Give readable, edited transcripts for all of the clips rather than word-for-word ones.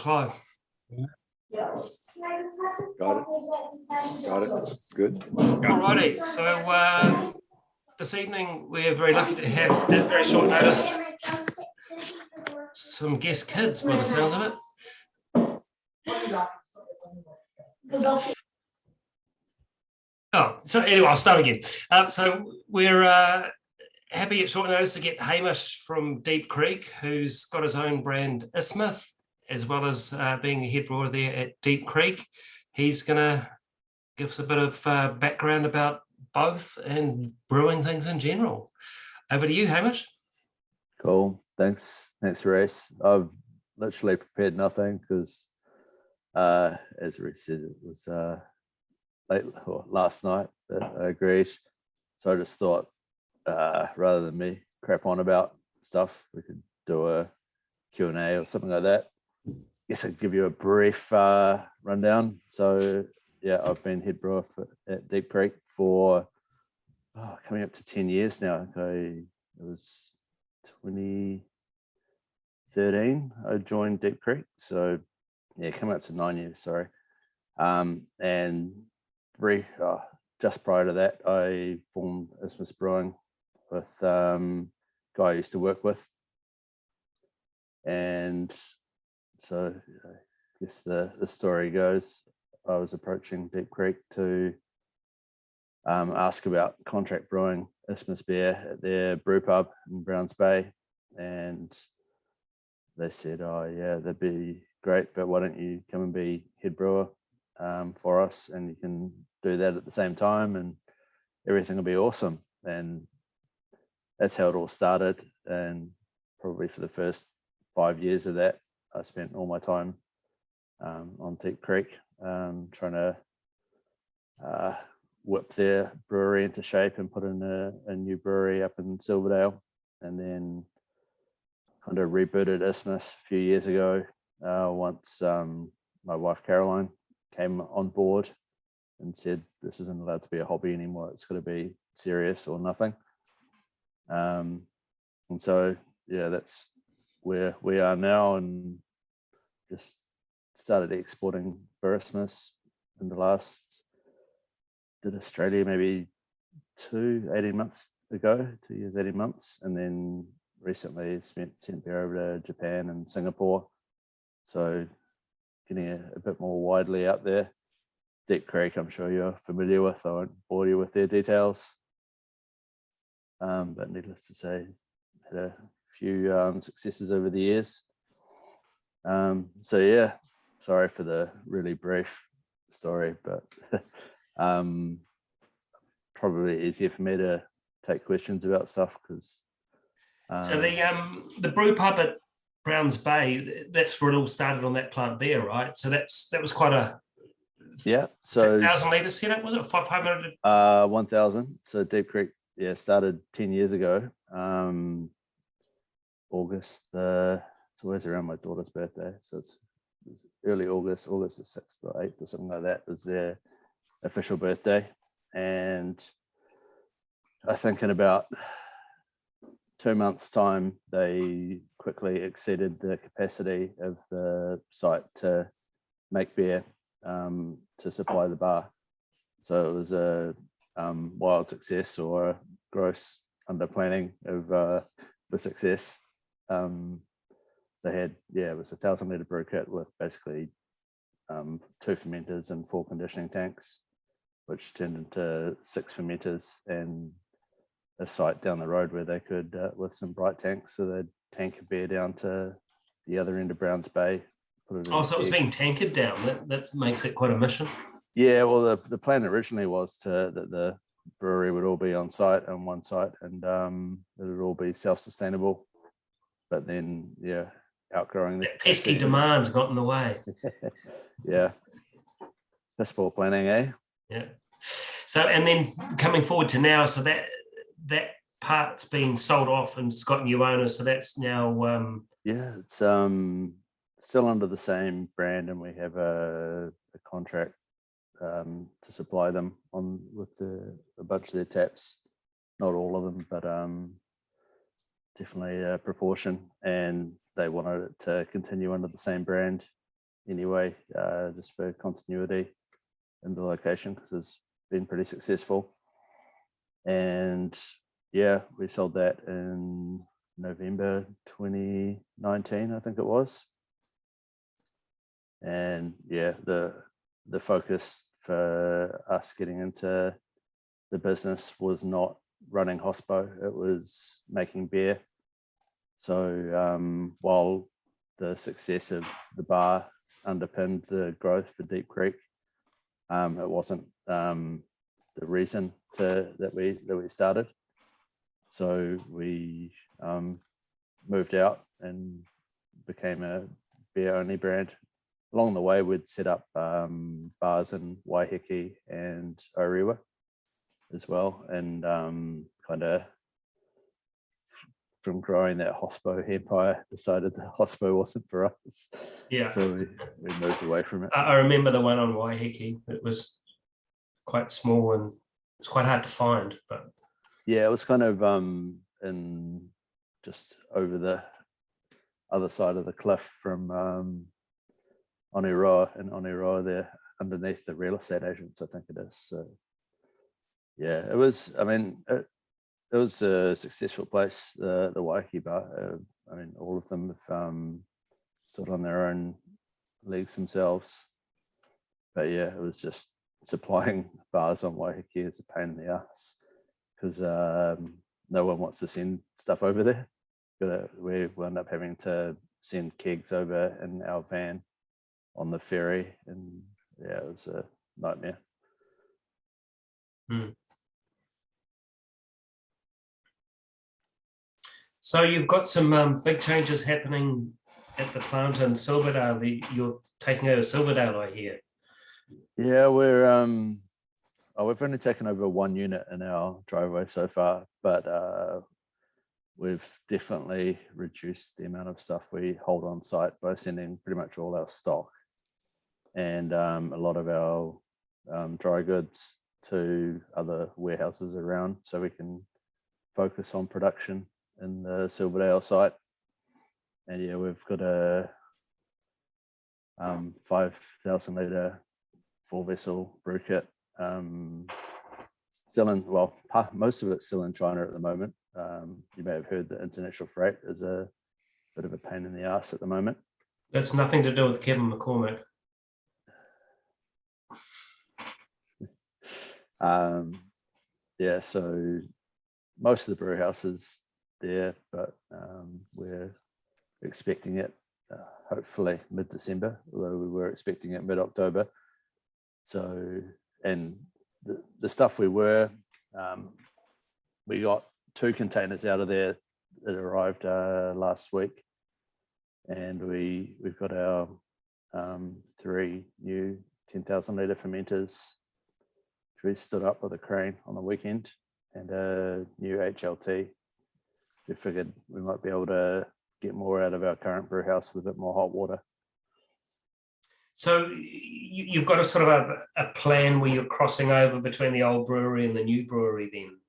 Clive. Got it. Good. Alrighty, so this evening we're very lucky to have, at very short notice, some guest kids by the sound of it. Oh, so anyway, I'll start again. So we're happy at short notice to get Hamish from Deep Creek, who's got his own brand, Ismith, as well as being a head brewer there at Deep Creek. He's going to give us a bit of background about both and brewing things in general. Over to you, Hamish. Cool. Thanks, Reece. I've literally prepared nothing because, as Reece said, it was last night that I agreed. So I just thought, rather than me crap on about stuff, we could do a Q&A or something like that. Guess I'd give you a brief rundown. So yeah, I've been head brewer at Deep Creek for coming up to 10 years now. It was 2013 I joined Deep Creek. So yeah, coming up to 9 years, sorry. And just prior to that, I formed Ismith Brewing with a guy I used to work with. And so I guess the story goes, I was approaching Deep Creek to ask about contract brewing Ismith beer at their brew pub in Browns Bay. And they said, oh yeah, that'd be great, but why don't you come and be head brewer for us, and you can do that at the same time and everything will be awesome. And that's how it all started. And probably for the first 5 years of that, I spent all my time on Deep Creek trying to whip their brewery into shape and put in a new brewery up in Silverdale, and then kind of rebooted Ismith a few years ago once my wife Caroline came on board and said this isn't allowed to be a hobby anymore, it's got to be serious or nothing. And so yeah, that's where we are now, and just started exporting for Ismith in the last, did Australia maybe 18 months ago, 2 years, 18 months. And then recently sent beer over to Japan and Singapore. So getting a bit more widely out there. Deep Creek, I'm sure you're familiar with. I won't bore you with their details. But needless to say, had a few successes over the years. So yeah, sorry for the really brief story, but probably easier for me to take questions about stuff because. So the brew pub at Browns Bay, that's where it all started on that plant there, right? So that was quite a 1,000 litre setup, was it? 500? 1,000. So Deep Creek, yeah, started 10 years ago. August, it's always around my daughter's birthday, so it's early August the 6th or 8th or something like that was their official birthday. And I think in about 2 months' time, they quickly exceeded the capacity of the site to make beer to supply the bar. So it was a wild success, or a gross under planning of the success. They had, it was 1,000 litre brew kit with basically 2 fermenters and 4 conditioning tanks, which turned into 6 fermenters and a site down the road where they could, with some bright tanks, so they'd tank a beer down to the other end of Browns Bay. So it was being tankered down. That makes it quite a mission. Yeah, well, the plan originally was that the brewery would all be on site, on one site, and it would all be self-sustainable. But then, yeah, outgrowing the pesky demand got in the way. Yeah, that's poor planning, eh? Yeah. So, and then coming forward to now, so that part's been sold off and it's got new owners. So that's now. It's still under the same brand, and we have a contract to supply them with a bunch of their taps. Not all of them, but definitely a proportion. And they wanted it to continue under the same brand. anyway, just for continuity in the location because it's been pretty successful. And yeah, we sold that in November 2019, I think it was. And yeah, the focus for us getting into the business was not running hospo, it was making beer. So while the success of the bar underpinned the growth for Deep Creek, it wasn't the reason that we started. So we moved out and became a beer only brand. Along the way, we'd set up bars in Waiheke and Orewa as well, and kind of from growing that hospo empire, decided that hospo wasn't for us. Yeah. So we moved away from it. I remember the one on Waiheke. It was quite small and it's quite hard to find, but yeah, it was kind of in just over the other side of the cliff from Oneroa there, underneath the real estate agents, I think it is. So yeah, it was, I mean, it was a successful place, the Waiheke bar. I mean, all of them have stood on their own legs themselves. But yeah, it was just supplying bars on Waiheke is a pain in the ass because no one wants to send stuff over there. But we wound up having to send kegs over in our van on the ferry, and yeah, it was a nightmare. So you've got some big changes happening at the plant in Silverdale. You're taking over Silverdale, I hear. Yeah, we've only taken over one unit in our driveway so far, but we've definitely reduced the amount of stuff we hold on site by sending pretty much all our stock and a lot of our dry goods to other warehouses around, so we can focus on production in the Silverdale site. And yeah, we've got a 5,000 litre 4-vessel brew kit, still in, well, most of it's still in China at the moment. You may have heard that international freight is a bit of a pain in the ass at the moment. That's nothing to do with Kevin McCormack. Yeah, so most of the brew house is there, but we're expecting it hopefully mid-December, although we were expecting it mid-October. So, and the stuff we got 2 containers out of there that arrived last week, and we've got our 3 new 10,000 litre fermenters, which we stood up with a crane on the weekend, and a new HLT. We figured we might be able to get more out of our current brew house with a bit more hot water. So you've got a sort of a plan where you're crossing over between the old brewery and the new brewery then?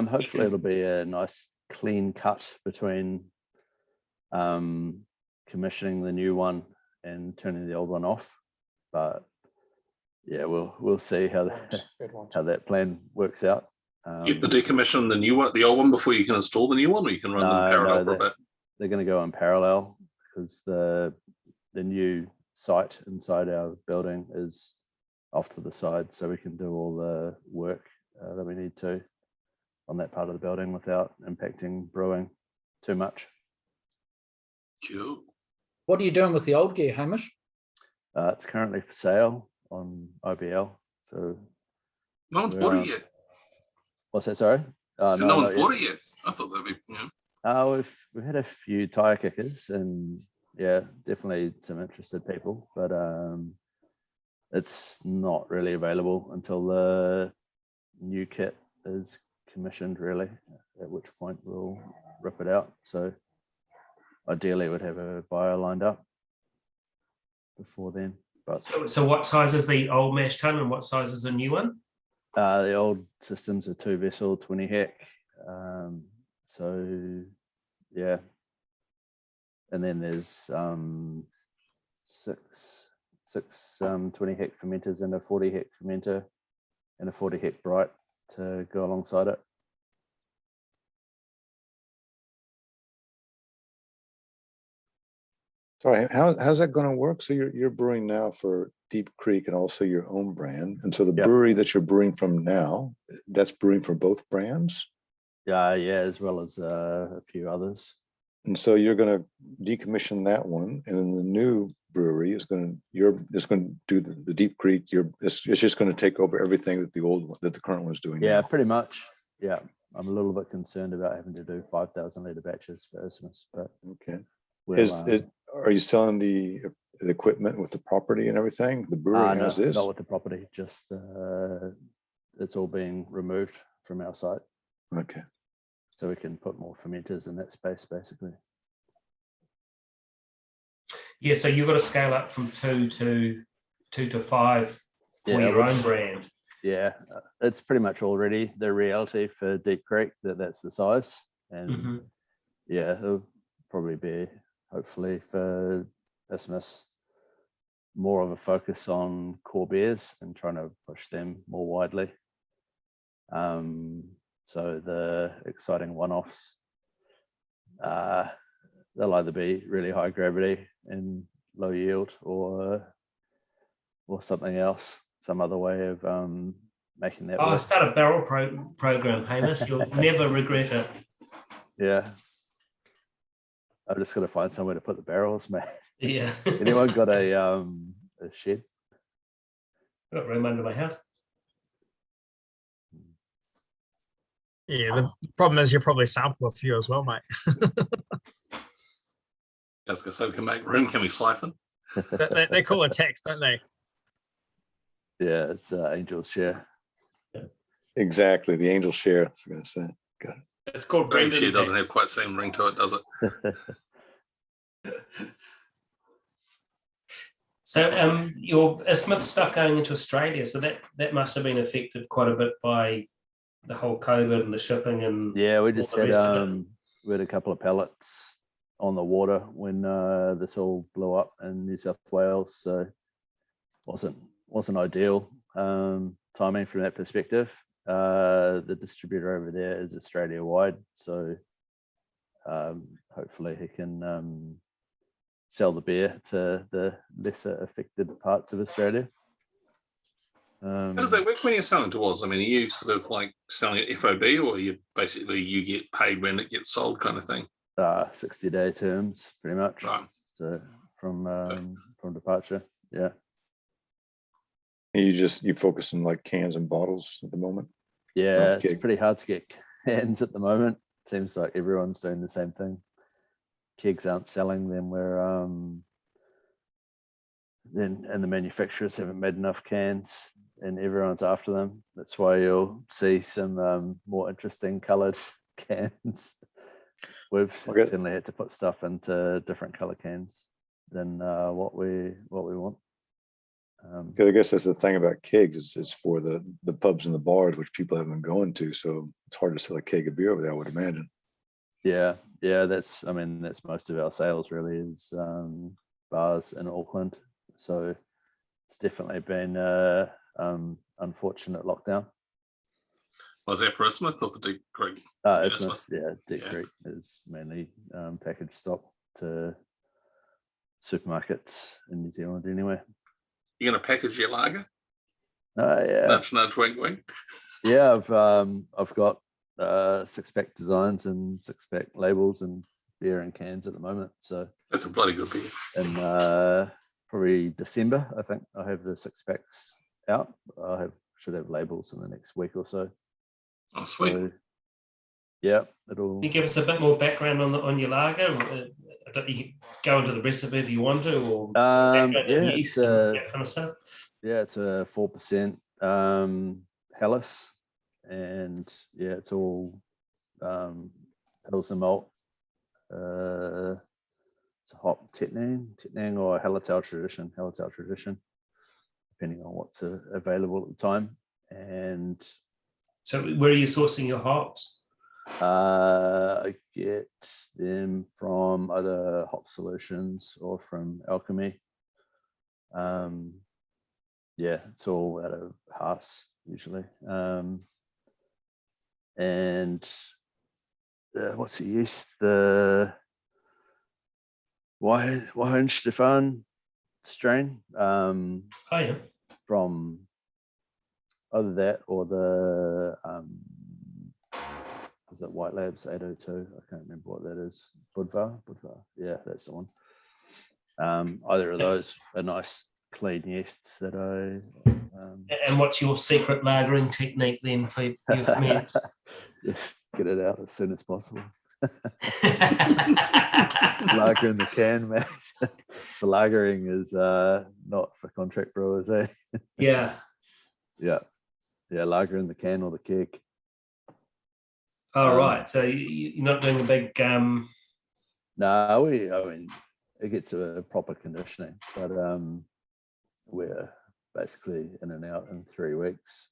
Hopefully it'll be a nice clean cut between commissioning the new one and turning the old one off. But yeah, we'll see how that plan works out. You have to decommission the old one before you can install the new one, or you can run them parallel for a bit? They're going to go in parallel because the new site inside our building is off to the side, so we can do all the work that we need to on that part of the building without impacting brewing too much. Cool. What are you doing with the old gear, Hamish? It's currently for sale on IBL. So no one's bought it yet. What's that? Sorry. So no one's bought it yet. I thought that'd be. We've had a few tire kickers, and yeah, definitely some interested people, but it's not really available until the new kit is commissioned, really, at which point we'll rip it out. So ideally we'd have a buyer lined up before then. But so what size is the old mash tun and what size is the new one? The old system's a 2-vessel 20 hec. So yeah, and then there's six 20 hect fermenters and a 40 hect fermenter and a 40 hect bright to go alongside it. Sorry, how's that gonna work? So you're brewing now for Deep Creek and also your own brand. And so the Yep. brewery that you're brewing from now, that's brewing for both brands? Yeah, as well as a few others. And so you're gonna decommission that one, and then the new brewery is gonna do the Deep Creek. It's just gonna take over everything that the current one's doing. Yeah, now. pretty much. Yeah, I'm a little bit concerned about having to do 5,000 litre batches for Isthmus, but Okay. we'll, Are you selling the equipment with the property and everything? The brewery no, has this? not with the property, just it's all being removed from our site, Okay. so we can put more fermenters in that space, basically. Yeah, so you've got to scale up from 2 to 5 for Yeah, your which- own brand. Yeah, it's pretty much already the reality for Deep Creek that's the size, and Mhm. yeah, it'll probably be hopefully for Isthmus more of a focus on core beers and trying to push them more widely. So the exciting one-offs, they'll either be really high gravity and low yield, or something else, some other way of making that Oh, work. start a barrel program, Hamish. You'll never regret it. Yeah, I've just got to find somewhere to put the barrels, mate. Yeah. Anyone got a shed? Got room under my house. Yeah, the problem is you'll probably sample a few as well, mate. I was gonna say we can make room. Can we siphon? They call it tax, don't they? Yeah, it's Angel's share. Exactly. The angel share. That's what I was gonna say. Got it. It's called Brave Brendan share doesn't tax. have quite the same ring to it, does it? So your Isthmus stuff going into Australia, so that must have been affected quite a bit by the whole COVID and the shipping and Yeah, we just the had rest of it. we had a couple of pallets on the water when this all blew up in New South Wales, so wasn't ideal timing from that perspective. The distributor over there is Australia wide, so hopefully he can sell the beer to the lesser affected parts of Australia. How does that work when you're selling to us? I mean, are you sort of like selling at FOB, or you get paid when it gets sold, kind of thing? 60-day terms, pretty much. Right. So from departure, yeah. You focus on like cans and bottles at the moment. Yeah, Okay. it's pretty hard to get cans at the moment. Seems like everyone's doing the same thing. Kegs aren't selling, then and the manufacturers haven't made enough cans, and everyone's after them. That's why you'll see some more interesting coloured cans. We've Okay. certainly had to put stuff into different colour cans than what we want. 'Cause I guess that's the thing about kegs. It's for the pubs and the bars, which people have been going to. So it's hard to sell a keg of beer over there, I would imagine. Yeah, that's most of our sales really is bars in Auckland. So it's definitely been unfortunate lockdown. Was that for Isthmus or for Deep Creek? Isthmus, yeah, Deep Yeah. Creek is mainly packaged stock to supermarkets in New Zealand anyway. You're going to package your lager? Yeah, Nudge, nudge, wink, wink. yeah. I've got 6-pack designs and 6-pack labels and beer and cans at the moment. So That's a bloody good beer. in probably December, I think I have the 6-packs out. Should have labels in the next week or so. Oh, sweet. So, yeah, it'll. Can you give us a bit more background on your lager? You can go into the recipe if you want to, or some background on yeah, yeast it's and that kind of stuff. Yeah, it's a 4% Helles, and yeah, it's all Pilsner malt. It's a hop Tettnang or Hallertau tradition, depending on what's available at the time. And So where are you sourcing your hops? I get them from either Hop Solutions or from Alchemy. Yeah, it's all out of Haas usually. And what's the yeast? The Weihenstephan strain Oh, yeah. from either that or the was it White Labs 802? I can't remember what that is. Budvar, yeah, that's the one. Either of those are nice clean yeasts that I And what's your secret lagering technique then for your ferments? just get it out as soon as possible. Lager in the can, man. So lagering is not for contract brewers, eh? Yeah. Yeah, lager in the can or the keg. All right. So you're not doing a big. No, I mean, it gets a proper conditioning, but we're basically in and out in 3 weeks.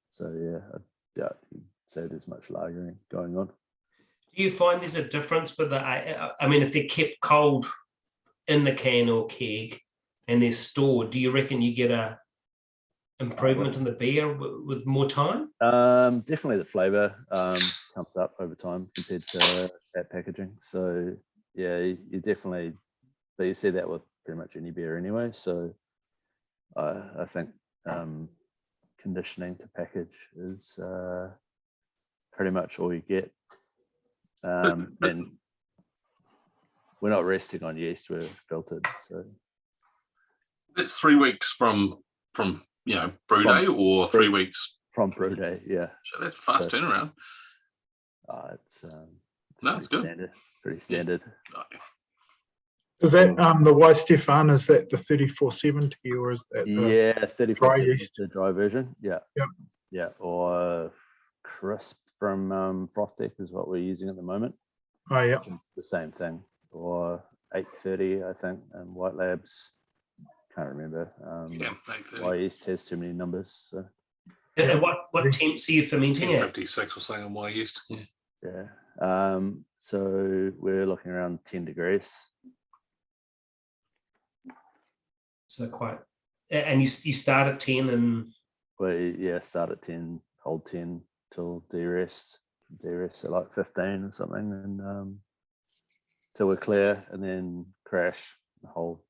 So yeah, I doubt you'd say there's much lagering going on. Do you find there's a difference with the? I mean, if they're kept cold in the can or keg and they're stored, do you reckon you get a improvement in the beer with more time? Definitely the flavor comes up over time compared to that packaging. So yeah, you definitely, but you see that with pretty much any beer anyway. So I think conditioning to package is pretty much all you get. And we're not resting on yeast, we're filtered. So It's 3 weeks from brew day, or 3 weeks from brew day, yeah. So that's fast turnaround. It's No, it's good. Pretty standard. Is that the Weihenstephan? Is that the 3470 or is that the 34 dry yeast? the dry version? Yeah. Yep. Yeah, or crisp from Frothtech is what we're using at the moment. Oh yeah. The same thing, or 830, I think, and White Labs. Can't remember. Yeah, 830. Why East has too many numbers. So. And what temps are you fermenting at? 1056 or something on Y yeast. Yeah. So we're looking around 10 degrees. So quite. And you start at 10 and. We start at 10, hold 10 till de-rest at like 15 or something, and till we're clear, and then crash the whole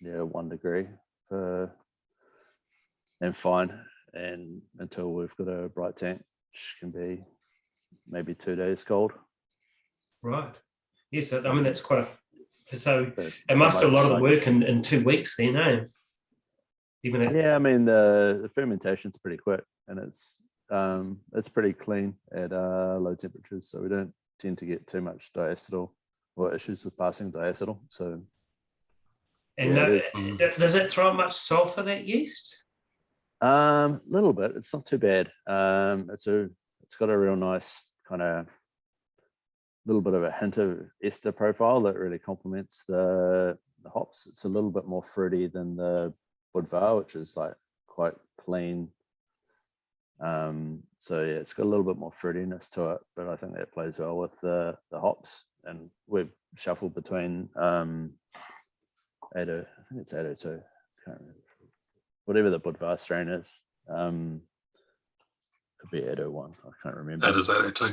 1 degree and fine, and until we've got a bright tank, which can be maybe 2 days cold. Right. Yes, I mean that's quite a. So it must do a lot of the work in 2 weeks then, eh? Even yeah, I mean the fermentation's pretty quick, and it's pretty clean at low temperatures, so we don't tend to get too much diacetyl or issues with passing diacetyl. So. And does it throw out much sulfur, that yeast? Little bit. It's not too bad. It's got a real nice kind of little bit of a hint of ester profile that really complements the hops. It's a little bit more fruity than the Budvar, which is like quite clean. So yeah, it's got a little bit more fruitiness to it, but I think that plays well with the hops. And we've shuffled between I think it's 802. Can't remember. Whatever the Budvar strain is. Could be 801. I can't remember. That is 802.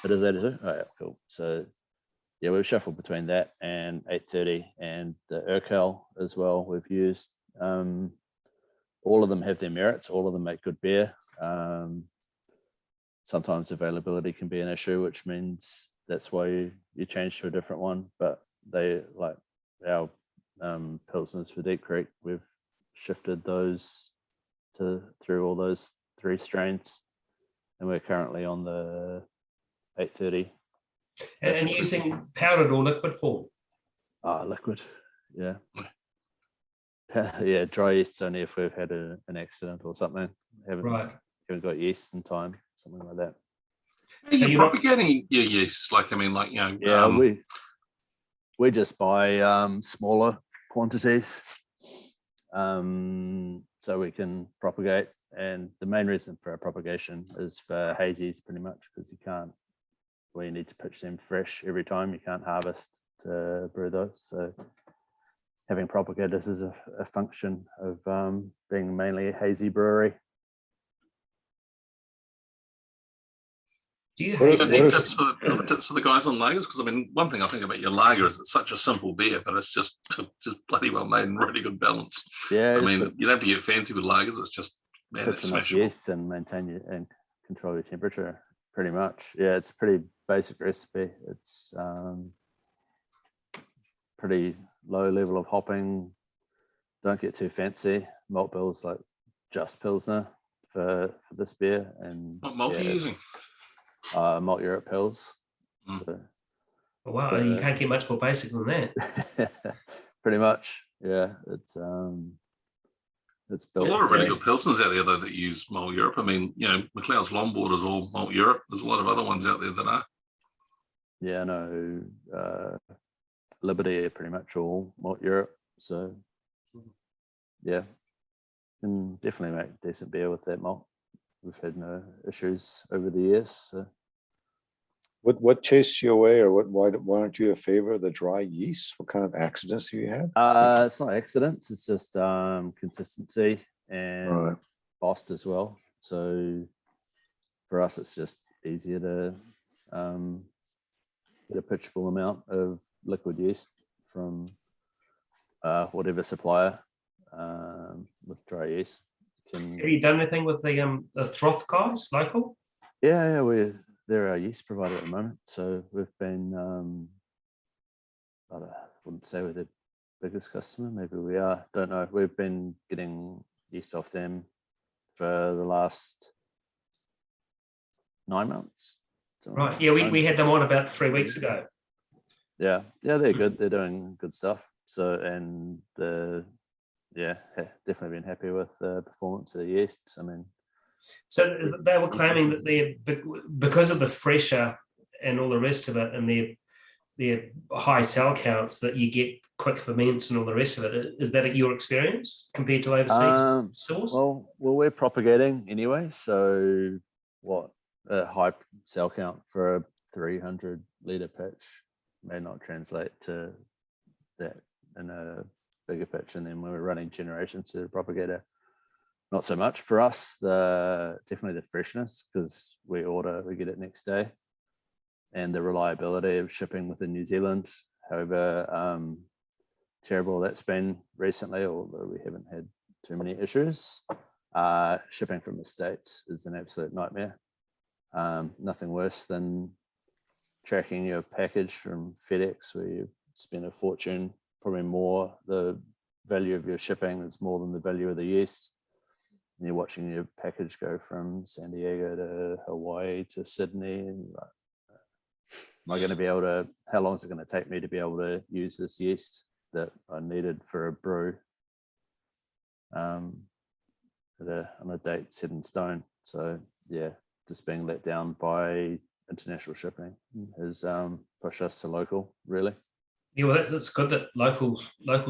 It is 802? Oh, yeah, cool. So, yeah, we've shuffled between that and 830 and the Urquell as well. We've used all of them have their merits. All of them make good beer. Sometimes availability can be an issue, which means that's why you change to a different one. But they, like our Pilsners for Deep Creek, we've shifted those through all those 3 strains, and we're currently on the 830. And using powdered or liquid form? Liquid, yeah. Yeah, dry yeast only if we've had an accident or something. Haven't got yeast in time, something like that. Are you propagating your yeast? We just buy smaller quantities, so we can propagate. And the main reason for our propagation is for hazies, pretty much, because you need to pitch them fresh every time. You can't harvest to brew those. So having propagators is a function of being mainly a hazy brewery. Do you What hate are- Any what that? are- tips for the guys on lagers? Because I mean, one thing I think about your lager is it's such a simple beer, but it's just bloody well made and really good balance. Yeah, I just mean, put- you don't have to get fancy with lagers. It's just, man, put it's enough smashable. yeast and maintain your and control your temperature pretty much. Yeah, it's a pretty basic recipe. It's pretty low level of hopping. Don't get too fancy. Malt bill's like just Pilsner for this beer, and What malt are you yeah, using? Malt Europe Pils. Mm. So Oh, wow, you can't get much more basic than that. pretty much, yeah. It's There's built. a lot of really Yes. good pilsners out there though that use malt Europe. I mean, you know, McLeod's Longboard is all malt Europe. There's a lot of other ones out there that are. Yeah, no, Liberty are pretty much all malt Europe. So yeah, can definitely make decent beer with that malt. We've had no issues over the years. So. What chased you away, or why aren't you a favor of the dry yeast? What kind of accidents have you had? It's not accidents, it's just consistency and Right. cost as well. So for us, it's just easier to get a pitchable amount of liquid yeast from whatever supplier with dry yeast. Have you done anything with the Throth guys, local? Yeah, they're our yeast provider at the moment. So we've been, I wouldn't say we're the biggest customer. Maybe we are. Don't know. We've been getting yeast off them for the last 9 months. Right. Yeah, we had them on about 3 weeks ago. Yeah, they're good. They're doing good stuff. So, and definitely been happy with the performance of the yeasts. I mean, So they were claiming that they're because of the fresher and all the rest of it, and their high cell counts, that you get quick ferments and all the rest of it. Is that your experience compared to overseas source? well, we're propagating anyway. So, what a high cell count for a 300 liter pitch may not translate to that in a bigger pitch. And then when we're running generations to the propagator, not so much for us. Definitely the freshness, because we get it next day, and the reliability of shipping within New Zealand. However, terrible that's been recently, although we haven't had too many issues. Shipping from the States is an absolute nightmare. Nothing worse than tracking your package from FedEx, where you spend a fortune, probably more. The value of your shipping is more than the value of the yeast. And you're watching your package go from San Diego to Hawaii to Sydney, and like, am I going to be able to? How long is it going to take me to be able to use this yeast that I needed for a brew? On a date set in stone. So yeah, just being let down by international shipping has pushed us to local, really. Yeah, well, that's good that locals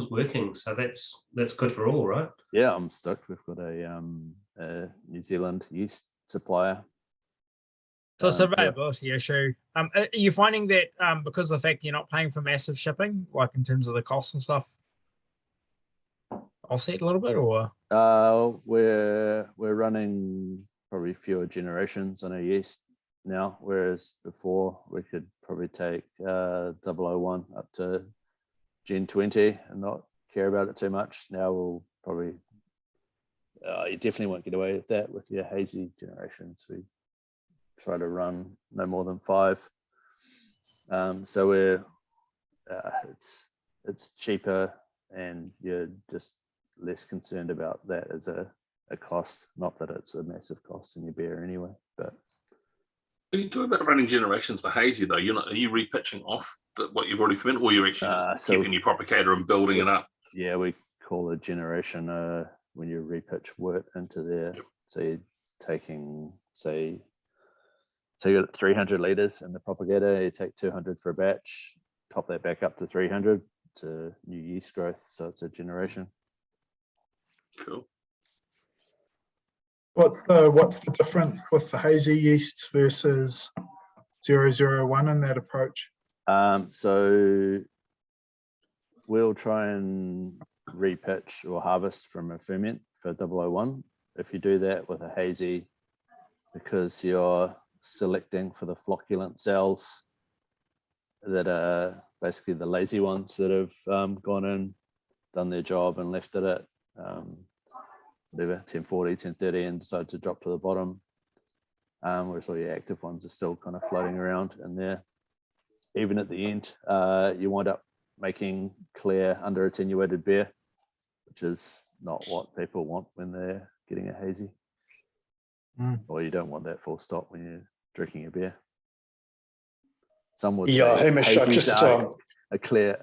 working. So that's good for all, right? Yeah, I'm stoked. We've got a New Zealand yeast supplier. So it's a Yeah. availability issue. Are you finding that because of the fact you're not paying for massive shipping, like in terms of the costs and stuff, offset a little bit, or? We're running probably fewer generations on our yeast now, whereas before we could probably take 001 up to Gen 20 and not care about it too much. Now we'll probably, you definitely won't get away with that with your hazy generations. We try to run no more than 5. So we're, it's cheaper, and you're just less concerned about that as a cost. Not that it's a massive cost in your beer anyway, but. When you talk about running generations for hazy, though, are you repitching off what you've already fermented, or you're actually just keeping your propagator and building it up? Yeah, we call a generation when you repitch wort into there. Yep. So you're taking, say you got 300 liters in the propagator, you take 200 for a batch, top that back up to 300 to new yeast growth. So it's a generation. Cool. What's the difference with the hazy yeasts versus 001 in that approach? So we'll try and repitch or harvest from a ferment for 001. If you do that with a hazy, because you're selecting for the flocculent cells that are basically the lazy ones that have gone in, done their job and left it at whatever, 1040, 1030 and decide to drop to the bottom. Whereas all your active ones are still kind of floating around in there. Even at the end, you wind up making clear under attenuated beer, which is not what people want when they're getting a hazy. Or you don't want that full stop when you're drinking a beer. Some would Yeah, say Hamish, I've hazies just are a clear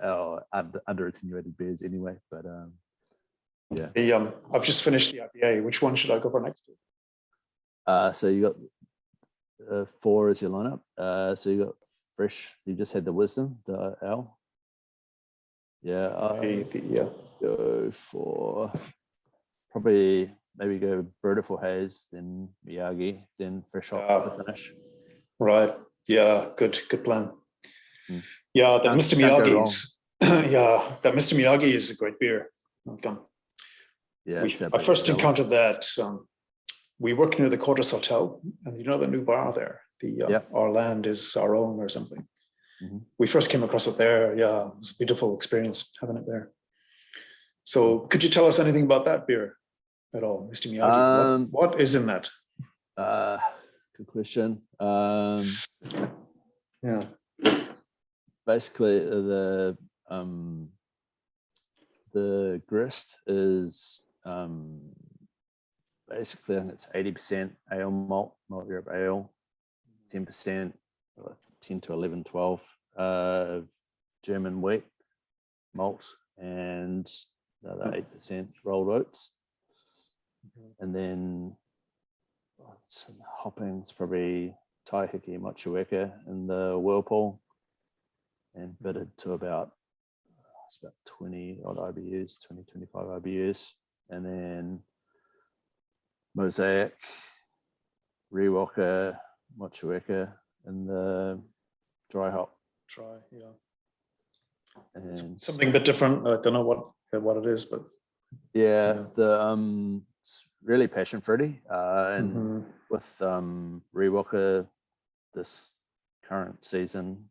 under attenuated beers anyway, but yeah. I've just finished the IPA. Which one should I go for next? So you got 4 as your lineup. So you got fresh. You just had the wisdom, the L. Yeah, Yeah. go for probably maybe go Beautiful Haze, then Miyagi, then Fresh Hop to finish. Right. Yeah. Good plan. Yeah, that Can't- Mr. can't go Miyagi's. Yeah, that Mr. Miyagi is a great beer. Well done. Yeah, I first encountered that. We work near the Quarters Hotel, and you know the new bar there. Our land is our own or something. We first came across it there. Yeah, it was a beautiful experience having it there. So, could you tell us anything about that beer at all, Mr. Miyagi? What is in that? Good question. Yeah. It's basically the grist is basically, I think it's 80% ale malt Europe ale, 10%, 10 to 11, 12 German wheat malt, and another 8% rolled oats. And then hopping's probably Taihiki Mochueka in the Whirlpool, and bitted to about 20 odd IBUs, 20, 25 IBUs. And then Mosaic, Rewalker, Mochueka in the dry hop. Try, yeah. And Something a bit different. I don't know what it is, but yeah. The it's really passion fruity. And with Rewalker this current season,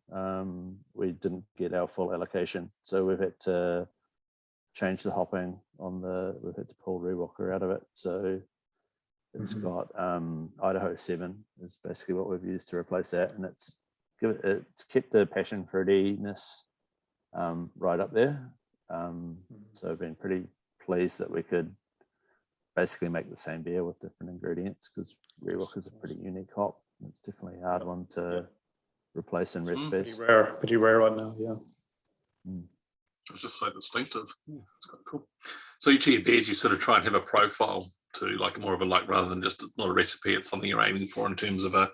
we didn't get our full allocation, so we've had to change the hopping on we've had to pull Rewalker out of it. So it's got Idaho 7 is basically what we've used to replace that, and it's kept the passion fruitiness right up there. So I've been pretty pleased that we could basically make the same beer with different ingredients, because Rewalker is a pretty unique hop. It's definitely a hard one to replace in recipes. pretty rare right now. Yeah. It's just so distinctive. Yeah, it's quite cool. So each of your beers, you sort of try and have a profile to, like more of a rather than just not a recipe, it's something you're aiming for in terms of a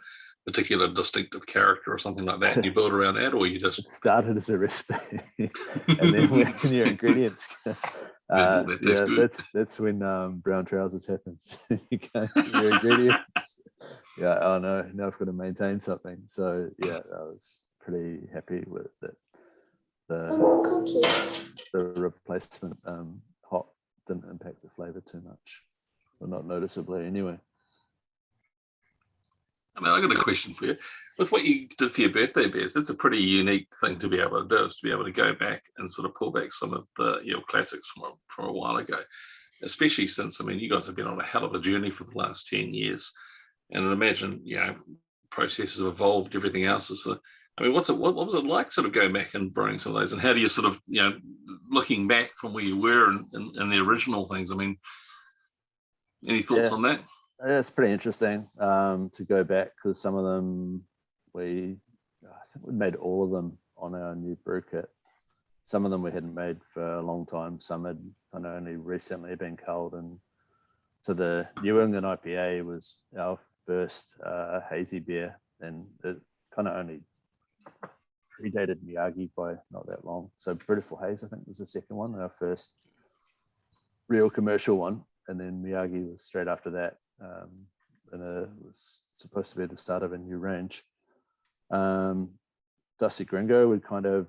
particular distinctive character or something like that. And you build around that, or you just It started as a recipe, and then when your ingredients. That's when brown trousers happens. You can't your ingredients. Yeah, oh no, now I've got to maintain something. So yeah, I was pretty happy with that. The replacement hop didn't impact the flavor too much, or not noticeably anyway. I mean, I got a question for you. With what you did for your birthday beers, that's a pretty unique thing to be able to do, is to be able to go back and sort of pull back some of the classics from a while ago, especially since, I mean, you guys have been on a hell of a journey for the last 10 years. And I imagine, processes have evolved, everything else is, I mean, what was it like sort of going back and brewing some of those? And how do you sort of, looking back from where you were in the original things, I mean, any thoughts on that? It's pretty interesting to go back, because some of them I think we made all of them on our new brew kit. Some of them we hadn't made for a long time. Some had kind of only recently been culled. And so the New England IPA was our first hazy beer, and it kind of only predated Miyagi by not that long. So Beautiful Haze, I think, was the second one, our first real commercial one. And then Miyagi was straight after that. And it was supposed to be the start of a new range. Dusty Gringo, we kind of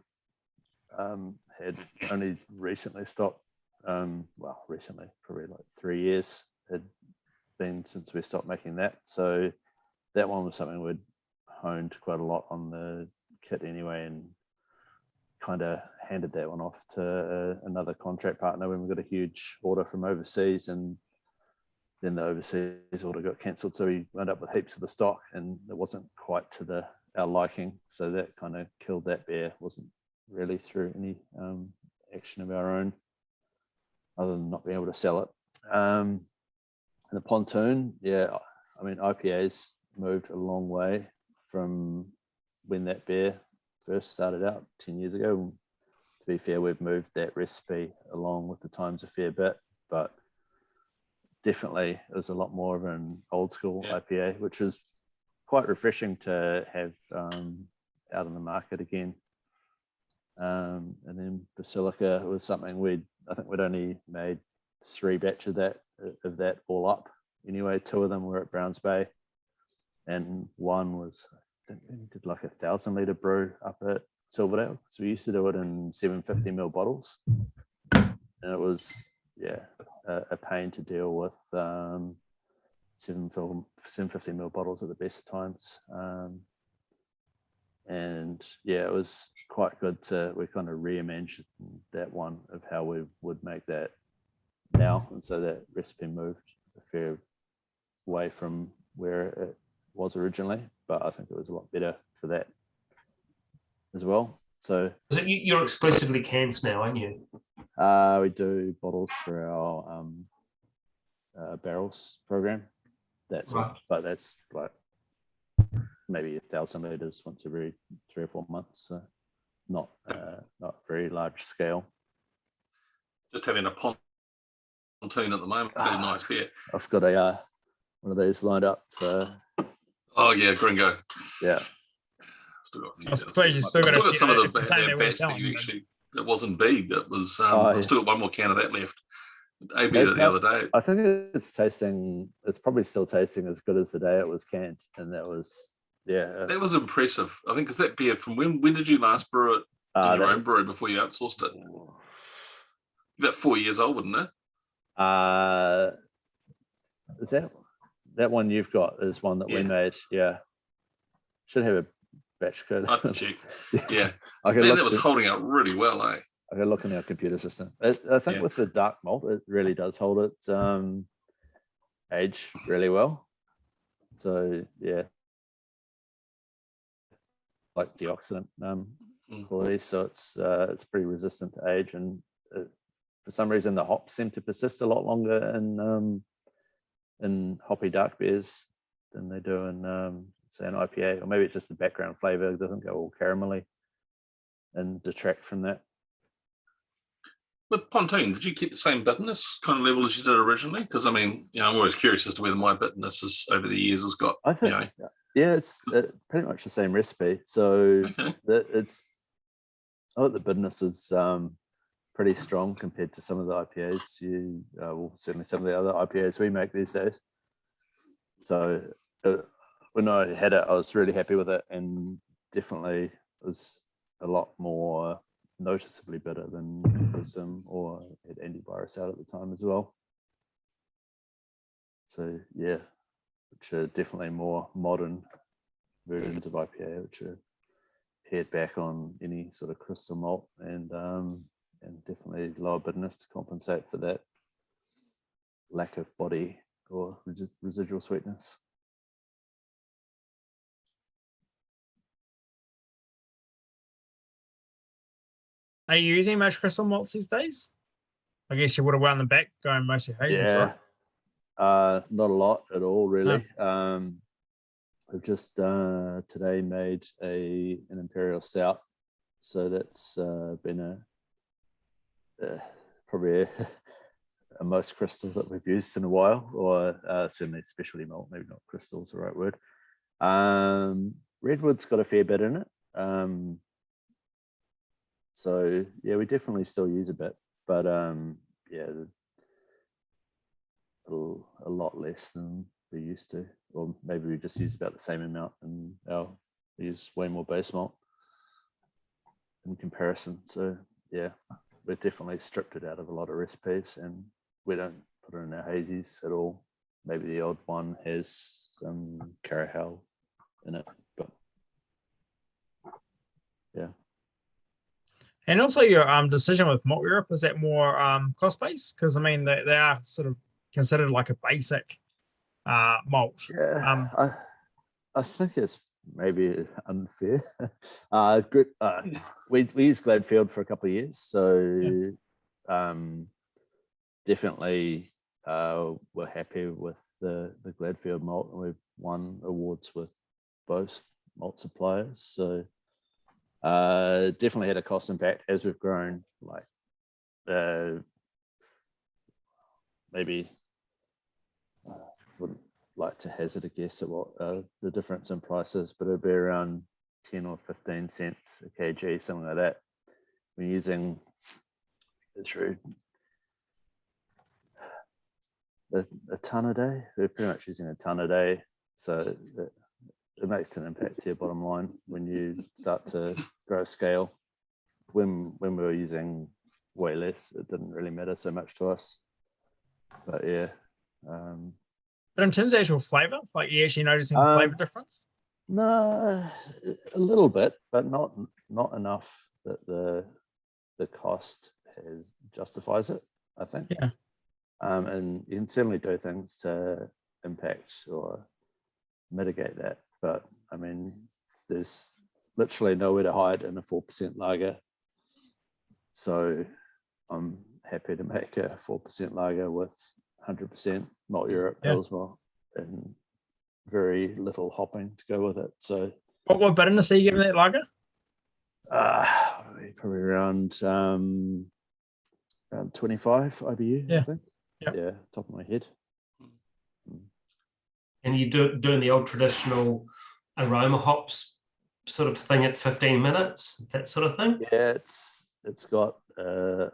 had only recently stopped. Well, recently, probably like 3 years had been since we stopped making that. So that one was something we'd honed quite a lot on the kit anyway, and kind of handed that one off to another contract partner when we got a huge order from overseas, and then the overseas order got cancelled, so we wound up with heaps of the stock, and it wasn't quite to our liking, so that kind of killed that bear. Wasn't really through any action of our own other than not being able to sell it. And the pontoon, yeah, I mean, IPAs moved a long way from when that beer first started out 10 years ago. To be fair, we've moved that recipe along with the times a fair bit, but definitely it was a lot more of an old school IPA, which is quite refreshing to have out in the market again. And then Basilica was something I think we'd only made 3 batches of that all up. Anyway, 2 of them were at Browns Bay, and one was, I think we did like 1,000 litre brew up at Silverdale. So we used to do it in 750ml bottles, and it was a pain to deal with 750ml bottles at the best of times. And yeah, it was quite good we kind of reimagined that one of how we would make that now, and so that recipe moved a fair way from where it was originally, but I think it was a lot better for that as well. So you're exclusively cans now, aren't you? We do bottles for our barrels program. That's right. But that's like maybe 1,000 litres once every 3 or 4 months. So not very large scale. Just having a pontoon at the moment. Really nice beer. I've got a one of these lined up for. Oh yeah, Gringo. Yeah. Still got a few. I suppose you still got got some of the if you're saying they that were batch that selling you them. actually that wasn't B. That was Oh, I've yeah. still got one more can of that left. AB did it It's the other day. I think it's probably still tasting as good as the day it was canned, and that was That was impressive. I think, is that beer from when did you last brew it in your own brewery before you outsourced it? About 4 years old, wouldn't it? Is that one you've got is one that we made? Yeah, should have a batch code. I have to check. Yeah, I can man, look. that was holding up really well, eh? I can look in our computer system. I think with the dark malt, it really does hold its age really well. So yeah, like deoxidant quality. So it's pretty resistant to age, and for some reason the hops seem to persist a lot longer in hoppy dark beers than they do in say an IPA, or maybe it's just the background flavor doesn't go all caramelly and detract from that. With pontoon, did you keep the same bitterness kind of level as you did originally? Because I mean, I'm always curious as to whether my bitterness is over the years has got. I think, yeah, it's pretty much the same recipe. So it's, I think the bitterness is pretty strong compared to some of the IPAs. Well, certainly some of the other IPAs we make these days. So when I had it, I was really happy with it, and definitely was a lot more noticeably better than Wisdom or had Antivirus out at the time as well. So yeah, which are definitely more modern versions of IPA, which are pared back on any sort of crystal malt and definitely lower bitterness to compensate for that lack of body or residual sweetness. Are you using much crystal malts these days? I guess you would have wound them back going mostly hazes, right? Not a lot at all, really. We've just today made an imperial stout, so that's been probably a most crystal that we've used in a while, or certainly specialty malt, maybe not crystal is the right word. Redwood's got a fair bit in it. So yeah, we definitely still use a bit, but yeah, a lot less than we used to, or maybe we just use about the same amount, and we use way more base malt in comparison. So yeah, we've definitely stripped it out of a lot of recipes, and we don't put it in our hazies at all. Maybe the old one has some Carahel in it, but yeah. And also your decision with Malt Europe, is that more cost based? Because I mean they are sort of considered like a basic malt. Yeah, I think it's maybe unfair. We used Gladfield for a couple of years, so definitely we're happy with the Gladfield malt, and we've won awards with both malt suppliers. So definitely had a cost impact as we've grown. Like maybe wouldn't like to hazard a guess at what the difference in prices, but it'd be around 10 or 15 cents a kg, something like that. We're using a ton a day. We're pretty much using a ton a day, so it makes an impact to your bottom line when you start to grow scale. When we were using way less, it didn't really matter so much to us. But yeah. But in terms of actual flavor, like you actually noticing the flavor difference? No, a little bit, but not enough that the cost justifies it, I think. Yeah. And you can certainly do things to impact or mitigate that. But I mean, there's literally nowhere to hide in a 4% lager. So I'm happy to make a 4% lager with 100% Malt Europe Pilsner and very little hopping to go with it. So what bitterness are you giving that lager? Probably around 25 IBU, I think. Yeah, top of my head. And you doing the old traditional aroma hops sort of thing at 15 minutes, that sort of thing? Yeah, it's got a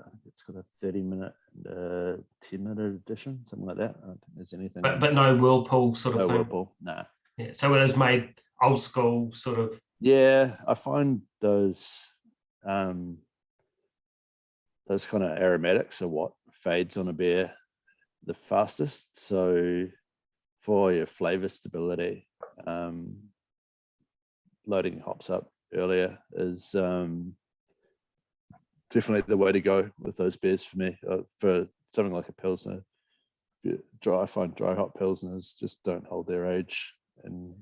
30-minute and 10-minute edition, something like that. I don't think there's anything. But no whirlpool sort of no thing. Whirlpool, no. Yeah, so it is made old school sort of. Yeah, I find those kind of aromatics are what fades on a beer the fastest. So for your flavor stability, loading hops up earlier is definitely the way to go with those beers for me. For something like a Pilsner, I find dry hop Pilsners just don't hold their age, and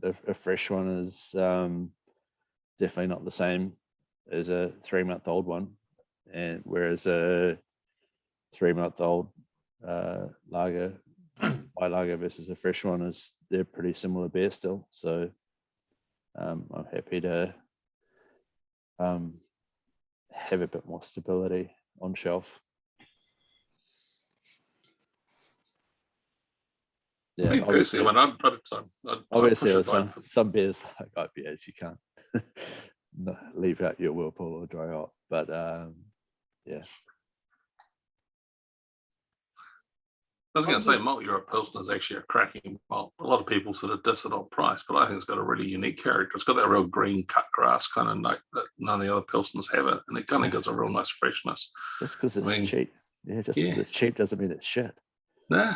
a fresh one is definitely not the same as a 3-month-old one. And whereas a 3-month-old lager, my lager versus a fresh one, they're pretty similar beer still. So I'm happy to have a bit more stability on shelf. Yeah, Me personally, I'd obviously push there's it some beers like IPAs you can't leave out your Whirlpool or dry hop, but yeah. I was going to say Malt Europe Pilsner is actually a cracking malt. A lot of people sort of diss it on price, but I think it's got a really unique character. It's got that real green cut grass kind of note that none of the other Pilsners have it, and it kind of gives a real nice freshness. Just because it's cheap. Yeah, just because it's cheap doesn't mean it's shit. Nah.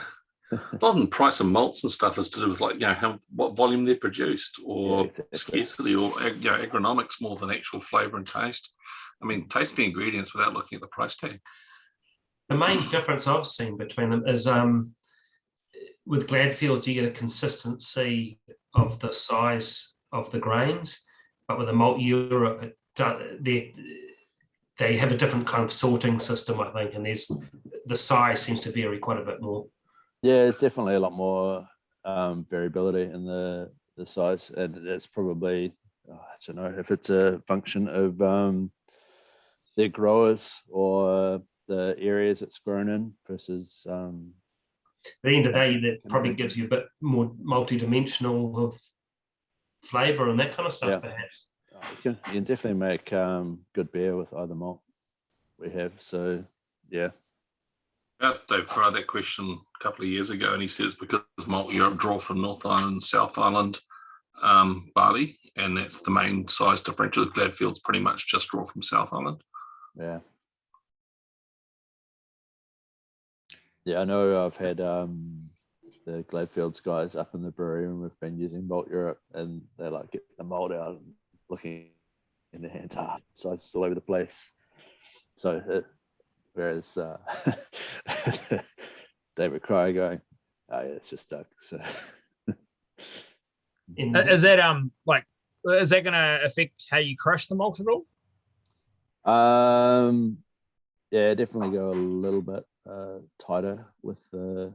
A lot of the price of malts and stuff is to do with what volume they're produced, or scarcity, or agronomics more than actual flavour and taste. I mean, taste the ingredients without looking at the price tag. The main difference I've seen between them is with Gladfields, you get a consistency of the size of the grains, but with the Malt Europe, they have a different kind of sorting system, I think, and the size seems to vary quite a bit more. Yeah, it's definitely a lot more variability in the size, and it's probably, I don't know if it's a function of their growers or the areas it's grown in versus. At the end of the day, that probably gives you a bit more multi-dimensional of flavour and that kind of stuff, perhaps. You can definitely make good beer with either malt we have. So, yeah. I asked Dave Crow that question a couple of years ago, and he says because Malt Europe draw from North Island and South Island barley, and that's the main size differential. Gladfield's pretty much just draw from South Island. Yeah. Yeah, I know I've had the Gladfields guys up in the brewery and we've been using Malt Europe and they like get the malt out and looking in their hands, sizes all over the place. So whereas David Cryer going, oh yeah, it's just stuck. So Is that like, is that going to affect how you crush the malt at all? yeah, definitely go a little bit tighter with the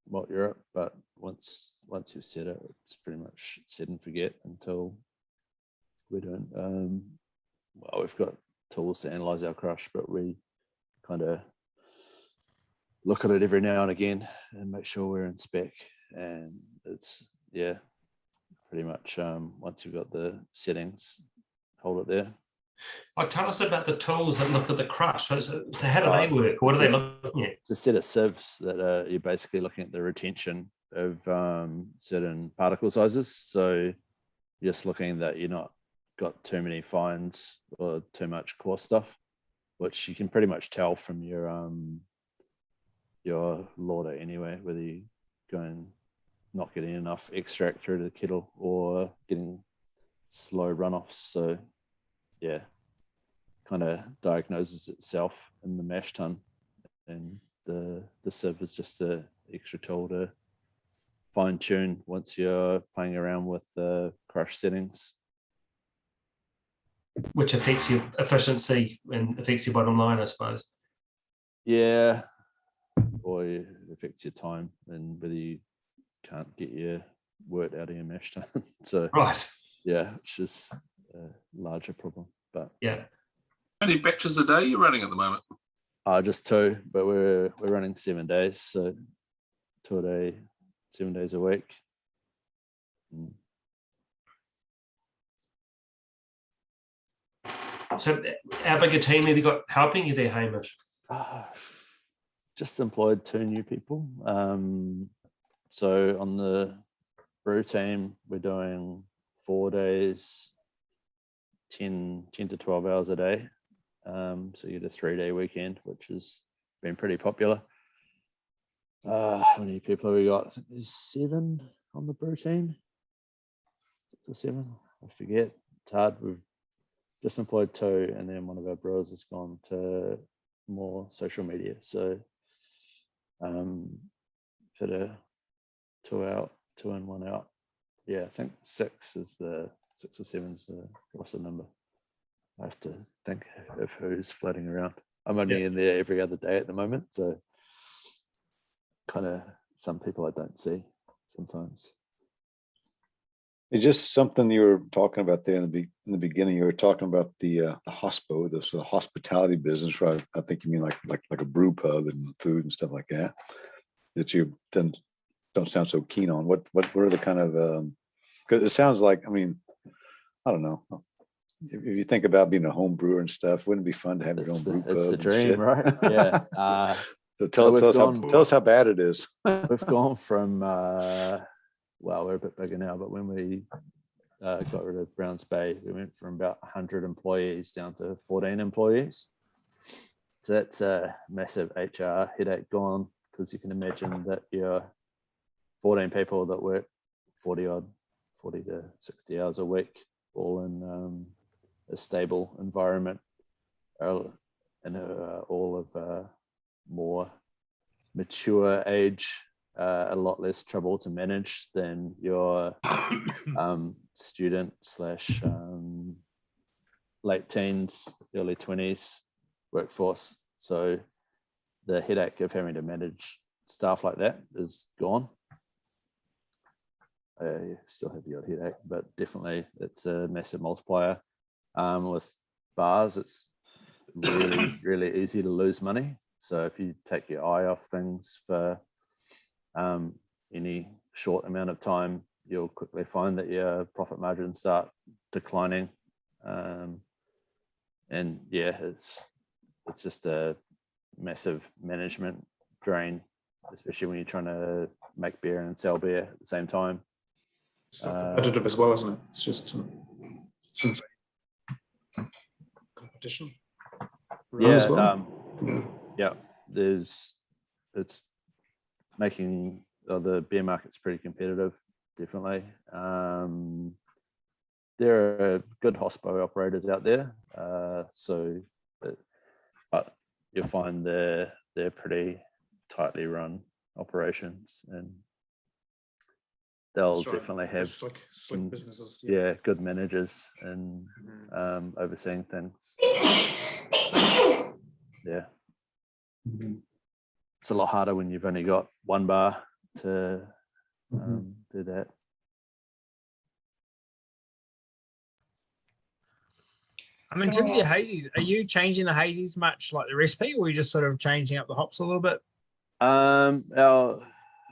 Malt Europe, but once you've set it, it's pretty much set and forget until we don't. Well, we've got tools to analyze our crush, but we kind of look at it every now and again and make sure we're in spec. And it's pretty much once you've got the settings, hold it there. Tell us about the tools that look at the crush. So how do they work? What are they looking at? It's a set of sieves that you're basically looking at the retention of certain particle sizes. So you're just looking that you're not got too many fines or too much coarse stuff, which you can pretty much tell from your lauder anyway, whether you going not getting enough extract through the kettle or getting slow runoffs. So yeah, kind of diagnoses itself in the mash tun, and the sieve is just the extra tool to fine tune once you're playing around with the crush settings. Which affects your efficiency and affects your bottom line, I suppose. Yeah, or it affects your time and whether you can't get your wort out of your mash tun. So Right. yeah, which is a larger problem. But yeah, how many batches a day are you running at the moment? Just 2, but we're running 7 days, so 2 a day, 7 days a week. So how big a team have you got helping you there, Hamish? Just employed 2 new people. So on the brew team, we're doing 4 days, 10 to 12 hours a day. So you get a 3-day weekend, which has been pretty popular. How many people have we got? I think there's 7 on the brew team. 6 or 7, I forget. It's hard. We've just employed 2, and then one of our brewers has gone to more social media. So fit a 2 out, 2 in, 1 out. Yeah, I think 6 or 7 is the roster number. I have to think of who's floating around. I'm only in there every other day at the moment, so kind of some people I don't see sometimes. It's just something you were talking about there in the beginning. You were talking about the hospo, the sort of hospitality business, right? I think you mean like a brew pub and food and stuff like that. That you don't sound so keen on. What are the kind of? Because it sounds like, I mean, I don't know. If you think about being a home brewer and stuff, wouldn't it be fun to have your own brew pub? It's the and dream, shit? right? Yeah. So tell us how bad it is. We've gone from well, we're a bit bigger now, but when we got rid of Browns Bay, we went from about 100 employees down to 14 employees. So that's a massive HR headache gone, because you can imagine that you're 14 people that work 40 to 60 hours a week, all in a stable environment, and all of more mature age, a lot less trouble to manage than your student / late teens, early 20s workforce. So the headache of having to manage staff like that is gone. I still have the odd headache, but definitely it's a massive multiplier. With bars, it's really, really easy to lose money. So if you take your eye off things for any short amount of time, you'll quickly find that your profit margins start declining. And yeah, it's just a massive management drain, especially when you're trying to make beer and sell beer at the same time. So competitive as well, isn't it? It's just since competition. run as Yeah, well. yeah. It's making the beer market's pretty competitive, definitely. There are good hospo operators out there, but you'll find they're pretty tightly run operations, and they'll That's right. definitely They're have slick businesses. yeah, good managers and overseeing things. Yeah, it's a lot harder when you've only got one bar to do that. I mean, in terms of your hazies, are you changing the hazies much like the recipe, or are you just sort of changing up the hops a little bit? I'm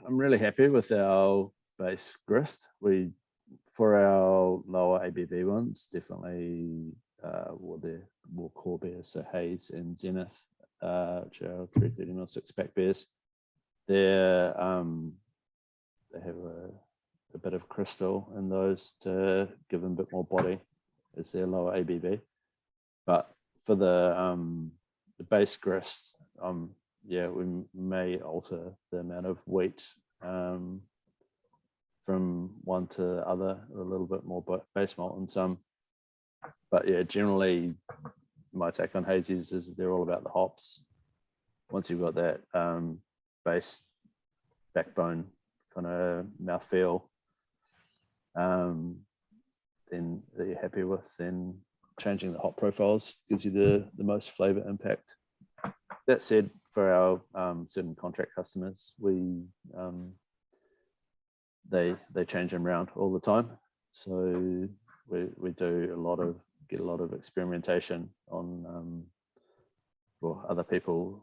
really happy with our base grist. For our lower ABV ones, definitely more core beers, so Haze and Zenith, which are 330ml 6-pack beers. They have a bit of crystal in those to give them a bit more body as their lower ABV. But for the base grist, yeah, we may alter the amount of wheat from one to the other, a little bit more base malt and some. But yeah, generally, my take on hazies is they're all about the hops. Once you've got that base backbone kind of mouthfeel, then that you're happy with, then changing the hop profiles gives you the most flavor impact. That said, for our certain contract customers, they change them around all the time. So we do get a lot of experimentation on for other people's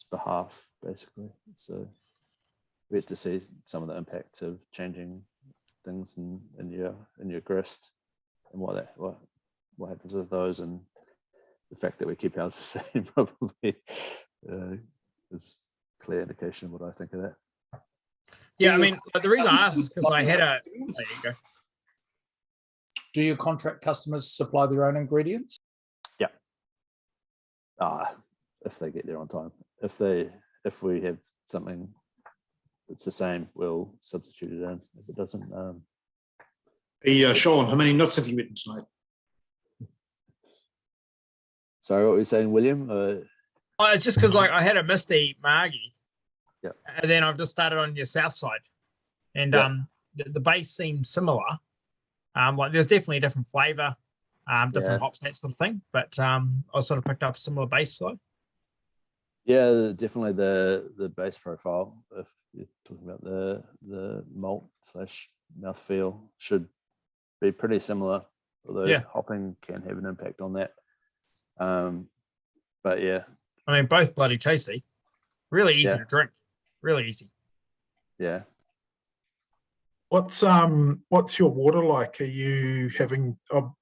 behalf, basically. So we get to see some of the impacts of changing things in your grist and what happens with those, and the fact that we keep ours the same probably is clear indication of what I think of that. Yeah, I mean, the reason I asked is because I had a. There you go. Do your contract customers supply their own ingredients? Yeah. If they get there on time. If we have something that's the same, we'll substitute it in. If it doesn't, Hey, Sean, how many nuts have you eaten tonight? sorry, what were you saying, William? Oh, it's just because like I had a Misty Margie, yeah, and then I've just started on your south side, and yeah. the base seems similar. Like there's definitely a different flavor, different hops, that sort of thing. But I sort of picked up a similar base flow. Yeah, definitely the base profile. If you're talking about the malt / mouthfeel, should be pretty similar. Although hopping can have an impact on that. But yeah, I mean, both bloody tasty, really easy to drink, really easy. Yeah. What's your water like? Are you having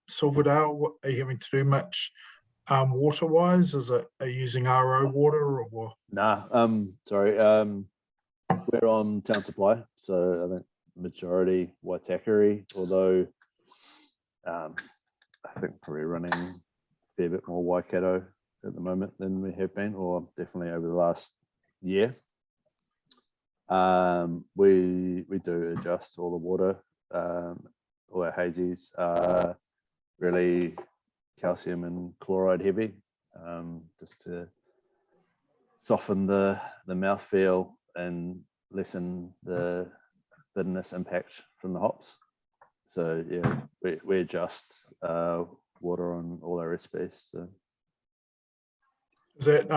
Silverdale? Are you having to do much water wise? Are you using RO water or? Nah, sorry. We're on Town Supply, so I think majority Waitakere, although I think probably running a fair bit more Waikato at the moment than we have been, or definitely over the last year. We do adjust all the water. All our hazies are really calcium and chloride heavy, just to soften the mouthfeel and lessen the bitterness impact from the hops. So yeah, we adjust water on all our recipes. So. Is that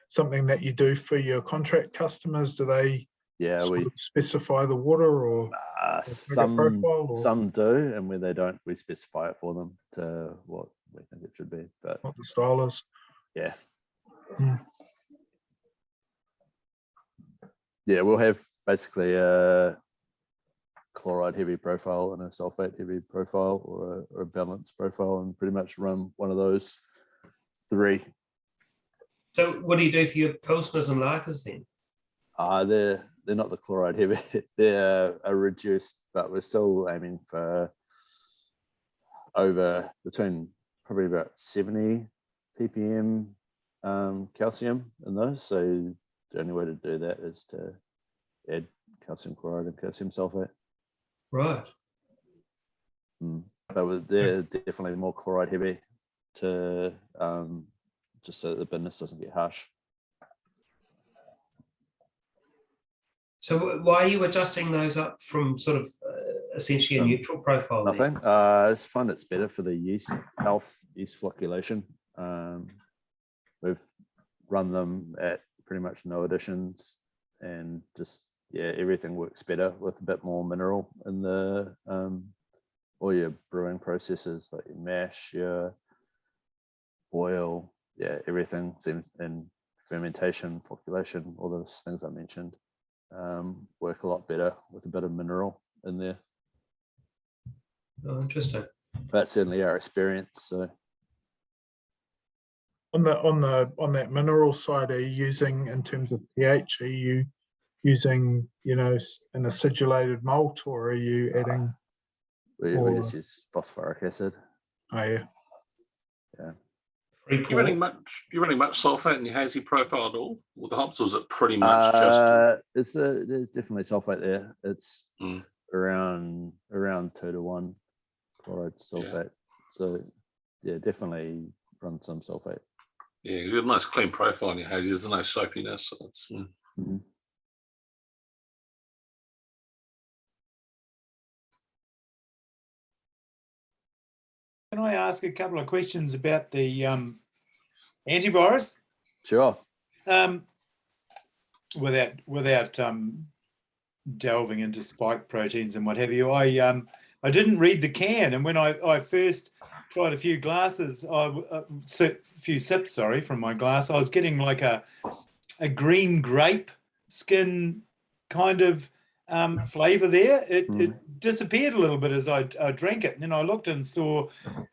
something that you do for your contract customers? Do they we specify the water or some do, and where they don't, we specify it for them to what we think it should be. But what the style is. Yeah. Yeah, we'll have basically a chloride heavy profile and a sulfate heavy profile, or a balanced profile, and pretty much run one of those three. So what do you do for your Pilsners and Lagers then? They're not the chloride heavy. They're reduced, but we're still aiming for over between probably about 70 ppm calcium in those. So the only way to do that is to add calcium chloride and calcium sulfate. Right. But they're definitely more chloride heavy to just so that the bitterness doesn't get harsh. So why are you adjusting those up from sort of essentially a neutral profile? there? Nothing. I just find it's better for the yeast health, yeast flocculation. We've run them at pretty much no additions, and just everything works better with a bit more mineral in the all your brewing processes, like your mash, your boil, everything seems, in fermentation, flocculation, all those things I mentioned work a lot better with a bit of mineral in there. Oh, interesting. That's certainly our experience. So On that mineral side, are you using, in terms of pH, are you using, an acidulated malt, or are you adding? we just use phosphoric acid. Oh yeah. Free You pour. running much sulfate in your hazy profile at all with the hops, or is it pretty much just? There's definitely sulfate there. It's Mm. around 2-to-1 chloride sulfate. So definitely run some sulfate. Yeah, you've got a nice clean profile in your hazy. There's no soapiness. So it's, Can I ask a couple of questions about the antivirus? Sure. Without delving into spike proteins and what have you, I didn't read the can, and when I first tried a few glasses, few sips, from my glass, I was getting like a green grape skin kind of flavor there. It disappeared a little bit as I drank it, and then I looked and saw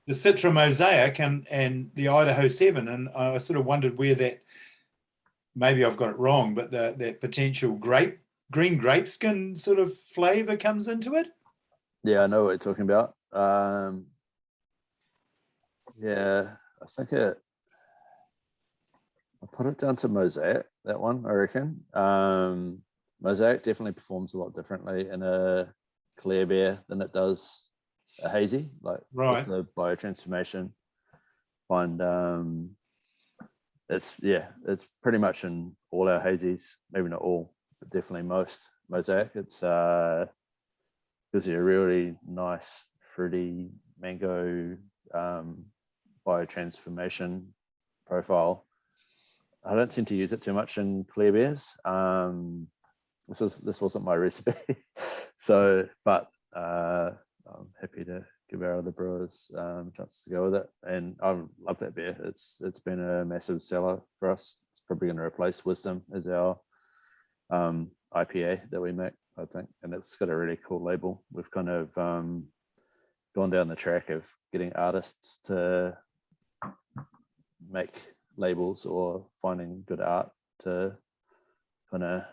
the Citra Mosaic and the Idaho 7, and I sort of wondered where that, maybe I've got it wrong, but that potential green grape skin sort of flavor comes into it. Yeah, I know what you're talking about. I think I put it down to Mosaic, that one, I reckon. Mosaic definitely performs a lot differently in a clear beer than it does a hazy, like with the biotransformation. It's pretty much in all our hazies, maybe not all, but definitely most Mosaic. It's gives you a really nice fruity mango biotransformation profile. I don't tend to use it too much in clear beers. This wasn't my recipe, but I'm happy to give our other brewers a chance to go with it, and I love that beer. It's been a massive seller for us. It's probably going to replace Wisdom as our IPA that we make, I think, and it's got a really cool label. We've kind of gone down the track of getting artists to make labels or finding good art to kind of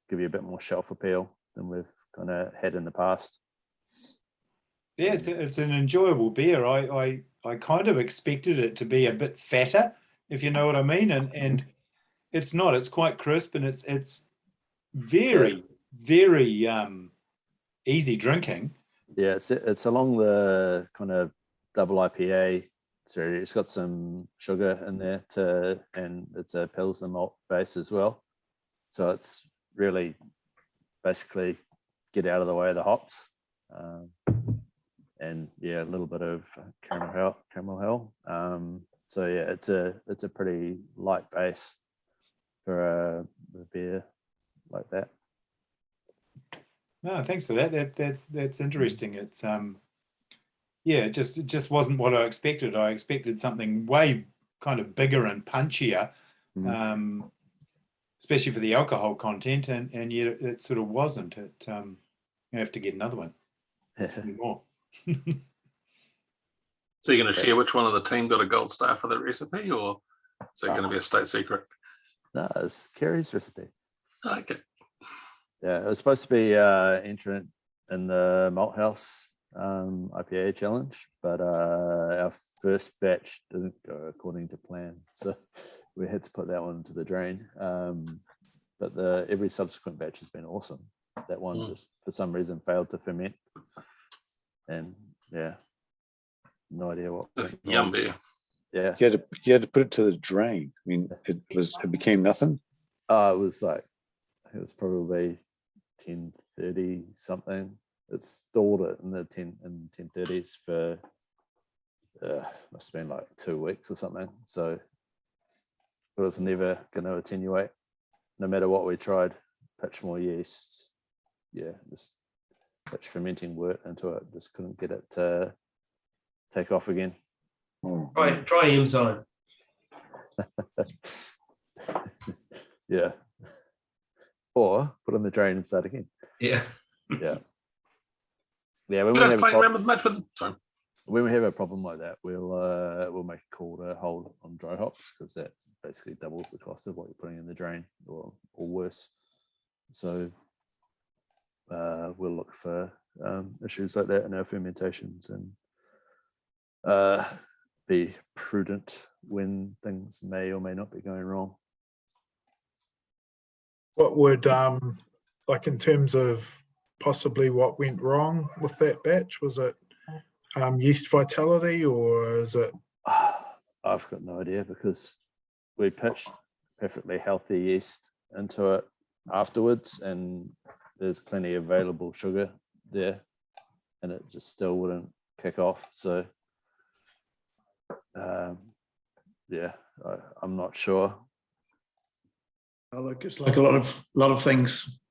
give you a bit more shelf appeal than we've kind of had in the past. Yeah, it's an enjoyable beer. I kind of expected it to be a bit fatter, if you know what I mean, and it's not. It's quite crisp, and it's very easy drinking. Yeah, it's along the kind of double IPA. So it's got some sugar in there and it's a Pilsner malt base as well. So it's really basically get out of the way of the hops. And a little bit of caramel hell. So it's a pretty light base for a beer like that. No, thanks for that. That's interesting. It's it just wasn't what I expected. I expected something way kind of bigger and punchier, especially for the alcohol content, and yet it sort of wasn't. You have to get another one. More. So you're going to share which one of the team got a gold star for the recipe, or is it going to be a state secret? No, it's Kerry's recipe. Okay. Yeah, it was supposed to be entrant in the Malt House IPA challenge, but our first batch didn't go according to plan, so we had to put that one into the drain. But every subsequent batch has been awesome. That one just for some reason failed to ferment, and yeah, no idea what. That's yum beer. Yeah, You had to put it to the drain. I mean, it became nothing. it was like, it was probably 10:30 something. It stored it in the 10:30s for must have been like 2 weeks or something. So it was never going to attenuate, no matter what we tried. Pitch more yeast, yeah, just pitch fermenting wort into it. Just couldn't get it to take off again. Oh, Try enzyme. Yeah, or put in the drain and start again. Yeah. Yeah, yeah. When You we guys have a playing problem, around with much with? Sorry. when we have a problem like that, we'll make a call to hold on dry hops, because that basically doubles the cost of what you're putting in the drain, or worse. So we'll look for issues like that in our fermentations, and be prudent when things may or may not be going wrong. What would, like in terms of possibly what went wrong with that batch? Was it yeast vitality, or is it? I've got no idea, because we pitched perfectly healthy yeast into it afterwards, and there's plenty of available sugar there, and it just still wouldn't kick off. So yeah, I'm not sure. Look, it's like a lot of things.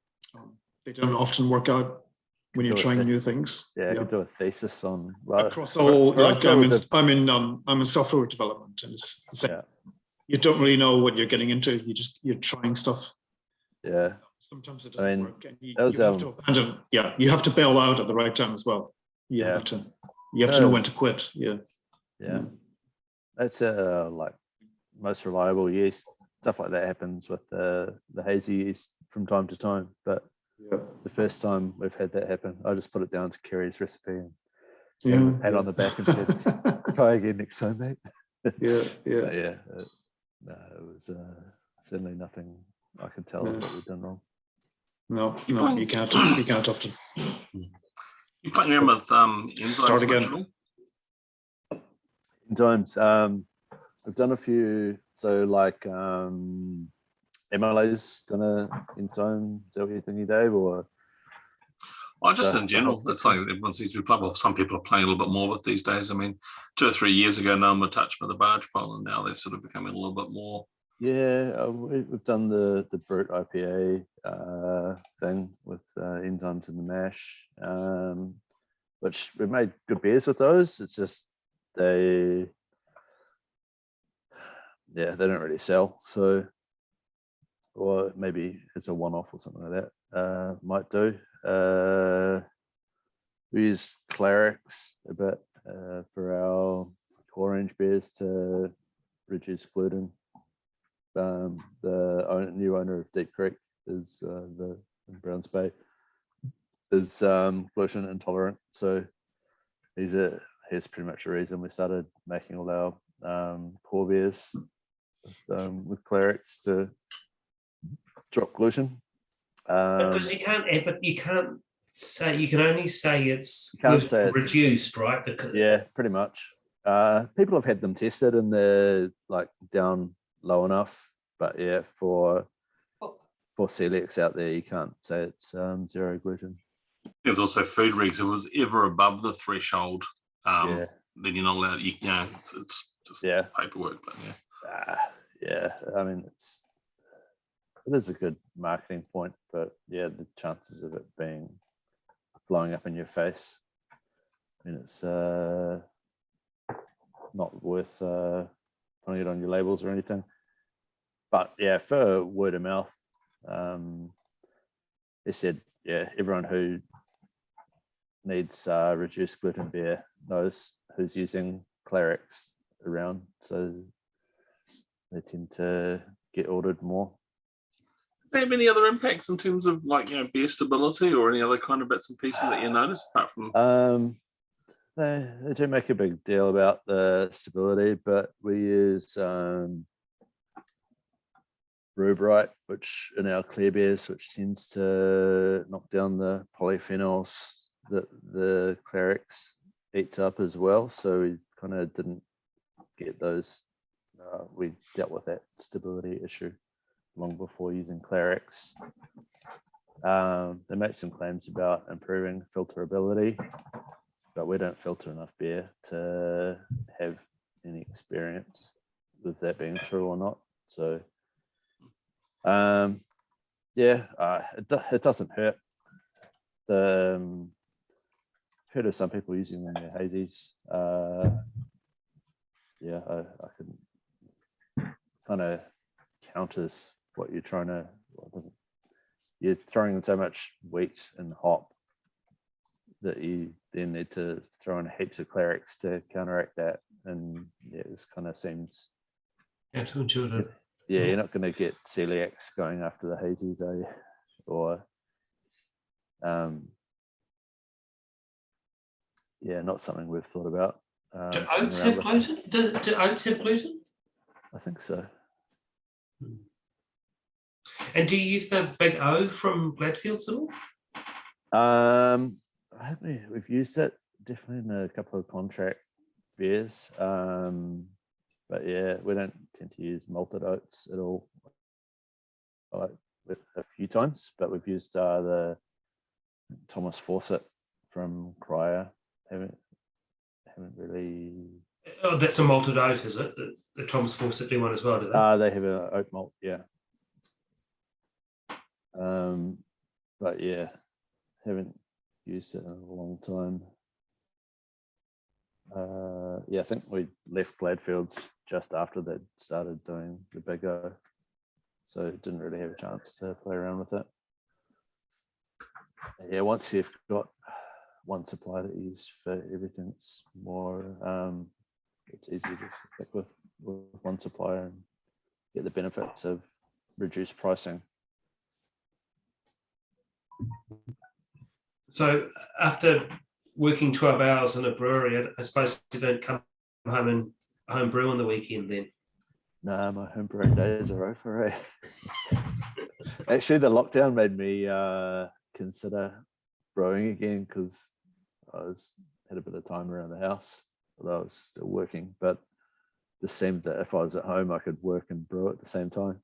They don't often work out when you're Do a trying thi- new things. Yeah, I could do a thesis on, well, Across all, for us, like there was I'm in software development, and it's like, Yeah. you don't really know what you're getting into. You're trying stuff. yeah, Sometimes it I doesn't mean, work, and you that was, have to abandon. Yeah, you have to bail out at the right time as well. You Yeah. have to know when to quit. Yeah. yeah. That's like most reliable yeast. Stuff like that happens with the hazy yeast from time to time, but Yeah. the first time we've had that happen, I just put it down to Kerry's recipe and Yeah. pat on the back and said, try again next time, mate. Yeah. Yeah. But yeah, no, it was certainly nothing I could tell No. that we've done wrong. No, you can't. You can't often. You playing around with enzymes? Start again. much at all? Enzymes, I've done a few, so like MLA's gonna enzyme, is that what you're thinking, Dave, or? Well, just the in general, whole it's like everyone seems to be playing. Well, some people are playing a little bit more with these days. I mean, 2 or 3 years ago, no one would touch with a barge pole, and now they're sort of becoming a little bit more. Yeah, we've done the Brute IPA thing with enzymes in the mash, which we made good beers with those. It's just they don't really sell. So, or maybe it's a one-off or something like that. Might do. We use Clarix a bit for our orange beers to reduce gluten. The new owner of Deep Creek is the in Browns Bay is gluten intolerant, so he's pretty much the reason we started making all our core beers with Clarix to drop gluten. Because you can't say, you can only say it's Can't say it's- reduced, right? Because Yeah, pretty much. People have had them tested and they're like down low enough, but yeah, for celiacs out there, you can't say it's zero gluten. There's also food regs. If it was ever above the threshold, Yeah. then you're not allowed. It's just Yeah. paperwork, but yeah. Yeah, I mean it is a good marketing point, but yeah, the chances of it being blowing up in your face, I mean, it's not worth putting it on your labels or anything. But yeah, for word of mouth, they said, yeah, everyone who needs reduced gluten beer knows who's using Clarix around, so they tend to get ordered more. Do they have any other impacts in terms of like beer stability or any other kind of bits and pieces that you notice apart from? they do make a big deal about the stability, but we use Brew Bright, which in our clear beers, which tends to knock down the polyphenols that the Clerics eats up as well. So we kind of didn't get those. We dealt with that stability issue long before using Clerics. They make some claims about improving filterability, but we don't filter enough beer to have any experience with that being true or not. So yeah, it doesn't hurt. Heard of some people using them in their hazies. Yeah, I couldn't, kind of counters what you're trying to, well, it doesn't, you're throwing in so much wheat and hop that you then need to throw in heaps of Clerics to counteract that. And yeah, this kind of seems counterintuitive. Yeah, you're not going to get celiacs going after the hazies, are you? Or yeah, not something we've thought about. Do oats have gluten? Do oats have gluten? I think so. And do you use the Big O from Gladfields at all? We've used it definitely in a couple of contract beers. But yeah, we don't tend to use malted oats at all. Like a few times, but we've used the Thomas Fawcett from Cryer. Haven't really. Oh, that's a malted oat, is it? The Thomas Fawcett do one as well, do they? They have an oat malt, yeah. But yeah, haven't used it in a long time. Yeah, I think we left Gladfields just after they'd started doing the Big O, so didn't really have a chance to play around with it. Yeah, once you've got one supplier that you use for everything, it's more, it's easier just to stick with one supplier and get the benefits of reduced pricing. So after working 12 hours in a brewery, I suppose you don't come home and home brew on the weekend then? No, my home brewing days are over. Eh? Actually, the lockdown made me consider brewing again because I had a bit of time around the house, although I was still working. But it just seemed that if I was at home, I could work and brew at the same time.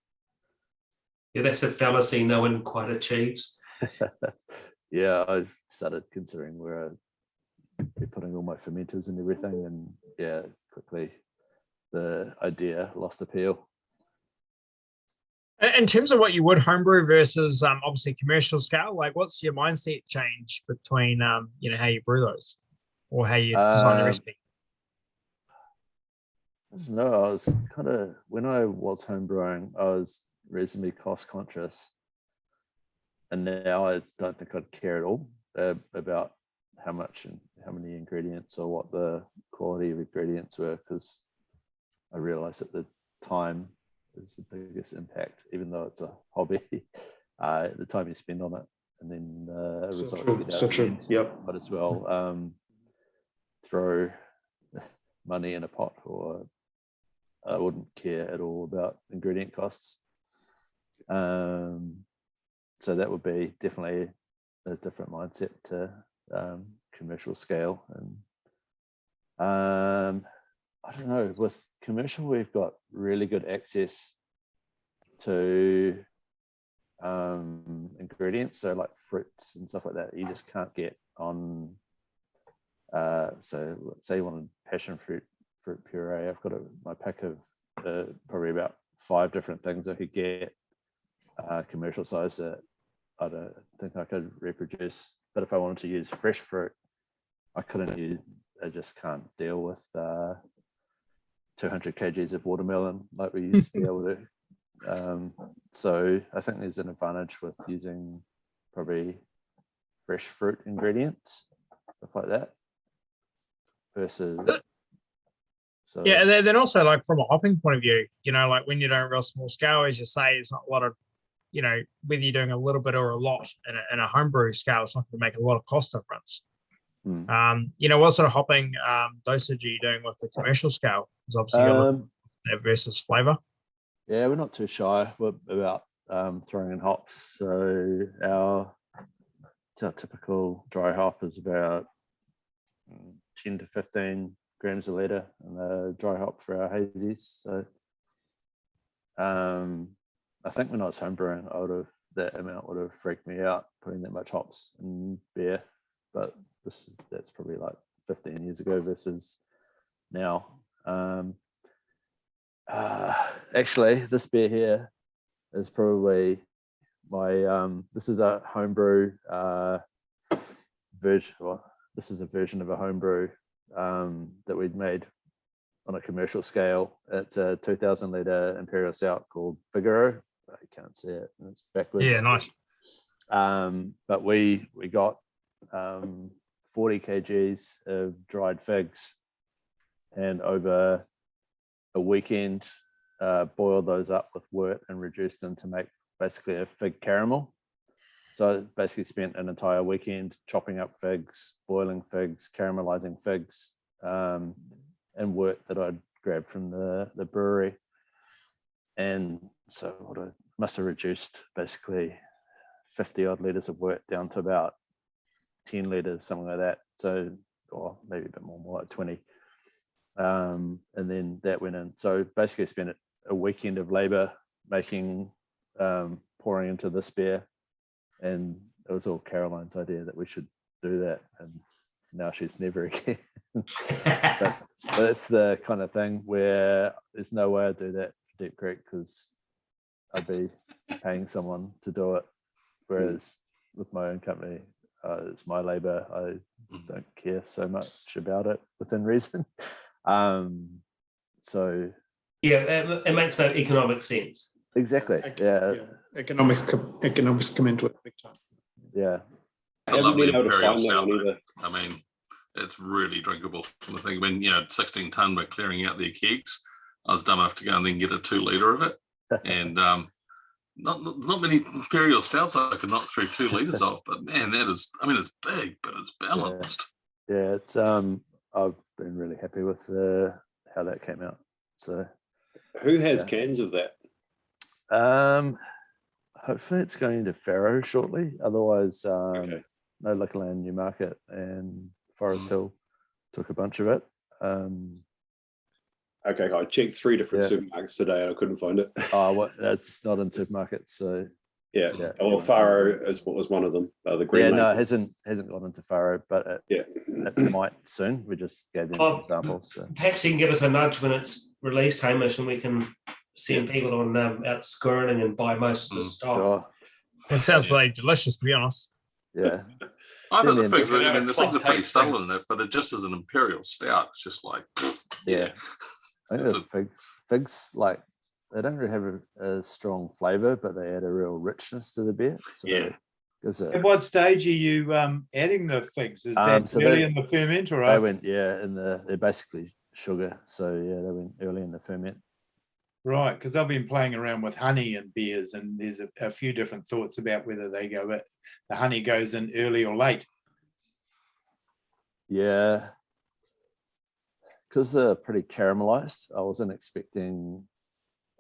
Yeah, that's a fallacy no one quite achieves. Yeah, I started considering where I'd be putting all my fermenters and everything, and yeah, quickly the idea lost appeal. In terms of what you would homebrew versus obviously commercial scale, like what's your mindset change between you know, how you brew those or how you design the recipe? I don't know, I was kind of, when I was homebrewing, I was reasonably cost conscious, and now I don't think I'd care at all about how much and how many ingredients or what the quality of ingredients were, because I realized at the time is the biggest impact, even though it's a hobby, the time you spend on it, and then the result you get out So true. Yep. But as well, throw money in a pot, or I wouldn't care at all about ingredient costs. So that would be definitely a different mindset to commercial scale. And I don't know, with commercial, we've got really good access to ingredients, so like fruits and stuff like that you just can't get on. So let's say you wanted passion fruit puree, I've got my pack of probably about 5 different things I could get commercial size that I don't think I could reproduce. But if I wanted to use fresh fruit, I couldn't use, I just can't deal with 200 kgs of watermelon like we used to be able to. So I think there's an advantage with using probably fresh fruit ingredients, stuff like that, versus. So yeah, and then also like from a hopping point of view, you know, like when you're doing real small scale, as you say, it's not a lot of, you know, whether you're doing a little bit or a lot in a homebrew scale, it's not going to make a lot of cost difference. What sort of hopping dosage are you doing with the commercial scale? Because obviously you're looking at that versus flavor. Yeah, we're not too shy about throwing in hops. So our typical dry hop is about 10 to 15 grams a litre, and the dry hop for our hazies. So I think when I was homebrewing, that amount would have freaked me out, putting that much hops in beer. But that's probably like 15 years ago versus now. Actually, this beer here is probably my this is a homebrew version. Well, this is a version of a homebrew that we'd made on a commercial scale. It's a 2,000 litre Imperial Stout called Figaro. I can't see it, it's backwards. Yeah, nice. But we got 40 kgs of dried figs, and over a weekend boiled those up with wort and reduced them to make basically a fig caramel. So I basically spent an entire weekend chopping up figs, boiling figs, caramelizing figs, and wort that I'd grabbed from the brewery. And so what I must have reduced basically 50 odd litres of wort down to about 10 litres, something like that. So, or maybe a bit more like 20. And then that went in. So basically I spent a weekend of labour making, pouring into this beer. And it was all Caroline's idea that we should do that. And now she's never again. but it's the kind of thing where there's no way I'd do that for Deep Creek, because I'd be paying someone to do it. Whereas with my own company, it's my labor. I don't care so much about it within reason. So yeah, it makes no economic sense. Exactly. Yeah. Economics come into it big time. Yeah. It's a lovely Imperial Stout. I mean, it's really drinkable from the thing. I mean, 16 ton, we're clearing out their kegs. I was dumb enough to go and then get a 2 litre of it. And not many Imperial Stouts I could knock through 2 litres of, but man, it's big, but it's balanced. Yeah, it's I've been really happy with how that came out. So who has cans of that? Hopefully it's going to Faro shortly. Otherwise, Okay. No Liquorland, Newmarket, and Forest Hill took a bunch of it. Okay, I checked 3 different supermarkets today and I couldn't find it. Well, it's not in supermarkets, so yeah. Well, Faro was one of them. The green. Yeah, no, it hasn't gone into Faro, but it might soon. We just gave them some samples. So. Perhaps you can give us a nudge when it's released, Hamish, and we can send people on out skirting and buy most of the stock. Sure. It sounds really delicious, to be honest. Yeah. I think the figs, the figs are pretty subtle in it, but it just is an Imperial Stout. It's just like, yeah. I think the figs, like, they don't really have a strong flavour, but they add a real richness to the beer. So at what stage are you adding the figs? Is that early in the ferment or after? They went, they're basically sugar. So yeah, they went early in the ferment. Right, because I've been playing around with honey and beers, and there's a few different thoughts about whether they the honey goes in early or late. Yeah, because they're pretty caramelized. I wasn't expecting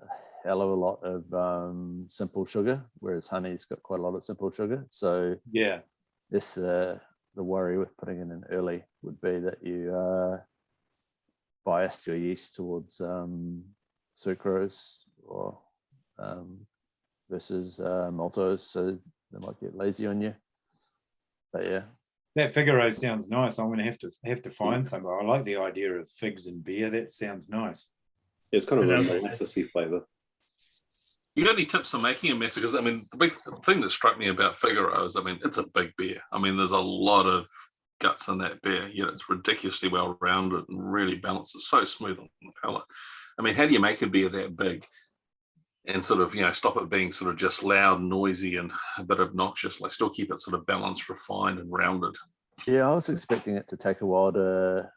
a hell of a lot of simple sugar, whereas honey's got quite a lot of simple sugar. So yeah, this the worry with putting it in early would be that you bias your yeast towards sucrose or versus maltose, so they might get lazy on you. But yeah, that Figaro sounds nice. I'm going to have to find somewhere. I like the idea of figs and beer. That sounds nice. It's kind of a molasses flavour. You got any tips for making a mess? Because I mean, the big thing that struck me about Figaro is, I mean, it's a big beer. I mean, there's a lot of guts in that beer. Yet it's ridiculously well rounded and really balanced. It's so smooth on the palate. I mean, how do you make a beer that big and sort of, stop it being sort of just loud, noisy, and a bit obnoxious, like still keep it sort of balanced, refined, and rounded? Yeah, I was expecting it to take a while to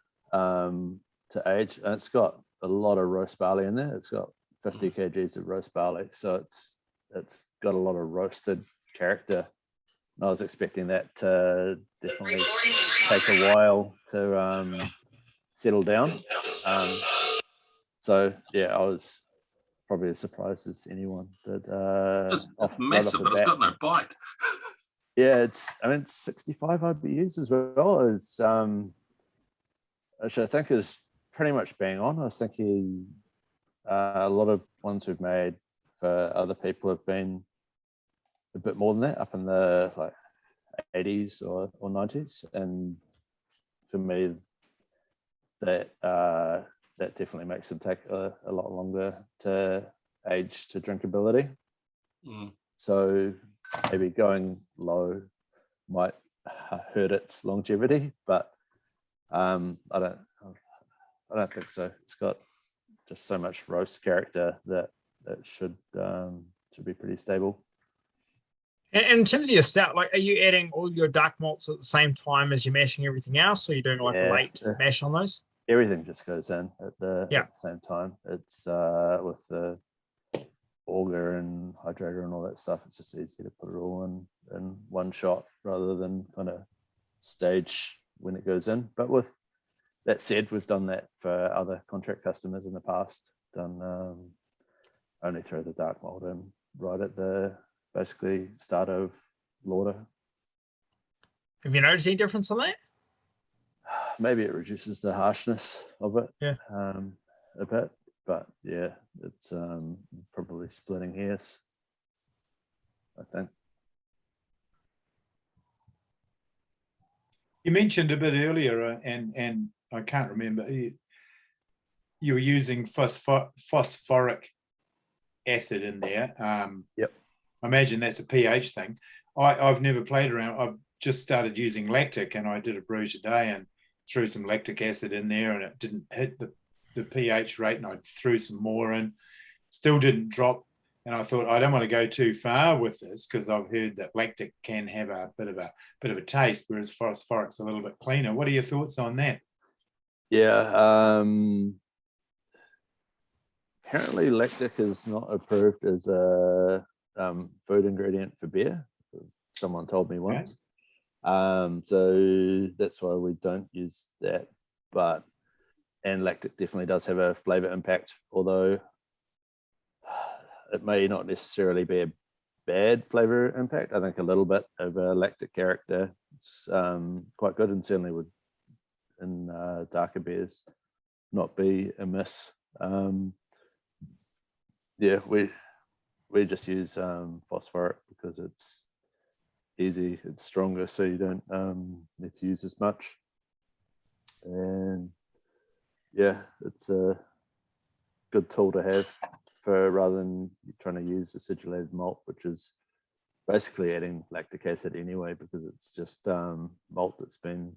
age. And it's got a lot of roast barley in there. It's got 50 kgs of roast barley. So it's got a lot of roasted character I was expecting that to definitely take a while to settle down. So yeah, I was probably as surprised as anyone that It's massive, but it's got no bite. Yeah, I mean, it's 65 IBUs as well as which I think is pretty much bang on. I was thinking a lot of ones we've made for other people have been a bit more than that, up in the like 80s or 90s, and for me, that definitely makes them take a lot longer to age to drinkability. So maybe going low might hurt its longevity, but I don't think so. It's got just so much roast character that it should be pretty stable. And in terms of your stout, like, are you adding all your dark malts at the same time as you're mashing everything else, or are you doing like a late mash on those? Everything just goes in at the same time. It's with the auger and hydrator and all that stuff. It's just easy to put it all in one shot rather than kind of stage when it goes in. But with that said, we've done that for other contract customers in the past. Done only throw the dark malt in right at the basically start of lauter. Have you noticed any difference on that? Maybe it reduces the harshness of it a bit, but yeah, it's probably splitting hairs, I think. You mentioned a bit earlier, and I can't remember, you were using phosphoric acid in there. Yep. I imagine that's a pH thing. I've never played around. I've just started using lactic, and I did a brew today and threw some lactic acid in there, and it didn't hit the pH rate, and I threw some more in, still didn't drop. And I thought, I don't want to go too far with this because I've heard that lactic can have a bit of a taste, whereas phosphoric's a little bit cleaner. What are your thoughts on that? Yeah, apparently lactic is not approved as a food ingredient for beer. Someone told me once. So that's why we don't use that. And lactic definitely does have a flavor impact, although it may not necessarily be a bad flavor impact. I think a little bit of a lactic character, it's quite good, and certainly would in darker beers not be amiss. Yeah, we just use phosphoric because it's easy, it's stronger, so you don't need to use as much. And yeah, it's a good tool to have for rather than trying to use acidulated malt, which is basically adding lactic acid anyway, because it's just malt that's been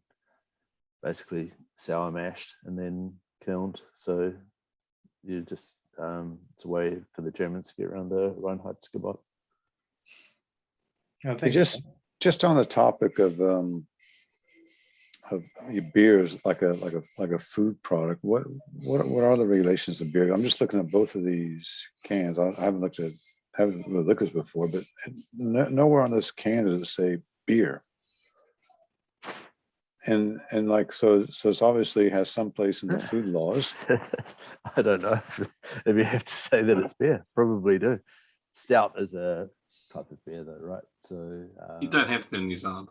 basically sour mashed and then kilned. So you just it's a way for the Germans to get around the Reinheitsgebot. Just on the topic of your beers, like a food product, what are the regulations of beer? I'm just looking at both of these cans. I haven't looked at this before, but nowhere on this can does it say beer. And like so it's obviously has some place in the food laws. I don't know if you have to say that it's beer. Probably do. Stout is a type of beer, though, right? So you don't have to in New Zealand.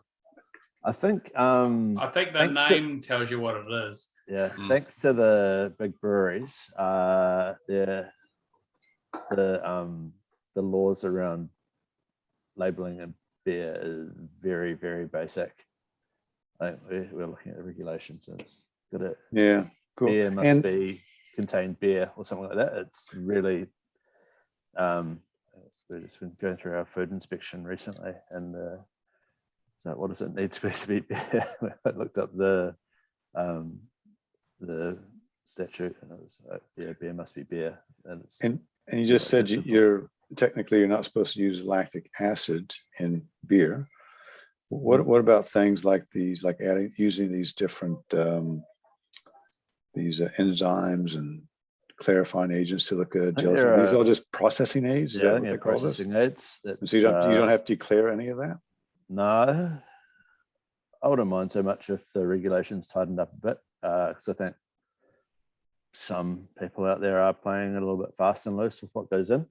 I think the name tells you what it is. Yeah, thanks to the big breweries, the laws around labeling a beer is very, very basic. We're looking at the regulations, and it's got a cool. Beer must be contain beer or something like that. It's really we've just been going through our food inspection recently, and so what does it need to be beer? I looked up the statute, and it was beer must be beer, and you just said you're not supposed to use lactic acid in beer. What about things like these, like using these different enzymes and clarifying agents, silica, gelatin? These are all just processing aids. Is that what they're processing aids. So you don't have to declare any of that? No, I wouldn't mind so much if the regulations tightened up a bit, because I think some people out there are playing a little bit fast and loose with what goes in.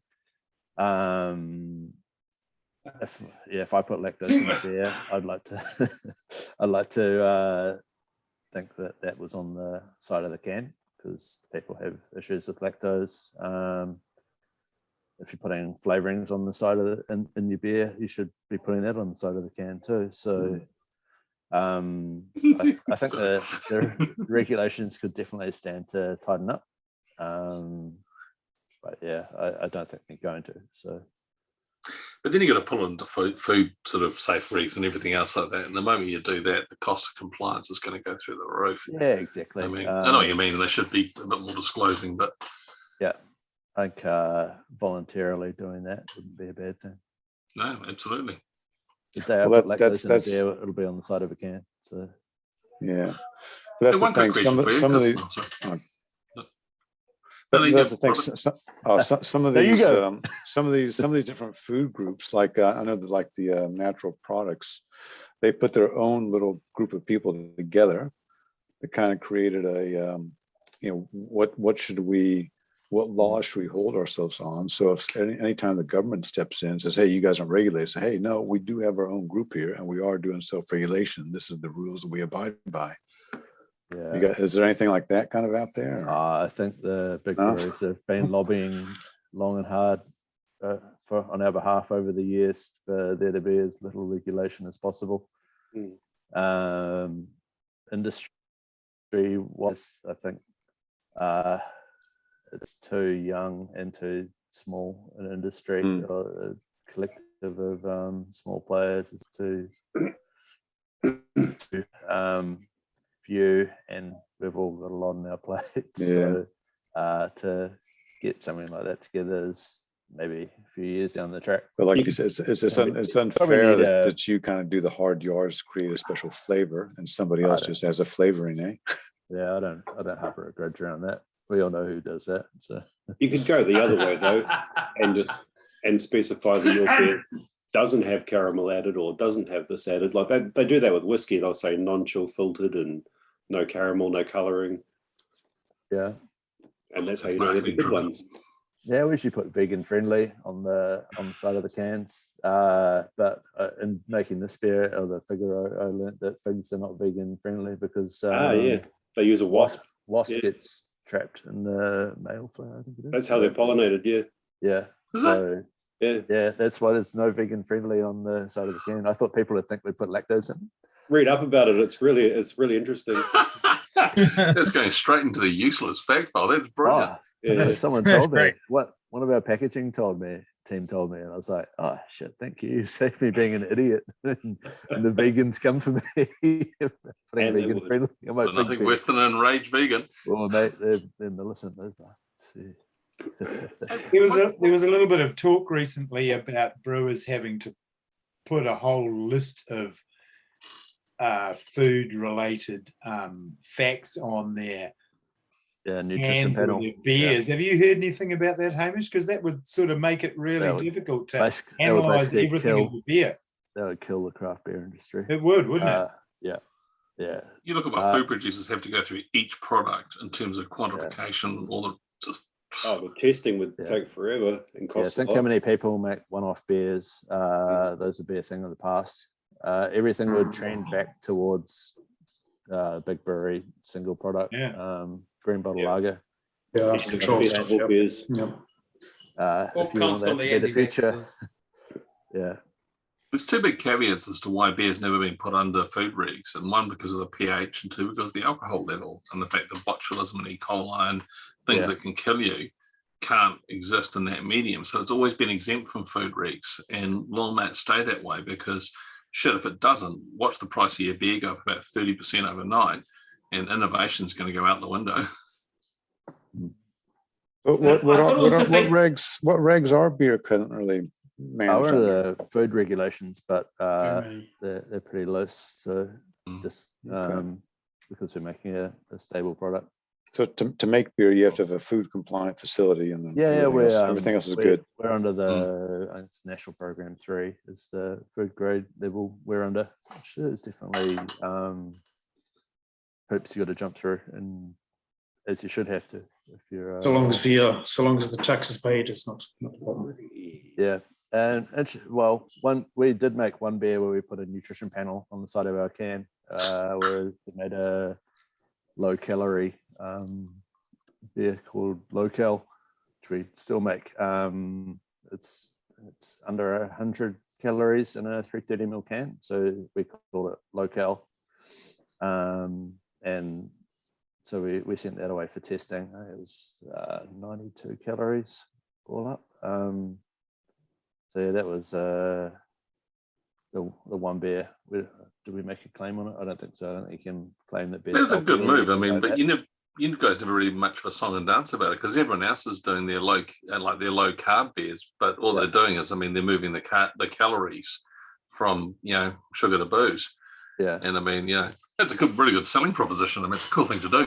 If I put lactose in a beer, I'd like to think that was on the side of the can, because people have issues with lactose. If you're putting flavorings on the side of in your beer, you should be putting that on the side of the can too. So I think the regulations could definitely stand to tighten up. But yeah, I don't think they're going to. So. But then you got to pull into food sort of safe regs and everything else like that. And the moment you do that, the cost of compliance is going to go through the roof. Yeah, exactly. I mean, I know what you mean. They should be a bit more disclosing, but yeah, I think voluntarily doing that wouldn't be a bad thing. No, absolutely. The day I put lactose in a beer, it'll be on the side of a can. So yeah, that's the thing. Some of these. That's the thing. Some of these, some of these different food groups, like I know that, like the natural products, they put their own little group of people together. That kind of created a, what laws should we hold ourselves on? So if anytime the government steps in and says, hey, you guys aren't regulated, say, hey, no, we do have our own group here, and we are doing self-regulation. This is the rules that we abide by. Yeah. Is there anything like that kind of out there? I think the big breweries have been lobbying long and hard on our behalf over the years for there to be as little regulation as possible. Industry-wise, I think it's too young and too small an industry. A collective of small players is too few, and we've all got a lot on our plates. So to get something like that together is maybe a few years down the track. But like you said, it's unfair that you kind of do the hard yards, create a special flavor, and somebody else just has a flavoring, eh? Yeah, I don't harbor a grudge around that. We all know who does that. So you could go the other way though, and specify that your beer doesn't have caramel added or doesn't have this added. Like they do that with whiskey. They'll say non-chill filtered and no caramel, no colouring. Yeah, and that's how you know the good ones. Yeah, we should put vegan friendly on the side of the cans. But in making this beer or the Figaro, I learned that figs are not vegan friendly because they use a wasp. Wasp gets trapped in the male flower. I think it is. That's how they're pollinated. Yeah. So yeah, that's why there's no vegan friendly on the side of the can. I thought people would think we put lactose in. Read up about it. It's really interesting. That's going straight into the useless fact file. That's brilliant. Someone told me what one of our packaging team told me, and I was like, oh shit, thank you. You saved me being an idiot. and the vegans come for me. Vegan friendly. Nothing worse than an enraged vegan. Well, mate, they're militant, those bastards. There was a little bit of talk recently about brewers having to put a whole list of food-related facts on their nutrition panel beers. Have you heard anything about that, Hamish? Because that would sort of make it really difficult to analyze everything in the beer. That would kill the craft beer industry. It would, wouldn't it? Yeah. You look at what food producers have to go through each product in terms of quantification, all the just. The testing would take forever and cost. Think how many people make one-off beers. Those would be a thing of the past. Everything would trend back towards big brewery single product. Green bottle lager. Control stuff. Beers. If you want that to be the future. There's two big caveats as to why beer's never been put under food regs, and one because of the pH, and two because of the alcohol level, and the fact that botulism and E. coli and things that can kill you can't exist in that medium. So it's always been exempt from food regs, and long may it stay that way, because shit, if it doesn't, watch the price of your beer go up about 30% overnight, and innovation's going to go out the window. But what regs are beer currently managed? One of the food regulations, but they're pretty loose. So just because we're making a stable product. So to make beer, you have to have a food compliant facility, and then Yeah, everything else is good. We're under the it's National Program 3 is the food grade level we're under, which is definitely hoops you got to jump through, and as you should have to if you're. So long as the tax is paid, it's not a problem. Yeah, and well, we did make one beer where we put a nutrition panel on the side of our can, where we made a low calorie beer called Low Cal, which we still make. It's under 100 calories in a 330 ml can, so we call it Low Cal. And so we sent that away for testing. It was 92 calories all up. So yeah, that was the one beer. Did we make a claim on it? I don't think so. I don't think you can claim that beer. That's a good move. I mean, but you guys never really much of a song and dance about it because everyone else is doing their low carb beers, but all they're doing is, I mean, they're moving the calories from sugar to booze. Yeah, and I mean, that's a really good selling proposition. I mean, it's a cool thing to do.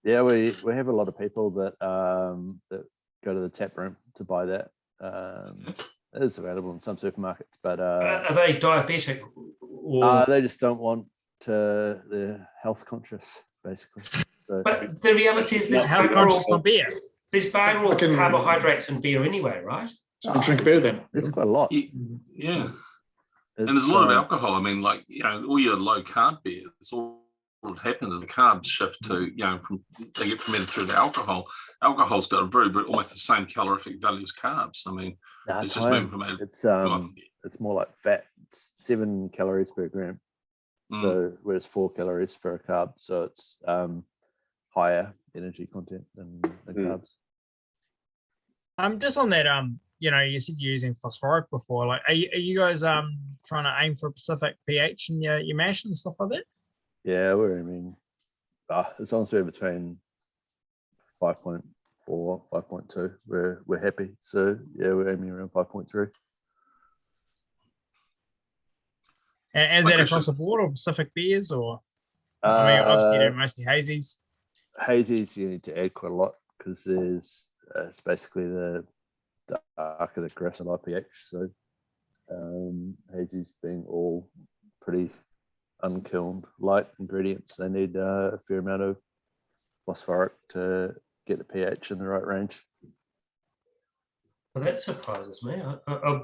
Yeah, we have a lot of people that that go to the tap room to buy that. It is available in some supermarkets, but are they diabetic? Or... they just don't want to. They're health conscious, basically. So, but the reality is there's bugger all carbohydrates in beer anyway, right? So drink beer then. It's quite a lot. Yeah. And there's a lot of alcohol. I mean, like, all your low carb beers, all that happens is the carbs shift to, they get fermented through the alcohol. Alcohol's got almost the same calorific value as carbs. I mean, it's just moving from it's more like fat. It's 7 calories per gram. So whereas 4 calories for a carb. So it's higher energy content than carbs. Just on that, you said you're using phosphoric before. Like, are you guys trying to aim for a specific pH in your mash and stuff like that? Yeah, as long as we're between 5.4, 5.2, we're happy. So yeah, we're aiming around 5.3. And is that across the board or Pacific beers, or I mean, obviously you're doing mostly hazies? Hazies you need to add quite a lot because there's it's basically the darker the grass IPH. So hazies being all pretty unkilned light ingredients, they need a fair amount of phosphoric to get the pH in the right range. Well, that surprises me. I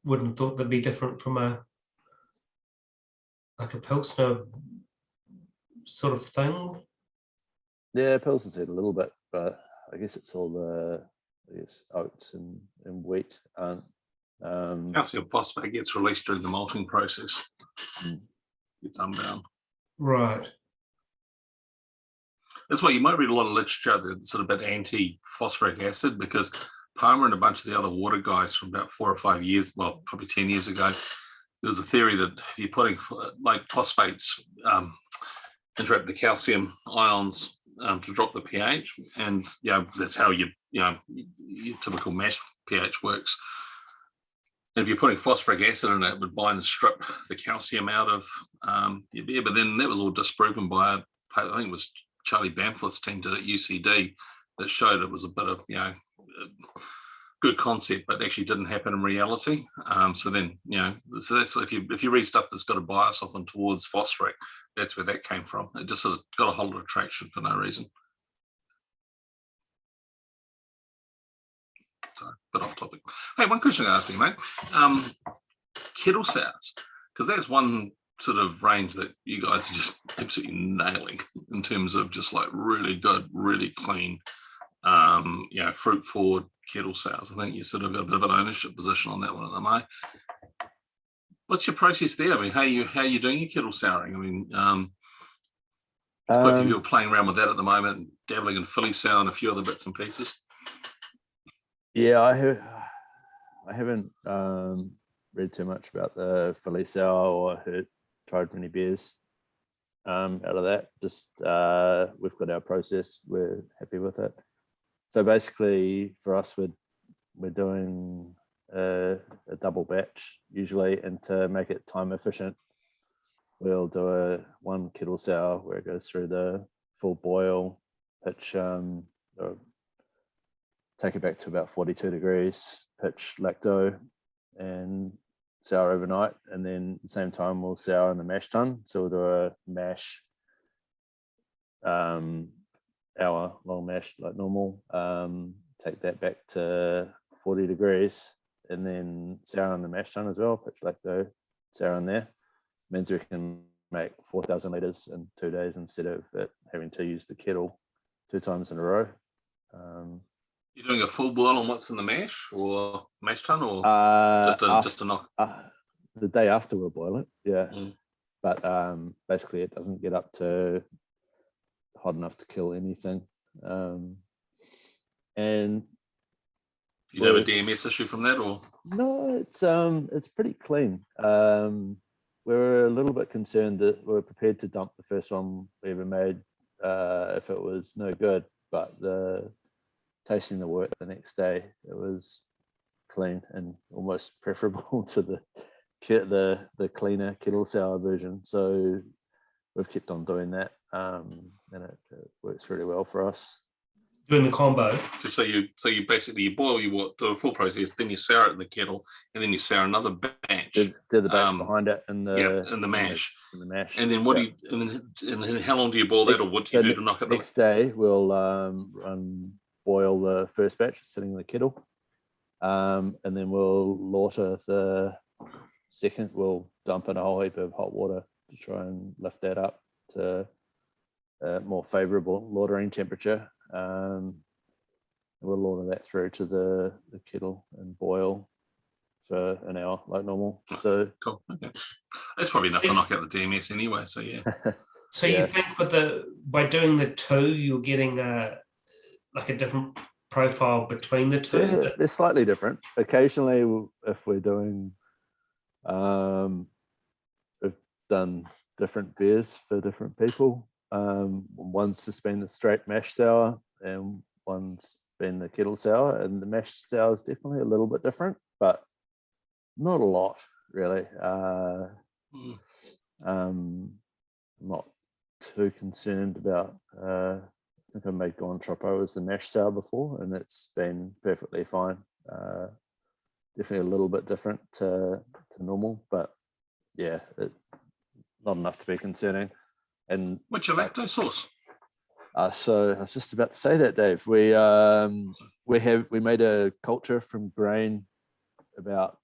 wouldn't have thought that'd be different from a Pilsner sort of thing. Yeah, Pilsner's had a little bit, but I guess it's all the oats and wheat aren't. Calcium phosphate gets released during the malting process. It's unbound. Right. That's why you might read a lot of literature that's sort of about anti-phosphoric acid, because Palmer and a bunch of the other water guys from about 4 or 5 years, well, probably 10 years ago, there was a theory that if you're putting like phosphates interact with the calcium ions to drop the pH, and that's how your typical mash pH works. And if you're putting phosphoric acid in it would bind and strip the calcium out of your beer. But then that was all disproven by I think it was Charlie Bamforth's team did at UCD that showed it was a bit of good concept, but actually didn't happen in reality. So that's if you read stuff that's got a bias often towards phosphoric, that's where that came from. It just sort of got a whole lot of traction for no reason. Sorry, bit off topic. Hey, one question I asked you, mate. Kettle sours, because that's one sort of range that you guys are just absolutely nailing in terms of just like really good, really clean, fruit forward kettle sours. I think you sort of got a bit of an ownership position on that one at the moment. What's your process there? I mean, how are you doing your kettle souring? I mean, quite a few people playing around with that at the moment, dabbling in Philly sour and a few other bits and pieces. Yeah, I haven't read too much about the Philly sour or tried many beers out of that. Just we've got our process, we're happy with it. So basically for us, we're doing a double batch usually, and to make it time efficient, we'll do one kettle sour where it goes through the full boil, pitch, or take it back to about 42 degrees, pitch lacto and sour overnight. And then at the same time, we'll sour in the mash tun. So we'll do a mash, hour long mash like normal, take that back to 40 degrees and then sour in the mash tun as well, pitch lacto, sour in there. Means we can make 4,000 litres in 2 days instead of it having to use the kettle 2 times in a row. You're doing a full boil on what's in the mash or mash tun, or just a knock? The day after we'll boil it, yeah. But basically it doesn't get up to hot enough to kill anything. And you have a DMS issue from that, or no? It's pretty clean. We're a little bit concerned that we're prepared to dump the first one we ever made if it was no good, but tasting the work the next day, it was clean and almost preferable to the cleaner kettle sour version. So we've kept on doing that, and it works really well for us. Doing the combo. So you basically you boil your water, do a full process, then you sour it in the kettle, and then you sour another batch. Do the batch behind it in the mash. In the mash. And then what do you? And then how long do you boil that, or what do you do to knock it? Next day we'll boil the first batch sitting in the kettle, and then we'll lauter the second. We'll dump in a whole heap of hot water to try and lift that up to a more favourable lautering temperature. We'll lauter that through to the kettle and boil for an hour like normal. So cool. Okay. That's probably enough to knock out the DMS anyway. So yeah. So you think by doing the two, you're getting like a different profile between the two? Yeah, they're slightly different. Occasionally, if we're doing, we've done different beers for different people. One's just been the straight mash sour and one's been the kettle sour, and the mash sour is definitely a little bit different, but not a lot really. Not too concerned about, I think I made Gone Troppo as the mash sour before, and it's been perfectly fine. Definitely a little bit different to normal, but yeah, not enough to be concerning. And what's your lactose source? So I was just about to say that, Dave. We made a culture from grain about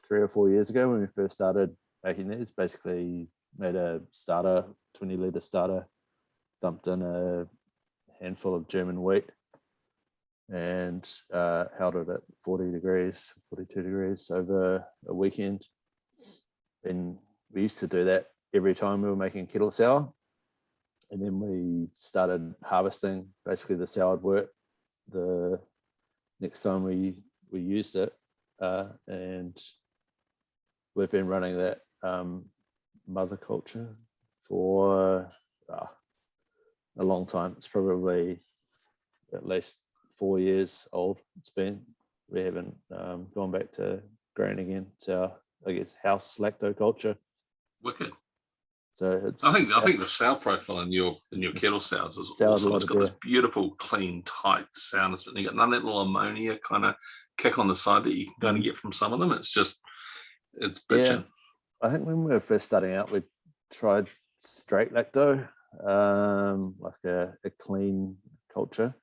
3 or 4 years ago when we first started making these. Basically made a starter, 20-litre starter, dumped in a handful of German wheat and held it at 40 degrees, 42 degrees over a weekend. And we used to do that every time we were making kettle sour. And then we started harvesting basically the soured wort the next time we used it. And we've been running that mother culture for a long time. It's probably at least 4 years old. We haven't gone back to grain again. It's our, I guess, house lacto culture. Wicked. So I think the sour profile in your kettle sours is awesome. It's got this beautiful, clean, tight sourness, but you got none of that little ammonia kind of kick on the side that you can kind of get from some of them. It's bitching. Yeah. I think when we were first starting out, we tried straight lacto, like a clean culture,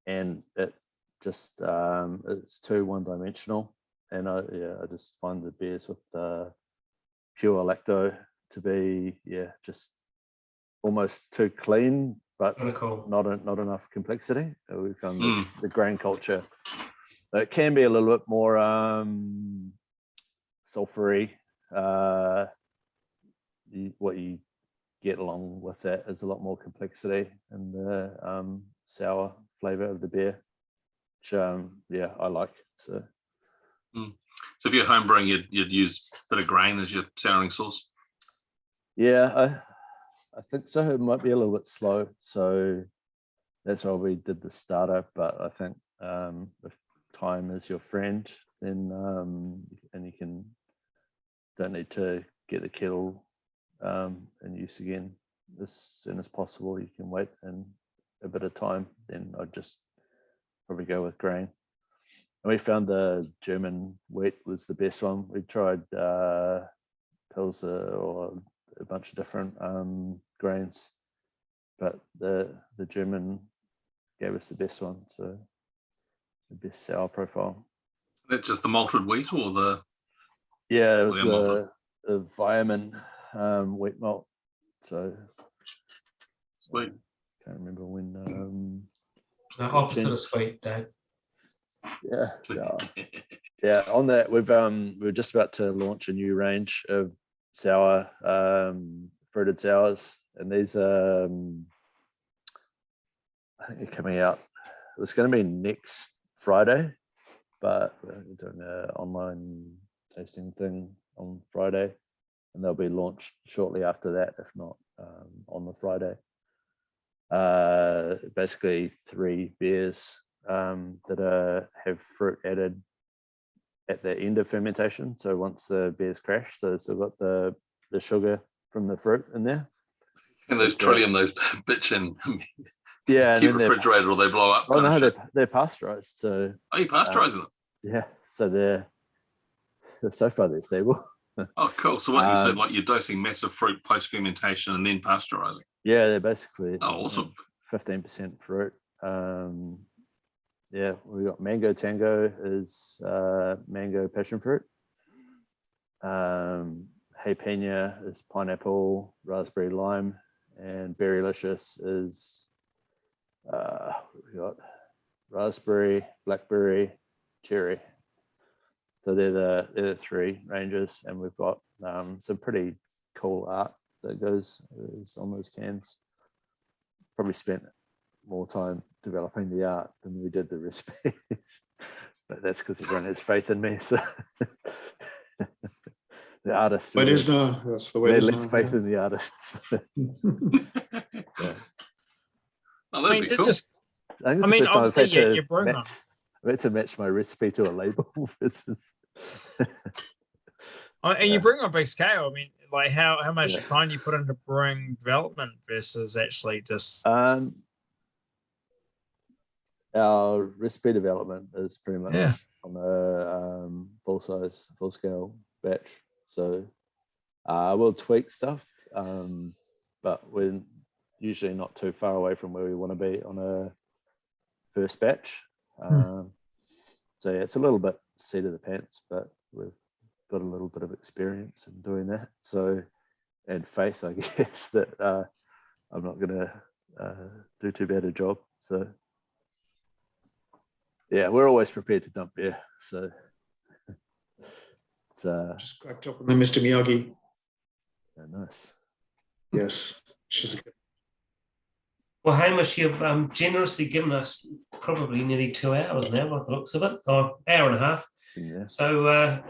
and it just it's too one-dimensional. And I just find the beers with pure lacto to be just almost too clean, but not enough complexity. We found the grain culture, it can be a little bit more sulfury. What you get along with that is a lot more complexity and the sour flavor of the beer, which I like. So if you're home brewing, you'd use a bit of grain as your souring sauce. Yeah, I think so. It might be a little bit slow, so that's why we did the starter. But I think if time is your friend, then and you don't need to get the kettle in use again as soon as possible. You can wait and a bit of time, then I'd just probably go with grain. And we found the German wheat was the best one. We tried Pilsner or a bunch of different grains, but the German gave us the best one, so the best sour profile. That's just the malted wheat or the? Yeah, it was the unmalted? the Viaman wheat malt. So Sweet. Can't remember when. The opposite of sweet, Dave. Yeah, so, yeah. On that, we're just about to launch a new range of sour, fruited sours, and these I think they're coming out. It's going to be next Friday, but we're doing an online tasting thing on Friday, and they'll be launched shortly after that, if not on the Friday. Basically 3 beers that have fruit added at the end of fermentation. So once the beers crash, so it's still got the sugar from the fruit in there. And those trillium, those bitchin. Yeah, keep refrigerated or they blow up. Oh no, they're pasteurized. So you pasteurizing them? Yeah, so they're so far they're stable. Oh, cool. So what you said, like you're dosing massive fruit post fermentation and then pasteurizing. Yeah, they're basically 15% fruit. Yeah, we got Mango Tango is mango passion fruit. Hey Pena is pineapple, raspberry, lime, and Berrylicious is we got raspberry, blackberry, cherry. So they're the 3 ranges, and we've got some pretty cool art that goes on those cans. Probably spent more time developing the art than we did the recipes, but that's because everyone has faith in me. So the artists, but is now that's the way. They less faith in the artists. Oh, that'd be cool. Obviously, you bring them. I had to match my recipe to a label versus. And you bring on big scale. I mean, like how much time you put into brewing development versus actually just. Our recipe development is pretty much on a full scale batch. So we'll tweak stuff, but we're usually not too far away from where we want to be on a first batch. So yeah, it's a little bit seat of the pants, but we've got a little bit of experience in doing that. So, and faith, I guess, that I'm not going to do too bad a job. So yeah, we're always prepared to dump beer. So it's just cracked up on the Mr. Miyagi. Yeah, nice. Yes, she's good. Well, Hamish, you've generously given us probably nearly 2 hours now, by the looks of it, or hour and a half. Yeah. So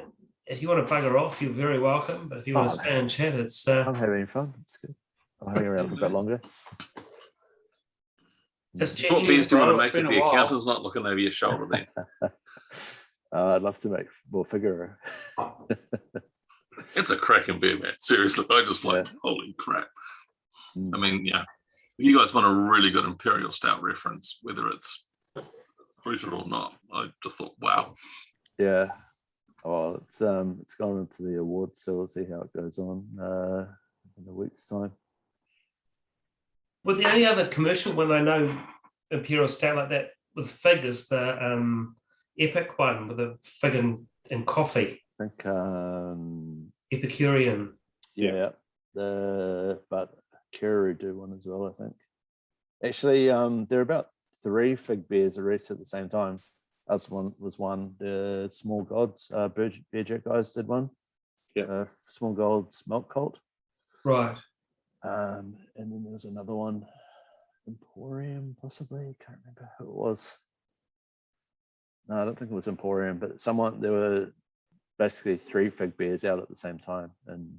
if you want to bugger off, you're very welcome. But if you want to stay and chat, it's. I'm having fun. It's good. I'll hang around for a bit longer. Just what beers do you want to make if the accountant's not looking over your shoulder then? I'd love to make more Figaro. It's a cracking beer, man. Seriously, I just like, holy crap. I mean, yeah. If you guys want a really good Imperial Stout reference, whether it's fruited or not, I just thought, wow. Yeah. Well, it's gone into the awards, so we'll see how it goes on in a week's time. Well, the only other commercial one I know, Imperial Stout like that with fig is the Epic one with the fig and coffee. I think Epicurean. Yeah. But Kuru do one as well, I think. Actually, there are about 3 fig beers released at the same time. Us was one. The Small Gods Beer Jet guys did one. Yeah. Small Gods Milk Cult. Right. And then there was another one, Emporium, possibly. Can't remember who it was. No, I don't think it was Emporium, but there were basically 3 fig beers out at the same time, and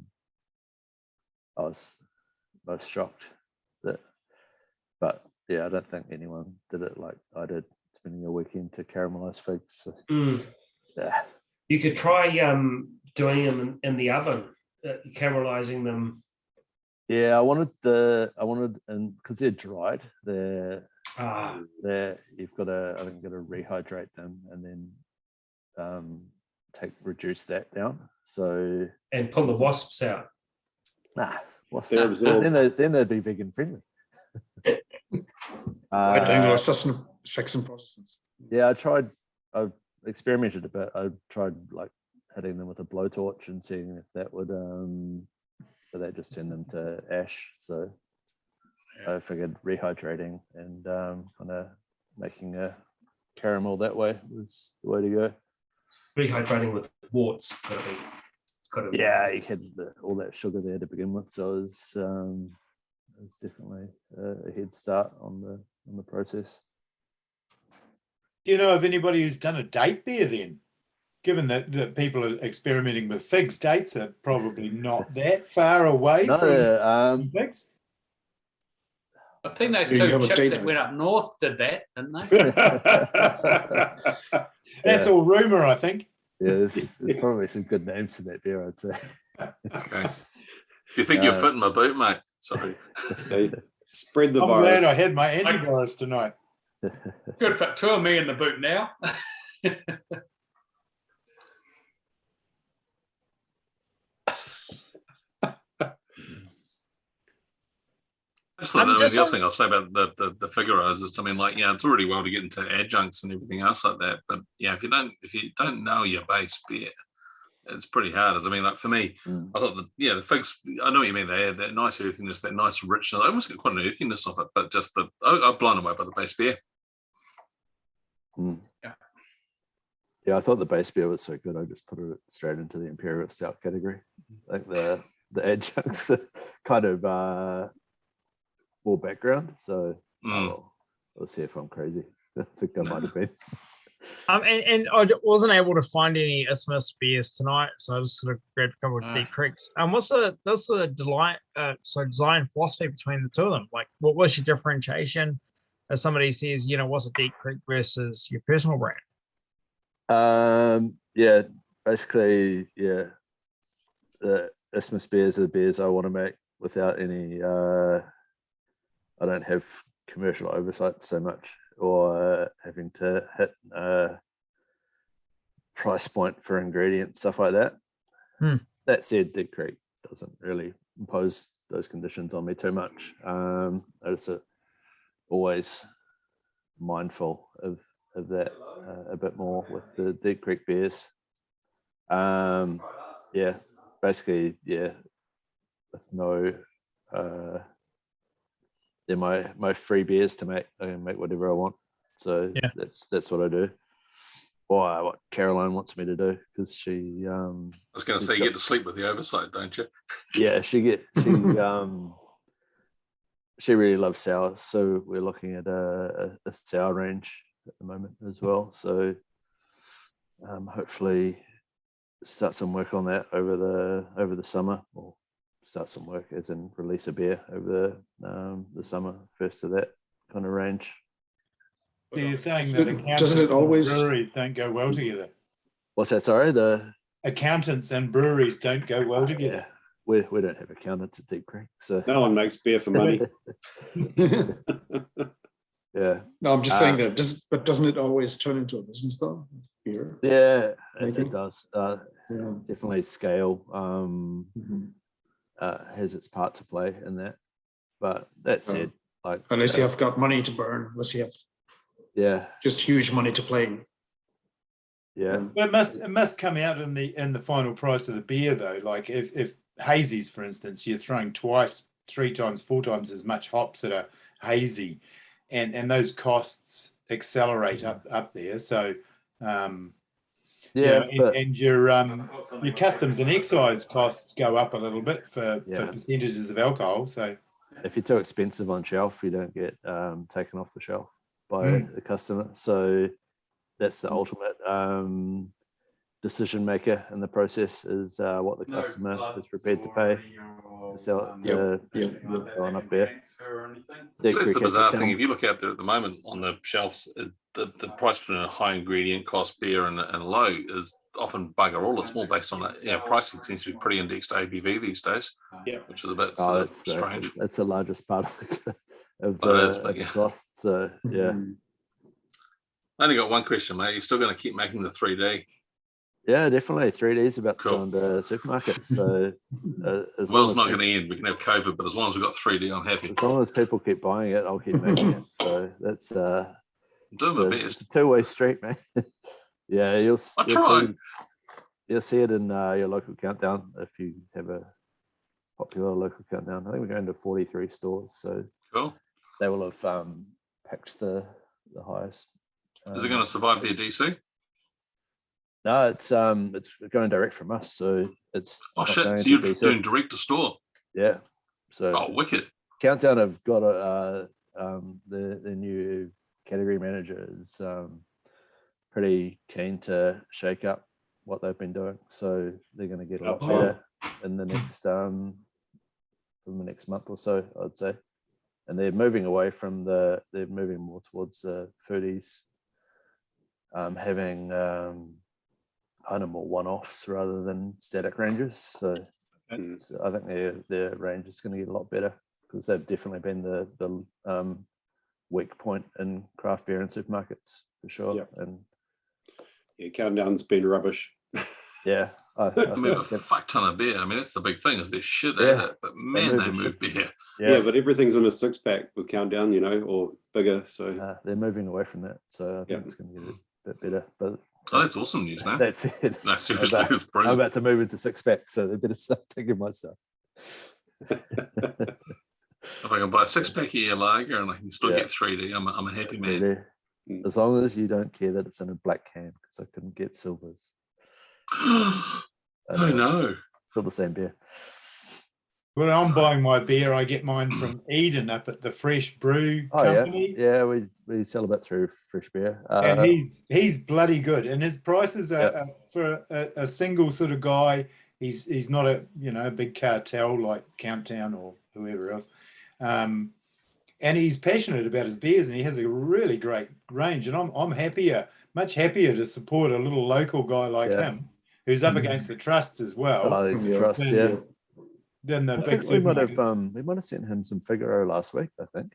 I was most shocked that. But yeah, I don't think anyone did it like I did, spending a weekend to caramelize figs. So, yeah. You could try doing them in the oven, caramelizing them. Yeah, I wanted and because they're dried, they're there you've got to, I think, got to rehydrate them and then reduce that down. So And pull the wasps out. nah, wasps, They're absorbed. then they'd be vegan friendly. Right angle Saxon Protestants. Yeah, I experimented a bit. I tried like hitting them with a blowtorch and seeing if that would but that just turned them to ash. So I figured rehydrating and kind of making a caramel that way was the way to go. Rehydrating with warts. Yeah, you had all that sugar there to begin with, so it was definitely a head start on the process. Do you know of anybody who's done a date beer then? Given that people are experimenting with figs, dates are probably not that far away from figs. I think those Do you two have a chips date that night? went up north did that, didn't they? That's all rumor, I think. Yeah, there's probably some good names for that beer, I'd say. Okay. Do you think you're fit in my boot, mate? Sorry. They spread the I'm virus. glad I had my antivirus tonight. Could fit two of me in the boot now. The other thing I'll say about the Figaros is, I mean, like, yeah, it's already well to get into adjuncts and everything else like that, but yeah, if you don't know your base beer, it's pretty hard. I mean, like for me, I thought the figs, I know what you mean. They had that nice earthiness, that nice richness. I almost get quite an earthiness of it, but just I'm blown away by the base beer. Yeah, I thought the base beer was so good. I just put it straight into the Imperial Stout category. Like the adjuncts are kind of more background. So let's see if I'm crazy. I think I might have been. And I wasn't able to find any Isthmus beers tonight, so I just sort of grabbed a couple of Deep Creeks. What's the design philosophy between the two of them? Like, what was your differentiation? As somebody says, what's a Deep Creek versus your personal brand? Yeah, basically, yeah. The Isthmus beers are the beers I want to make without any. I don't have commercial oversight so much, or having to hit price point for ingredients, stuff like that. That said, Deep Creek doesn't really impose those conditions on me too much. I just always mindful of that a bit more with the Deep Creek beers. Yeah, basically, yeah, with no. They're my free beers to make. I can make whatever I want. So yeah, that's what I do. Or what Caroline wants me to do, because she. I was going to say, you get to sleep with the oversight, don't you? Yeah, she really loves sour, so we're looking at a sour range at the moment as well. So hopefully start some work on that over the summer, or start some work as in release a beer over the summer, first of that kind of range. So you're saying that accountants doesn't it always and breweries don't go well together? What's that? Sorry, the accountants and breweries don't go well together. We don't have accountants at Deep Creek, so no one makes beer for money. Yeah. No, I'm just saying that. But doesn't it always turn into a business though? Beer. Yeah, it does. Definitely scale has its part to play in that. But that said, like unless you have got money to burn, unless you have just huge money to play. Yeah. But it must come out in the final price of the beer though. Like if hazies, for instance, you're throwing twice, 3 times, 4 times as much hops at a hazy, and those costs accelerate up there. So and your customs and excise costs go up a little bit for percentages of alcohol. So if you're too expensive on shelf, you don't get taken off the shelf by the customer. So that's the ultimate decision maker in the process, is what the customer is prepared to pay to sell it enough beer. That's the bizarre thing. If you look out there at the moment on the shelves, the price between a high ingredient cost beer and low is often bugger all. It's more based on that. Pricing seems to be pretty indexed to ABV these days, which is a bit strange. That's the largest part of Oh, that's the big, yeah. cost. So yeah, I only got one question, mate. You're still going to keep making the 3D? yeah, definitely. 3D is about to Cool. go into supermarkets. So as long World's as not people- going to end. We can have COVID, but as long as we've got 3D, I'm happy. as long as people keep buying it, I'll keep making it. So that's I'm doing my it's best. a two-way street, man. Yeah, you'll I try. you'll see it in your local countdown if you have a popular local countdown. I think we're going to 43 stores, so Cool. they will have picked the highest. Is it going to survive their DC? No, it's going direct from us, so it's Oh not shit! going So to you're DC. doing direct to store? Yeah. So Oh, wicked! Countdown have got the new category manager is pretty keen to shake up what they've been doing, so they're going to get a lot better in the next month or so, I'd say. And they're moving away from they're moving more towards the foodies, having kind of more one-offs rather than static ranges. So, so I think their range is going to get a lot better because they've definitely been the weak point in craft beer and supermarkets for sure. Yep. And Yeah, Countdown's been rubbish. yeah, I move a think fuck ton of beer. I mean, that's the big thing is they're shit Yeah, at it, but man, they move beer. Yeah, but everything's in a 6-pack with Countdown, you know, or bigger. So they're moving away from that. So I think Yeah. it's going to get a bit better. But Oh, that's awesome news, man. that's it. No, seriously, I'm that's I'm brilliant. about to move into 6-pack, so they better start taking my stuff. If I can buy a 6-pack of your lager and I can still Yeah. get 3D, I'm a happy man. Really. As long as you don't care that it's in a black can, because I couldn't get silvers. Oh no! Still the same beer. When I'm buying my beer, I get mine from Eden up at the Fresh Brew Company. Yeah, we sell a bit through Fresh Beer. And he's bloody good, and his prices are for a single sort of guy. He's not a big cartel like Countdown or whoever else, and he's passionate about his beers, and he has a really great range. And I'm much happier to support a little local guy like him, who's up against the trusts as well. Oh, it's a trust, yeah. Then the I big think we might have sent him some Figaro last week. I think.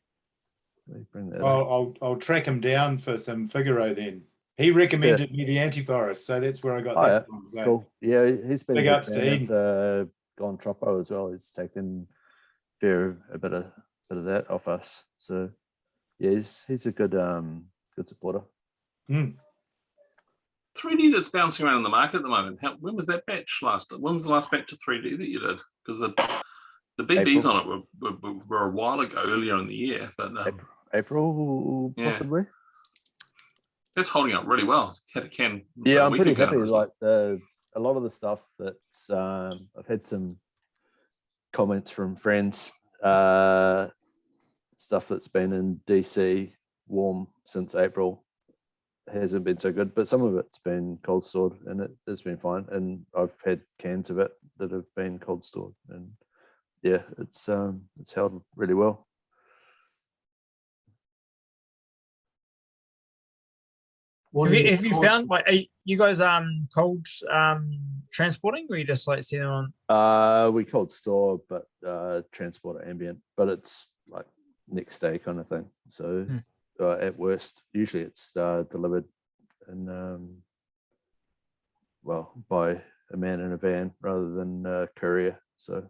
We bring that up. I'll track him down for some Figaro then. He recommended me the Antivirus, so that's where I got that from. So. Cool. Yeah, he's been Big a ups big to fan Eden. of Gone Troppo as well. He's taken a bit of that off us. So yeah, he's a good supporter. 3D that's bouncing around in the market at the moment. When was that batch last? When was the last batch of 3D that you did? Because the BBs April. on it were a while ago, earlier in the year, but April Yeah. possibly. that's holding up really well. Had a can. Yeah, a I'm week pretty ago, happy. wasn't it? Like a lot of the stuff that's I've had some comments from friends, stuff that's been in DC warm since April hasn't been so good, but some of it's been cold stored and it's been fine. And I've had cans of it that have been cold stored, and yeah, it's held really well. Have you found like are you guys cold transporting, or you just like see them on? We cold store, but transport ambient, but it's like next day kind of thing. So at worst, usually it's delivered in by a man in a van rather than a courier. So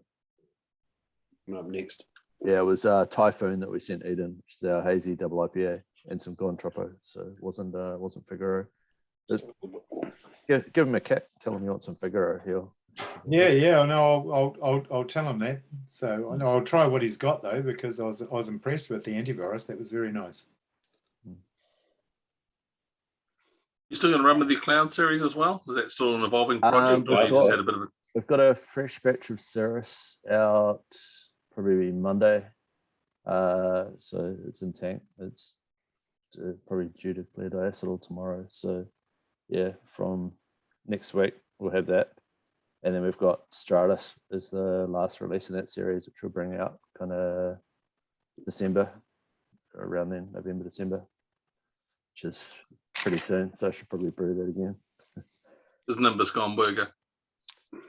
up next. yeah, it was Typhoon that we sent Eden, which is our hazy double IPA, and some Gone Troppo. So it wasn't Figaro. Give him a kick. Tell him you want some Figaro here. Yeah. No, I'll tell him that. So I know I'll try what he's got though, because I was impressed with the Antivirus. That was very nice. You still going to run with the Cloud series as well? Is that still an evolving project, or has this had a bit of a... We've got a fresh batch of Cirrus out probably Monday. So it's in tank. It's probably due to clear diacetyl tomorrow. So yeah, from next week we'll have that. And then we've got Stratus is the last release in that series, which we'll bring out kind of December, around then, November, December, which is pretty soon. So I should probably brew that again. Is Nimbus gone burger?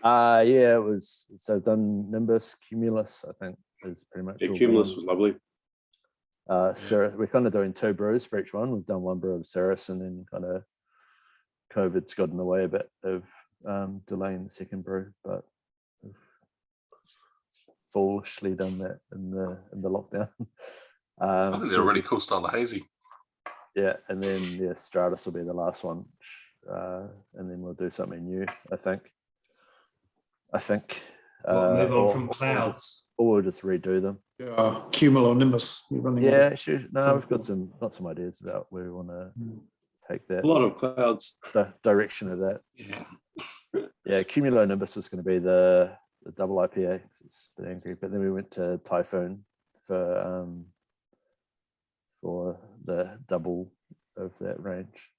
Yeah, it was. So I've done Nimbus, Cumulus, I think is pretty much. Yeah, all Cumulus gone. was lovely. We're kind of doing 2 brews for each one. We've done 1 brew of Ceres, and then kind of COVID's got in the way a bit of delaying the 2nd brew, but we've foolishly done that in the lockdown. I think they're a really cool style of hazy. Yeah, and then Stratus will be the last one, and then we'll do something new. I think. Move on from clouds. Or we'll just redo them. Cumulonimbus. You're running Yeah, sure. No, we've got some ideas about where we want to take that. A lot of clouds. The direction of that. Yeah. Yeah, Cumulonimbus was going to be the double IPA 'cause it's a bit angry, but then we went to Typhoon for the double of that range.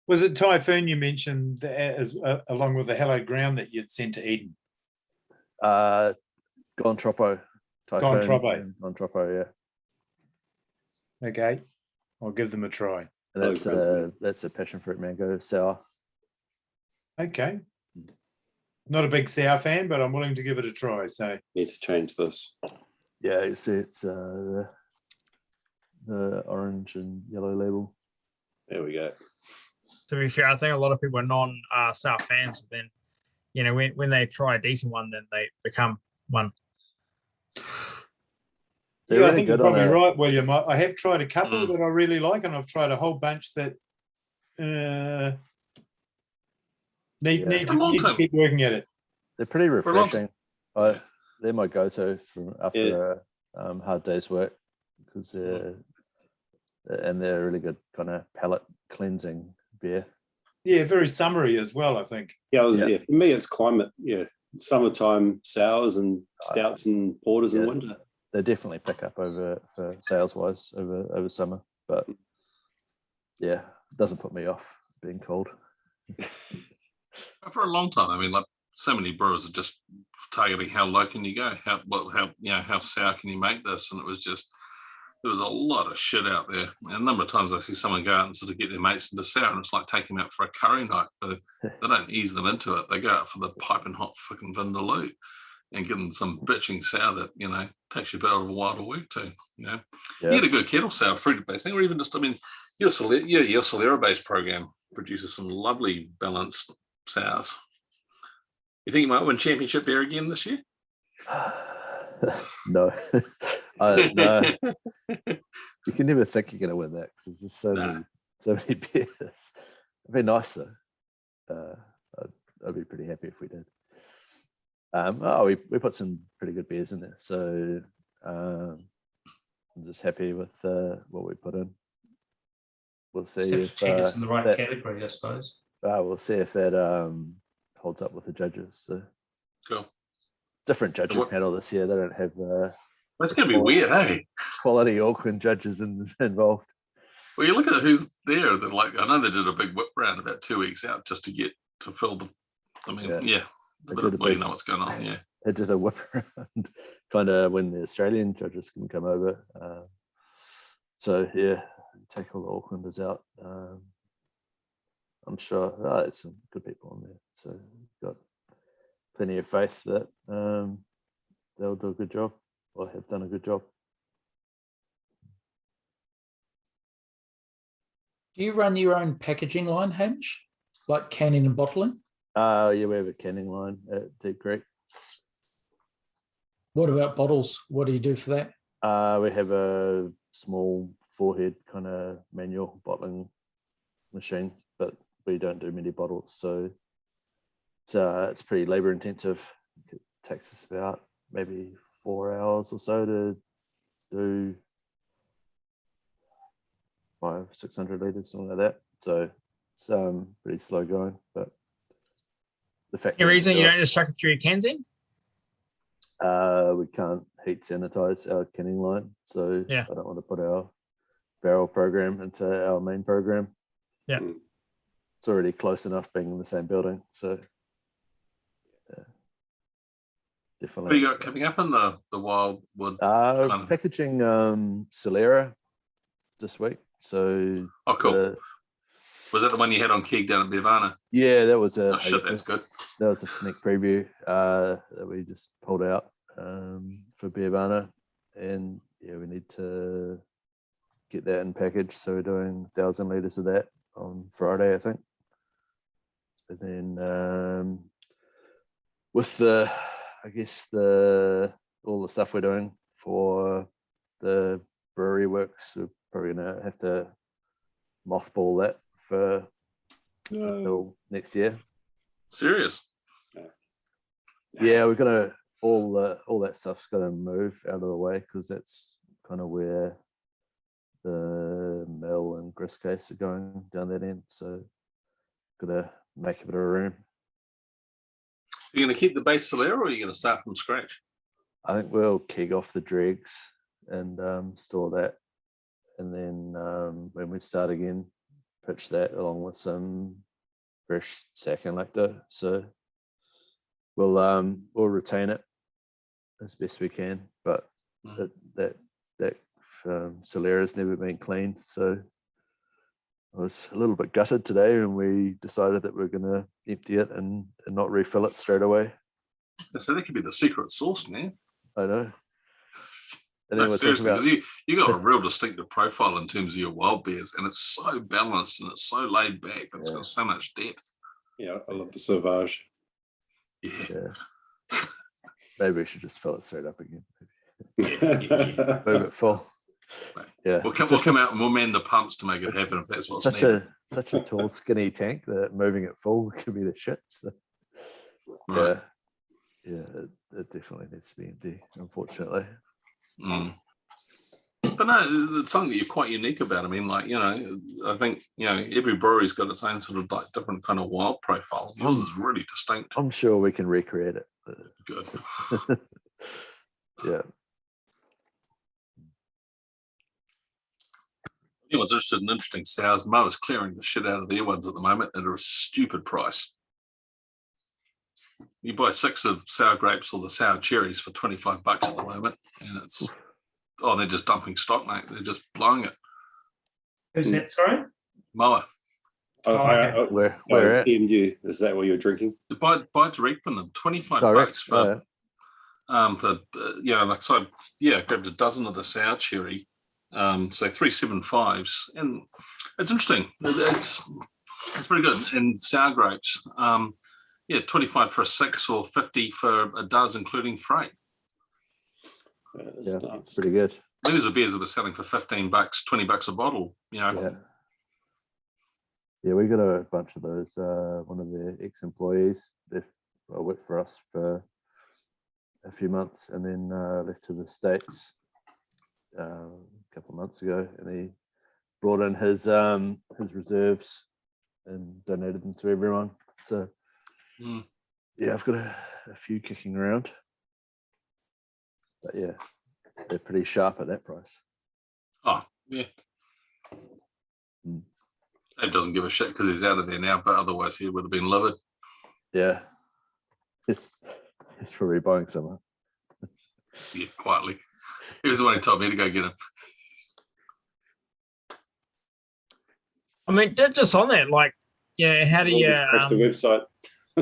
Was it Typhoon you mentioned as along with the Hallowed Ground that you'd sent to Eden? Gontropo. Gontropo. Gontropo, yeah. Okay, I'll give them a try. And that's a passion fruit mango sour. Okay. Not a big sour fan, but I'm willing to give it a try. So Need to change this. Yeah, you see it's the orange and yellow label. There we go. To be fair, I think a lot of people are non-sour fans. Then, when they try a decent one, then they become one. They're I really think you're good on probably a- right, William. I have tried a couple that I really like, and I've tried a whole bunch that need to keep working at it. They're pretty For a long refreshing. They're my go-to from after a hard day's work because they're a really good kind of palate cleansing beer. Yeah, very summery as well, I think. Yeah, for me, it's climate. Yeah, summertime sours and stouts and porters in winter. They definitely pick up for sales-wise over summer, but yeah, it doesn't put me off being cold. For a long time, I mean, like so many brewers are just targeting how low can you go, how sour can you make this, and there was a lot of shit out there. And a number of times I see someone go out and sort of get their mates into sour, and it's like taking them out for a curry night. But they don't ease them into it. They go out for the piping hot fucking Vindaloo and give them some bitching sour that takes you about a while to work to. You get a good kettle sour, fruit based thing, or even just your Solera based program produces some lovely balanced sours. You think you might win championship beer again this year? No. No. You can never think you're going to win that because there's just so many beers. It'd be nice though. I'd be pretty happy if we did. We put some pretty good beers in there, so I'm just happy with what we put in. We'll see if check it's in the right category, I suppose. We'll see if that holds up with the judges. So cool. Different judging panel this year. They don't have. That's going to be weird, eh? Quality Auckland judges involved. Well, you look at who's there. They're like, I know they did a big whip round about 2 weeks out just to fill the. I mean, you know what's going on. Yeah, they did a whip around, kind of when the Australian judges can come over. So yeah, take all the Aucklanders out. I'm sure there's some good people on there. So got plenty of faith that they'll do a good job or have done a good job. Do you run your own packaging line, Hamish? Like canning and bottling? Yeah, we have a canning line at Deep Creek. What about bottles? What do you do for that? We have a small 4-head kind of manual bottling machine, but we don't do many bottles, so it's pretty labor intensive. It takes us about maybe 4 hours or so to do 500-600 liters, something like that. So it's pretty slow going, but the fact Any reason you don't just chuck it through your cans in? We can't heat sanitize our canning line, so yeah. I don't want to put our barrel program into our main program. Yeah, it's already close enough being in the same building, so yeah, definitely. What do you got coming up in the Wildwood? Packaging Solera this week. So cool. Was that the one you had on keg down at Bevana? Yeah, that was oh shit, that's good. That was a sneak preview that we just pulled out for Bevana, and yeah, we need to get that in package. So we're doing 1,000 liters of that on Friday, I think. And then with the, I guess all the stuff we're doing for the brewery works, we're probably gonna have to mothball that for until next year. Serious? Yeah, we're gonna all that stuff's gonna move out of the way because that's kind of where the mill and grist case are going down that end. So gotta make a bit of room. Are you going to keep the base Solera, or are you going to start from scratch? I think we'll keg off the dregs and store that, and then when we start again, pitch that along with some fresh sacking lacto. So we'll retain it as best we can, but that Solera's never been cleaned, so I was a little bit gutted today when we decided that we're going to empty it and not refill it straight away. So that could be the secret sauce, man. I know. And No, then we're seriously, talking because about, you got a real distinctive profile in terms of your wild beers, and it's so balanced and it's so laid back. It's got so much depth. Yeah, I love the Sauvage. Yeah. maybe we should just fill it straight up again. Yeah. Move it full. Yeah, We'll come out and we'll man the pumps to make it happen if that's what's such needed. such a tall, skinny tank that moving it full could be the shit. So, Right. it definitely needs to be empty, unfortunately. Mm. But no, it's something that you're quite unique about. I mean, like, I think, every brewery's got its own sort of like different kind of wild profile. Yours is really distinct. I'm sure we can recreate it. Good. Yeah. Anyone's interested in interesting sours, Mo is clearing the shit out of their ones at the moment at a stupid price. You buy 6 of sour grapes or the sour cherries for $25 at the moment, and they're just dumping stock, mate. They're just blowing it. Who's that, sorry? Moa. Where at? EMU, is that what you're drinking? Buy direct from them, $25 Direct, for grabbed a dozen of the sour cherry. So 375s, and it's interesting. It's pretty good. And sour grapes, 25 for a 6 or 50 for a dozen, including freight. Yeah, that's pretty good. These are beers that were selling for $15, $20 a bottle. Yeah, we got a bunch of those. One of the ex-employees worked for us for a few months, and then left to the States a couple of months ago, and he brought in his reserves and donated them to everyone. So I've got a few kicking around, but they're pretty sharp at that price. Oh yeah. Dave doesn't give a shit because he's out of there now, but otherwise he would have been livid. Yeah, he's probably buying some. Yeah, quietly. He was the one who told me to go get him. I mean, just on that, like, how do you? Crash the website. I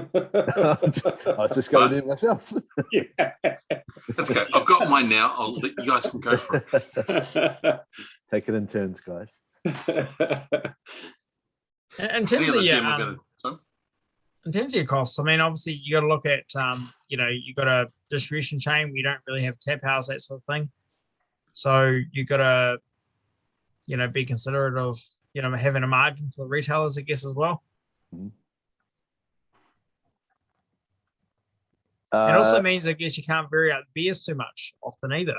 was just going there myself. Yeah. Let's go. I've got mine now. I'll let you guys can go for it. Take it in turns, guys. In terms of your costs, I mean, obviously you got to look at, you got a distribution chain. We don't really have tap house, that sort of thing. So you got to, be considerate of, having a margin for the retailers, I guess, as well. It also means, I guess, you can't vary out beers too much often either.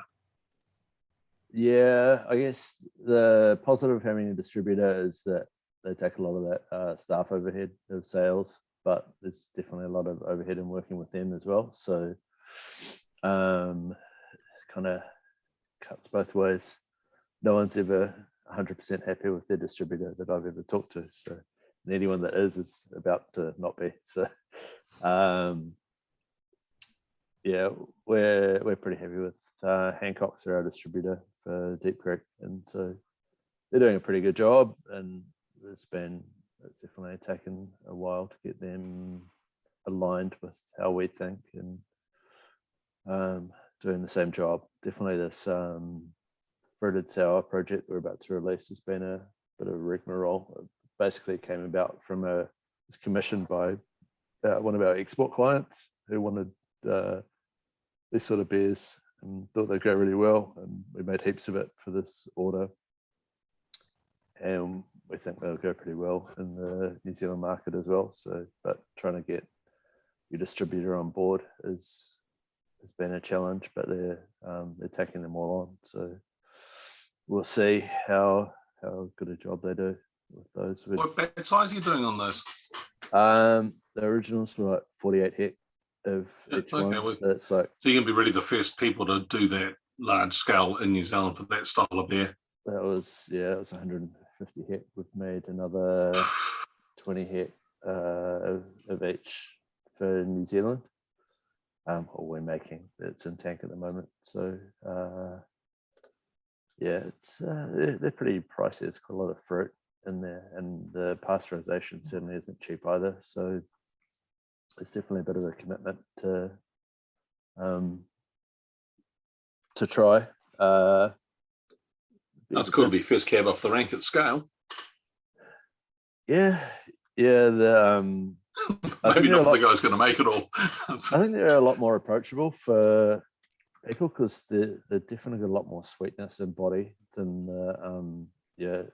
Yeah, I guess the positive of having a distributor is that they take a lot of that staff overhead of sales, but there's definitely a lot of overhead in working with them as well. So kind of cuts both ways. No one's ever 100% happy with their distributor that I've ever talked to. So and anyone that is about to not be. So we're pretty happy with Hancock's are our distributor for Deep Creek, and so they're doing a pretty good job, and it's definitely taken a while to get them aligned with how we think and doing the same job. Definitely this fruited sour project we're about to release has been a bit of a rigmarole. It basically came about from was commissioned by one of our export clients who wanted these sort of beers and thought they'd go really well, and we made heaps of it for this order, and we think they'll go pretty well in the New Zealand market as well. So, but trying to get your distributor on board has been a challenge, but they're taking them all on. So we'll see how good a job they do with those. What batch size are you doing on those? The originals were like 48 hect of It's each okay. one. So it's like, So you're gonna be really the first people to do that large scale in New Zealand for that style of beer. that was, it was 150 hect. We've made another 20 hect of each for New Zealand. Or we're making, it's in tank at the moment. So it's they're pretty pricey. It's got a lot of fruit in there, and the pasteurization certainly isn't cheap either. So it's definitely a bit of a commitment to try. That's cool to be first cab off the rank at scale. Yeah. The Maybe not for the guys going to make it all. I think they're a lot more approachable for people because they're definitely got a lot more sweetness and body than the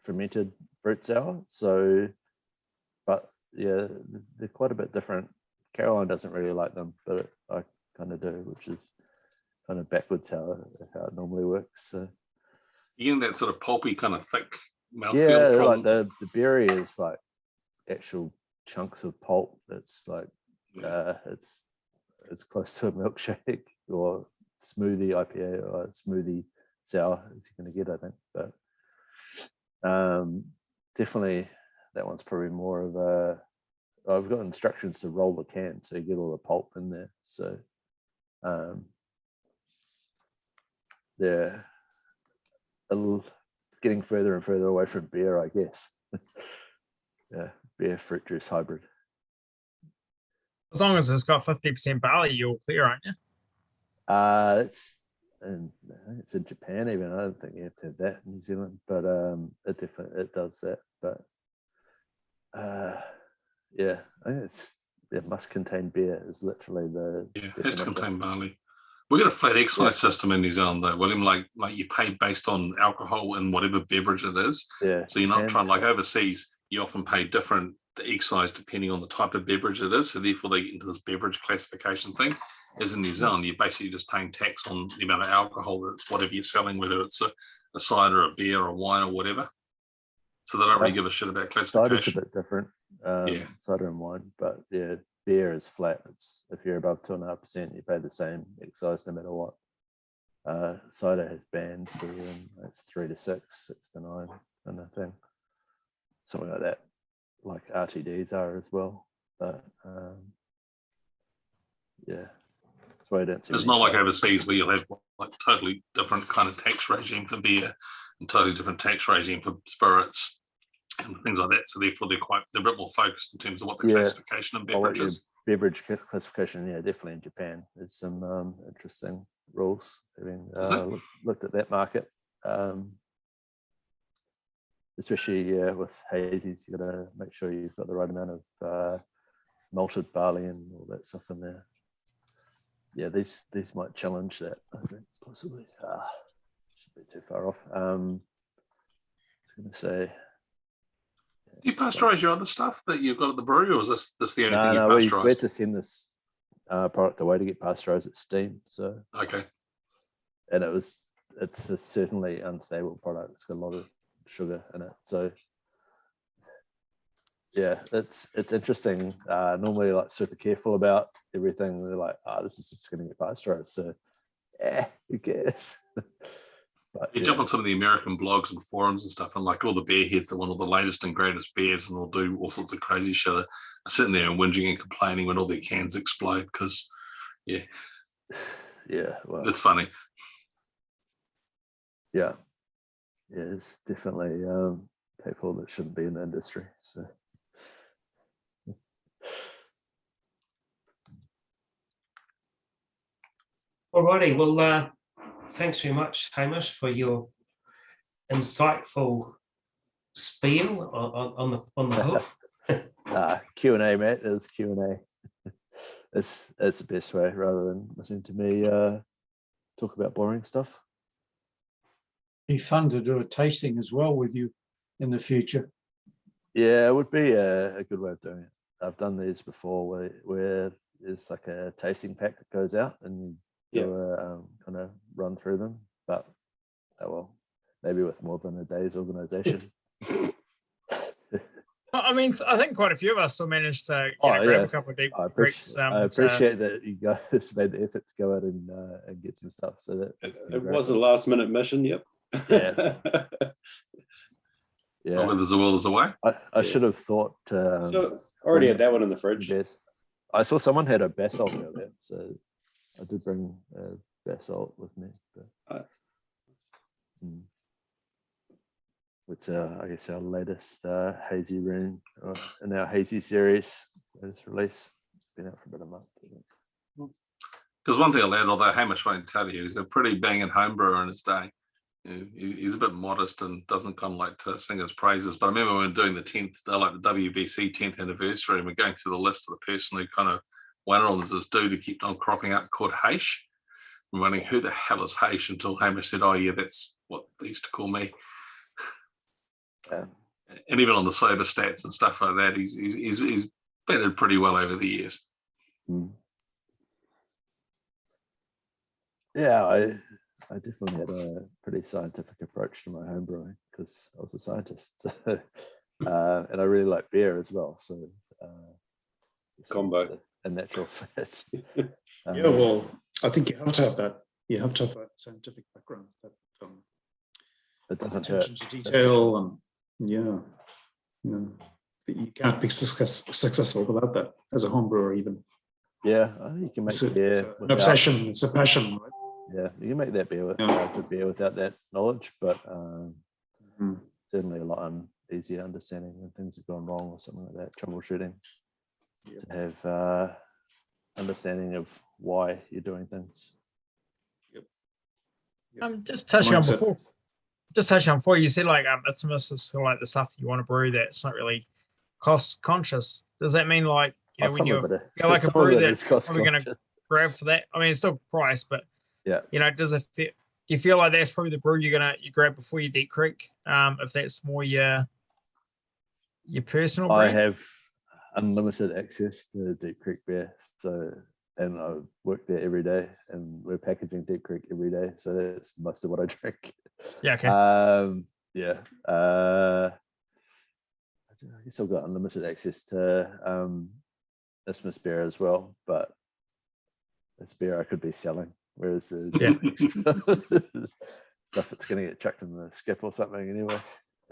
fermented fruit sour. So, but yeah, they're quite a bit different. Caroline doesn't really like them, but I kind of do, which is kind of backwards how it normally works. So you getting that sort of pulpy, kind of thick mouthfeel. Yeah, from like the berry is like actual chunks of pulp. That's like it's close to a milkshake or smoothie IPA or smoothie sour as you're going to get, I think. But definitely that one's probably more of a. I've got instructions to roll the can so you get all the pulp in there. So they're getting further and further away from beer, I guess. Yeah, beer fruit juice hybrid. As long as it's got 50% barley, you're clear, aren't you? It's in Japan even. I don't think you have to have that in New Zealand, but it does that. But yeah, I think it must contain beer is literally the it has to contain barley. We've got a flat excise system in New Zealand though, William. Like you pay based on alcohol in whatever beverage it is. Yeah. So you're not trying like overseas. You often pay different excise depending on the type of beverage it is. So therefore they get into this beverage classification thing. As in New Zealand, you're basically just paying tax on the amount of alcohol that's whatever you're selling, whether it's a cider, a beer, or wine, or whatever. So they don't really give a shit about classification. Cider's a bit different. Cider and wine, but yeah, beer is flat. It's if you're above 2.5%, you pay the same excise no matter what. Cider has bands, so it's 3 to 6, 6 to 9, kind of thing. Something like that, like RTDs are as well. But yeah, that's why I don't see. It's not like overseas where you'll have like totally different kind of tax regime for beer and totally different tax regime for spirits and things like that. So therefore they're a bit more focused in terms of what the classification of beverage is. Beverage classification, yeah, definitely in Japan. There's some interesting rules. Having looked at that market, especially with hazies, you got to make sure you've got the right amount of malted barley and all that stuff in there. Yeah, these might challenge that. I think possibly. Should be too far off. I was going to say. Do you pasteurize your other stuff that you've got at the brewery, or is this the only thing you pasteurize? We had to send this product away to get pasteurized at steam. So okay, and it's a certainly unstable product. It's got a lot of sugar in it. So yeah, it's interesting. Normally, like super careful about everything. They're like, this is just going to get pasteurized. So who cares? But, you jump on some of the American blogs and forums and stuff, and like all the beer heads that want all the latest and greatest beers, and will do all sorts of crazy shit. Are sitting there and whinging and complaining when all their cans explode because, well, it's funny. Yeah, it's definitely people that shouldn't be in the industry. So. Alrighty, well, thanks very much, Hamish, for your insightful spiel on the hoof. Q&A, Matt, is Q&A. It's the best way rather than listening to me talk about boring stuff. Be fun to do a tasting as well with you in the future. Yeah, it would be a good way of doing it. I've done these before where there's like a tasting pack that goes out and you do a kind of run through them, but well, maybe with more than a day's organization. I mean, I think quite a few of us still managed to grab a couple of deep creeks. I appreciate that you guys made the effort to go out and get some stuff. So that it was a last minute mission. Yep. Yeah. Yeah. Whether there's a will, there's a way. I should have thought. So already had that one in the fridge. I saw someone had a basalt earlier, so I did bring basalt with me. But, with I guess our latest hazy rune in our hazy series, latest release. It's been out for about a month. Because one thing I'll add, although Hamish won't tell you, he's a pretty banging home brewer in his day. He's a bit modest and doesn't kind of like to sing his praises. But I remember when doing the 10th, like the WBC 10th anniversary, and we're going through the list of the person who kind of won it on. There's this dude who kept on cropping up called Haish. I'm wondering who the hell is Haish until Hamish said, "Oh yeah, that's what they used to call me." And even on the sober stats and stuff like that, he's batted pretty well over the years. Yeah, I definitely had a pretty scientific approach to my home brewing because I was a scientist, so, and I really like beer as well. So combo, a natural fit. Yeah, well, I think you have to have that. You have to have that scientific background, that attention to detail, and you can't be successful without that as a home brewer, even. Yeah, I think you can make beer. It's an obsession. It's a passion, right? Yeah, you can make that beer good beer without that knowledge, but certainly a lot easier understanding when things have gone wrong or something like that. Troubleshooting to have understanding of why you're doing things. Just touching on before you said like Isthmus is sort of like the stuff that you want to brew that's not really cost conscious. Does that mean like when you're like a brew that's probably going to grab for that? I mean, it's still price, but does it fit? Do you feel like that's probably the brew you grab before you Deep Creek? If that's more your personal brand? I have unlimited access to Deep Creek beer, and I work there every day, and we're packaging Deep Creek every day, so that's most of what I drink. Yeah. Okay. I guess I've got unlimited access to Isthmus beer as well, but it's beer I could be selling. Whereas the stuff that's going to get chucked in the skip or something anyway.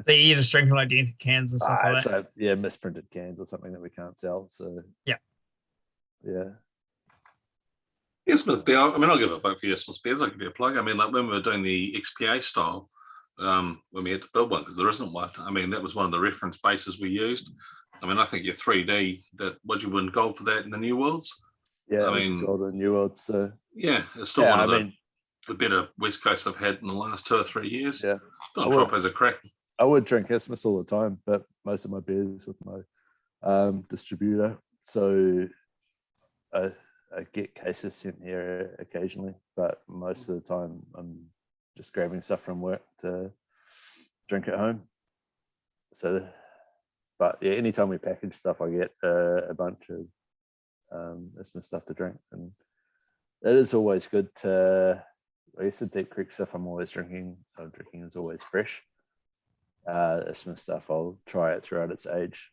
So you're just drinking like dented cans and stuff like that? So, yeah, misprinted cans or something that we can't sell. So yeah. Isthmus beer. I mean, I'll give a vote for Isthmus beers. I'll give you a plug. I mean, like when we were doing the XPA style, when we had to build one because there isn't one. I mean, that was one of the reference bases we used. I mean, I think your 3D. Would you win gold for that in the New Worlds? Yeah, I mean, gold in the New Worlds. So yeah, it's still one of the better West Coast I've had in the last 2 or 3 years. Yeah, Tropos are cracking. I would drink Isthmus all the time, but most of my beers with my distributor. So I get cases sent here occasionally, but most of the time I'm just grabbing stuff from work to drink at home. So, but yeah, anytime we package stuff, I get a bunch of Isthmus stuff to drink, and it is always good to. I guess the Deep Creek stuff I'm drinking is always fresh. Isthmus stuff I'll try it throughout its age,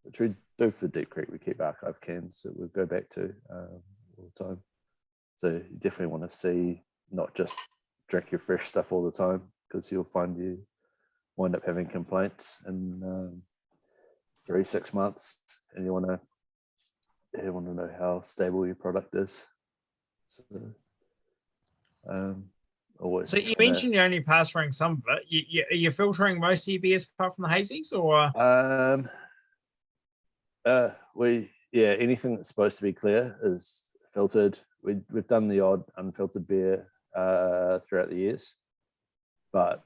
which we do for Deep Creek. We keep archive cans that we go back to all the time. So you definitely want to see, not just drink your fresh stuff all the time, because you'll find you wind up having complaints in 3-6 months, and you want to know how stable your product is. So always. So you mentioned you only pass rank some of it. You're filtering most of your beers apart from the hazies, or? Anything that's supposed to be clear is filtered. we've done the odd unfiltered beer throughout the years, but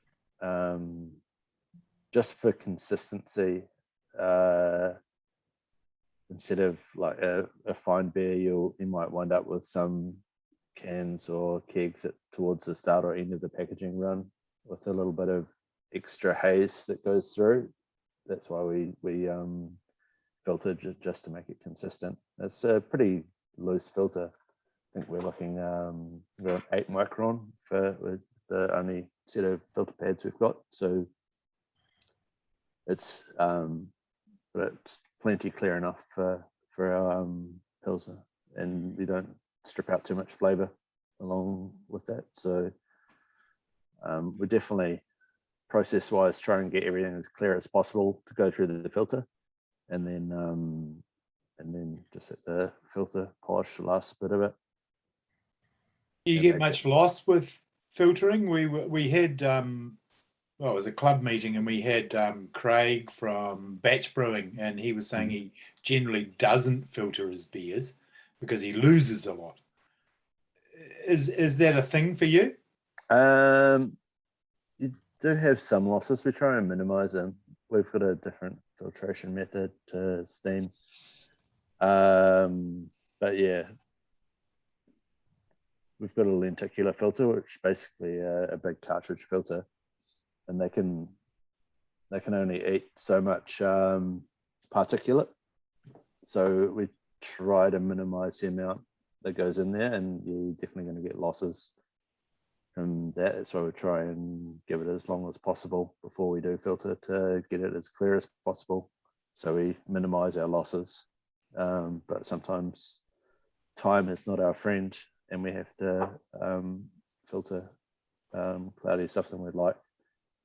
just for consistency, instead of like a fine beer, you might wind up with some cans or kegs towards the start or end of the packaging run with a little bit of extra haze that goes through. That's why we filter just to make it consistent. It's a pretty loose filter. I think we're looking around 8 micron with the only set of filter pads we've got. So it's but it's plenty clear enough for our Pilsner, and we don't strip out too much flavor along with that. So we definitely, process wise, try and get everything as clear as possible to go through the filter, and then just let the filter polish the last bit of it. Do you get much loss with filtering? We had well, it was a club meeting, and we had Craig from Batch Brewing, and he was saying he generally doesn't filter his beers because he loses a lot. Is that a thing for you? You do have some losses. We try and minimize them. We've got a different filtration method to steam. But yeah, we've got a lenticular filter, which basically a big cartridge filter, and they can only eat so much particulate. So we try to minimize the amount that goes in there, and you're definitely going to get losses from that. That's why we try and give it as long as possible before we do filter to get it as clear as possible. So we minimize our losses, but sometimes time is not our friend, and we have to filter cloudy stuff than we'd like.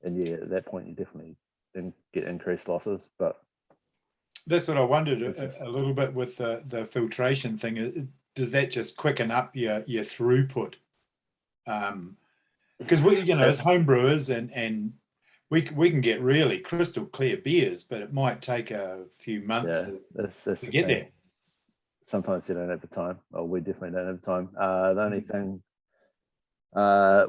And yeah, at that point you definitely get increased losses. But that's what I wondered a little bit with the filtration thing. Does that just quicken up your throughput? Because we, as home brewers, and we can get really crystal clear beers, but it might take a few months to get there. Sometimes you don't have the time. Well, we definitely don't have the time. The only thing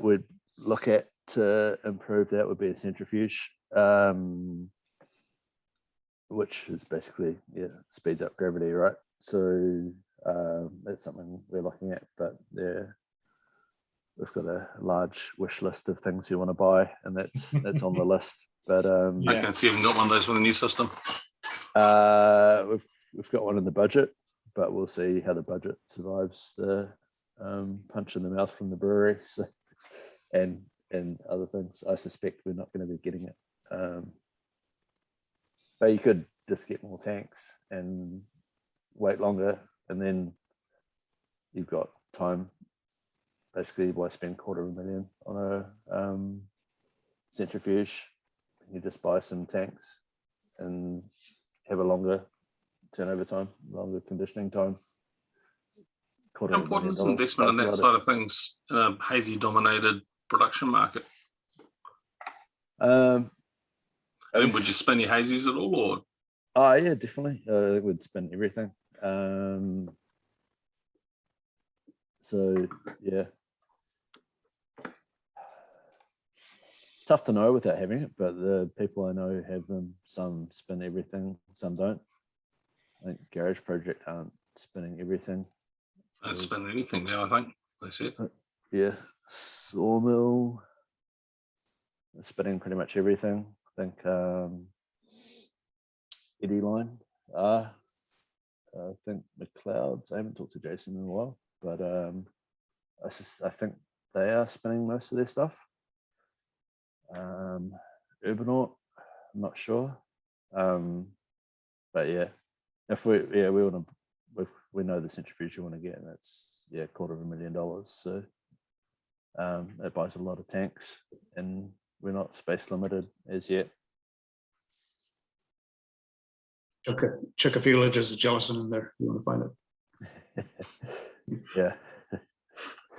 we'd look at to improve that would be a centrifuge, which is basically speeds up gravity, right? So that's something we're looking at, but we've got a large wish list of things you want to buy, and that's on the list. But I can see you haven't got one of those with a new system. We've got one in the budget, but we'll see how the budget survives the punch in the mouth from the brewery. So and other things. I suspect we're not going to be getting it. But you could just get more tanks and wait longer, and then you've got time. Basically, why spend $250,000 on a centrifuge? You just buy some tanks and have a longer turnover time, longer conditioning time. How important is investment in that side of things in a hazy dominated production market? Would you spin your hazies at all, or? Oh yeah, definitely. It would spin everything. So yeah, it's tough to know without having it, but the people I know have them. Some spin everything, some don't. I think Garage Project aren't spinning everything. Don't spin anything now, I think they said. Yeah, Sawmill spinning pretty much everything. I think Eddie Line. I think McLeod's. I haven't talked to Jason in a while, but I think they are spinning most of their stuff. Urbanaut, I'm not sure, but yeah, if we want to, we know the centrifuge you want to get, and it's $250,000. So it buys a lot of tanks, and we're not space limited as yet. Chuck a few liters of gelatin in there. You want to find it? Yeah.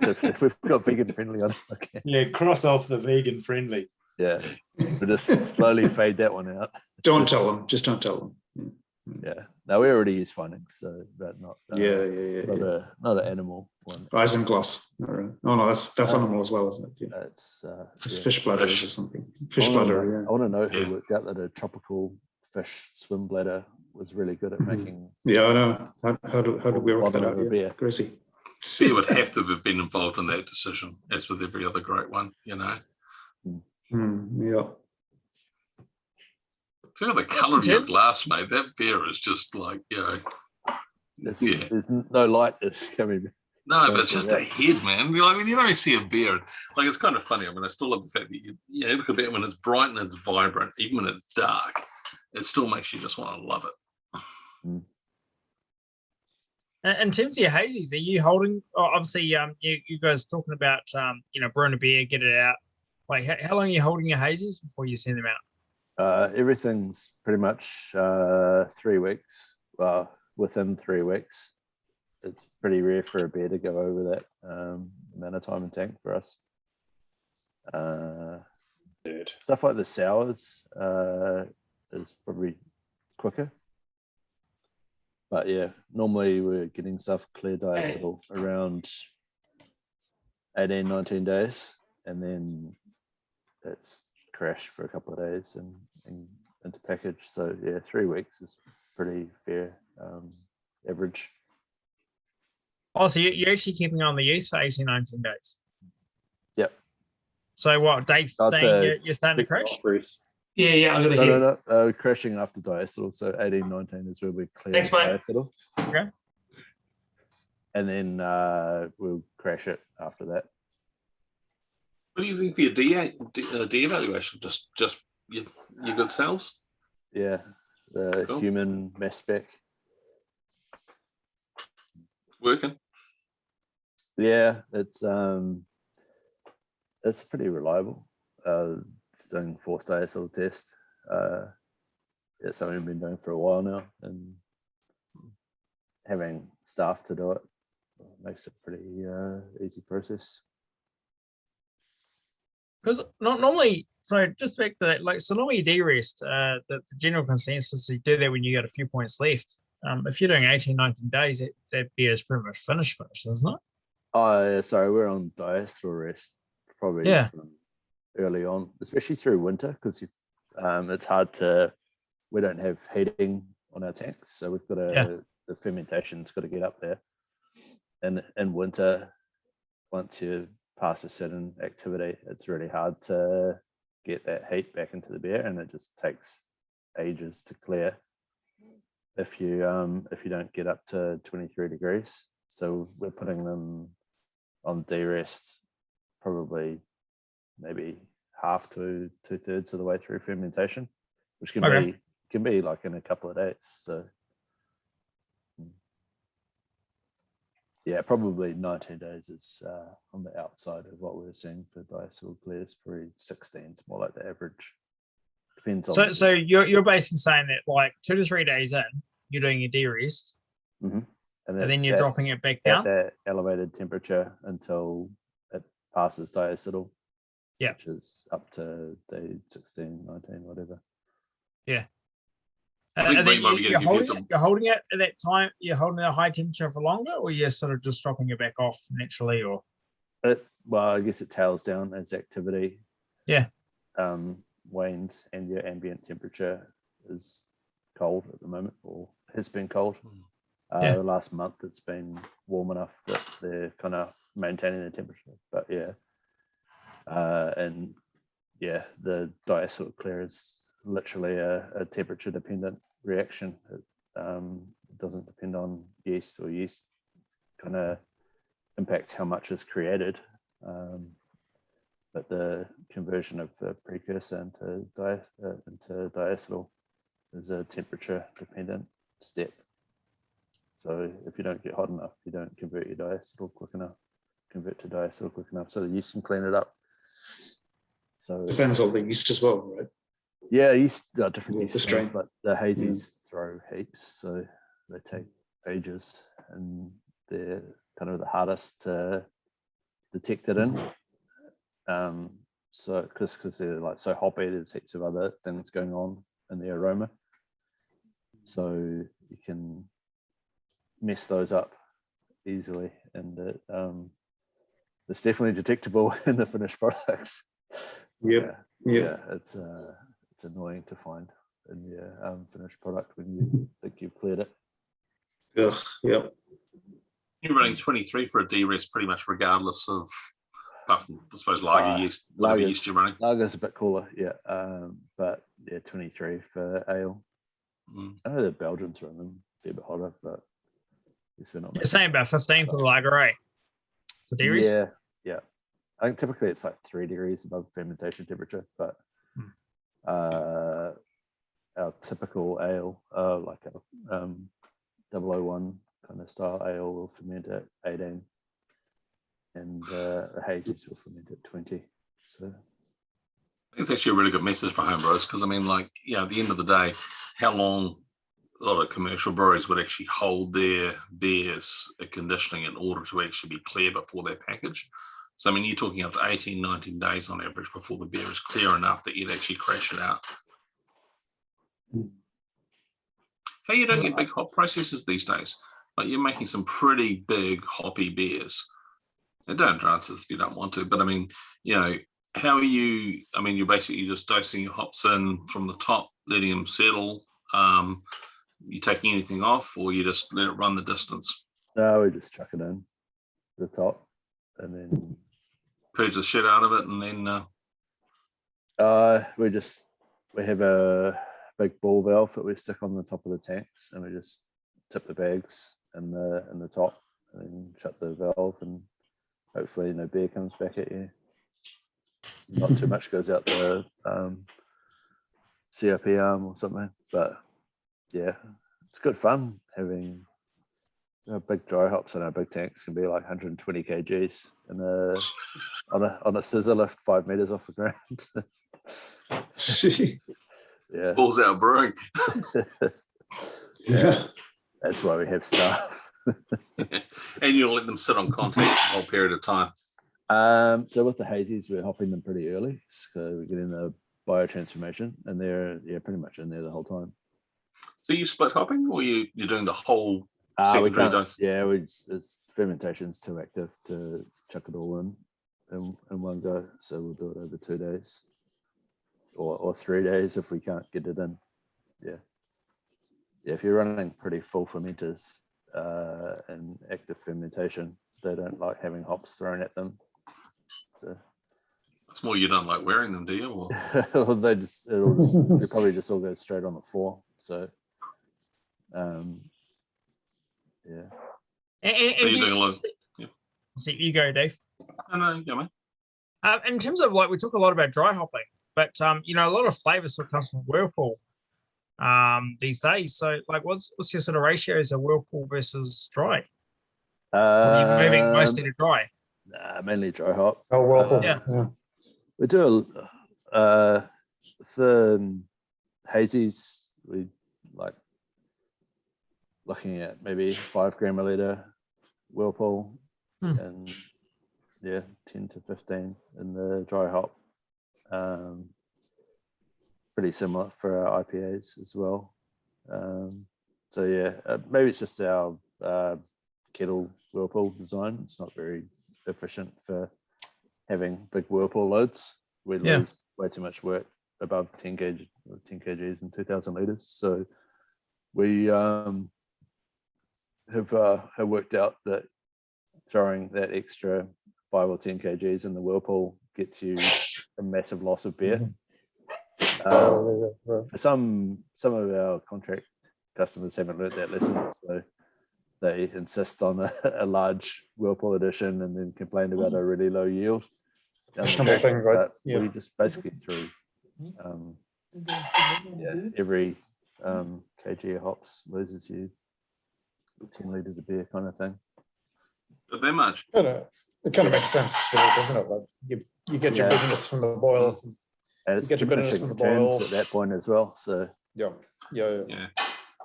If we've got vegan friendly on it. Okay. Yeah, cross off the vegan friendly. Yeah, we'll just slowly fade that one out. Don't tell them. Just don't tell them. Yeah, No, we already use findings, so but not Yeah. not an animal one. Isinglass. Oh no, that's animal as well, isn't it? Yeah. It's It's fish bladders Fish. or something. Fish bladder. I want to know who Yeah. worked out that a tropical fish swim bladder was really good at making. Yeah, I know. How do we work that bottom out? of a Yeah. beer. Crazy. Beer would have to have been involved in that decision, as with every other great one, you know. Yeah. Look at the colour of your glass, mate. That beer is just like, you know. There's no light that's coming. No, but it's just a head, man. Like when you don't see a beer, like it's kind of funny. I mean, I still love the fact that you look at it when it's bright and it's vibrant, even when it's dark, it still makes you just want to love it. In terms of your hazies, are you holding? Obviously, you guys talking about brewing a beer, get it out. Like, how long are you holding your hazies before you send them out? Everything's pretty much 3 weeks. Within 3 weeks. It's pretty rare for a beer to go over that amount of time in tank for us. Stuff like the sours is probably quicker. But yeah, normally we're getting stuff clear diacetyl around 18, 19 days, and then it's crashed for a couple of days and into package. So yeah, 3 weeks is pretty fair average. Oh, so you're actually keeping on the yeast for 18, 19 days? Yep. So what, Dave saying you're starting to crash? Yeah, I'm going to hear. No, crashing after diacetyl. So 18, 19 is where we clear Thanks, mate. diacetyl. Okay. And then we'll crash it after that. What are you using for your de-evaluation? Just your good cells? Yeah, the Cool. human mass spec. Working? Yeah, it's pretty reliable. It's doing forced diacetyl test. It's something I've been doing for a while now, and having staff to do it makes it pretty easy process. Because not normally, so just back to that, like, so normally you de-rest, the general consensus, you do that when you got a few points left. If you're doing 18, 19 days, that beer is pretty much finished, isn't it? Oh, yeah, sorry, we're on diacetyl rest probably from early on, especially through winter, because it's hard to, we don't have heating on our tanks, so we've got to, the fermentation's got to get up there. And in winter, once you pass a certain activity, it's really hard to get that heat back into the beer, and it just takes ages to clear if you don't get up to 23 degrees. So we're putting them on de-rest probably maybe half to 2/3 of the way through fermentation, which can be like in a couple of days. So yeah, probably 19 days is on the outside of what we're seeing for diacetyl clears. Probably 16 is more like the average. Depends on. So you're basically saying that like 2 to 3 days in, you're doing your de-rest, and then you're dropping it back down at that elevated temperature until it passes diacetyl, which is up to day 16, 19, whatever. Yeah. I think And then you're holding it at that time, you're holding it at high temperature for longer, or you're sort of just dropping it back off naturally, or? Well, I guess it tails down as activity wanes and your ambient temperature is cold at the moment, or has been cold. The last month it's been warm enough that they're kind of maintaining the temperature. But the diacetyl clear is literally a temperature dependent reaction. It doesn't depend on yeast, or yeast kind of impacts how much is created. But the conversion of the precursor into diacetyl is a temperature dependent step. So if you don't get hot enough, you don't convert to diacetyl quick enough, so the yeast can clean it up. So depends on the yeast as well, right? Yeah, yeast got different yeast strain, but the hazies throw heaps, so they take ages, and they're kind of the hardest to detect it in. So because they're like so hoppy, there's heaps of other things going on in the aroma. so you can mess those up easily, and it's definitely detectable in the finished products. Yep. Yeah, it's annoying to find in your finished product when you think you've cleared it. Ugh, yep. You're running 23 for a DRS pretty much regardless of, apart from, I suppose, lager yeast, whatever yeast you're running. Lager's a bit cooler, yeah. But yeah, 23 for ale. I know the Belgians run them a fair bit hotter, but it's not. You're saying about 15 for the lager, eh? For dairies? Yeah. I think typically it's like 3 degrees above fermentation temperature, but our typical ale, like a 001 kind of style ale, will ferment at 18, and the hazies will ferment at 20. So It's actually a really good message for home brewers, because I mean, like, at the end of the day, how long a lot of commercial breweries would actually hold their beers at conditioning in order to actually be clear before they're packaged. So I mean, you're talking up to 18, 19 days on average before the beer is clear enough that you'd actually crash it out. How you don't get big hop processes these days? Like, you're making some pretty big hoppy beers. And don't trust this if you don't want to, but I mean, how are you? I mean, you're basically just dosing your hops in from the top, letting them settle. You taking anything off, or you just let it run the distance? No, we just chuck it in the top, and then purge the shit out of it, and then we have a big ball valve that we stick on the top of the tanks, and we just tip the bags in the top, and then shut the valve, and hopefully no beer comes back at you. Not too much goes out the CRP arm or something, but yeah, it's good fun having big dry hops in our big tanks. Can be like 120 kgs and on a scissor lift 5 meters off the ground. Yeah, balls out brewing. Yeah, that's why we have staff. And you'll let them sit on contact the whole period of time. So with the hazies, we're hopping them pretty early, so we're getting the biotransformation, and they're pretty much in there the whole time. So you split hopping, or you're doing the whole We secondary can't, dose? yeah, it's fermentation's too active to chuck it all in one go, so we'll do it over 2 days or 3 days if we can't get it in. Yeah, if you're running pretty full fermenters and active fermentation, they don't like having hops thrown at them. So it's more you don't like wearing them, do you? Or? Well, they probably just all go straight on the floor. So yeah. And so you're doing a lot of, So you go, Dave. No, go man. In terms of, like, we talk a lot about dry hopping, but a lot of flavor sort of comes from Whirlpool these days. So, like, what's your sort of ratios of Whirlpool versus dry? Are you moving mostly to dry? Mainly dry hop. Oh, Whirlpool. Yeah. We do the hazies. We like looking at maybe 5 gram a liter Whirlpool, and 10 to 15 in the dry hop. Pretty similar for our IPAs as well. So yeah, maybe it's just our kettle Whirlpool design. It's not very efficient for having big Whirlpool loads. We lose way too much work above 10 kgs and 2,000 liters. So we have worked out that throwing that extra 5 or 10 kgs in the Whirlpool gets you a massive loss of beer. Some of our contract customers haven't learned that lesson, so they insist on a large Whirlpool edition and then complain about a really low yield. Thing, right? We just basically threw every kg of hops loses you 10 liters of beer, kind of thing. But that much. It kind of makes sense, doesn't it? Like you get your bitterness from the boil. And you get your bitterness from the boil at that point as well. So yeah.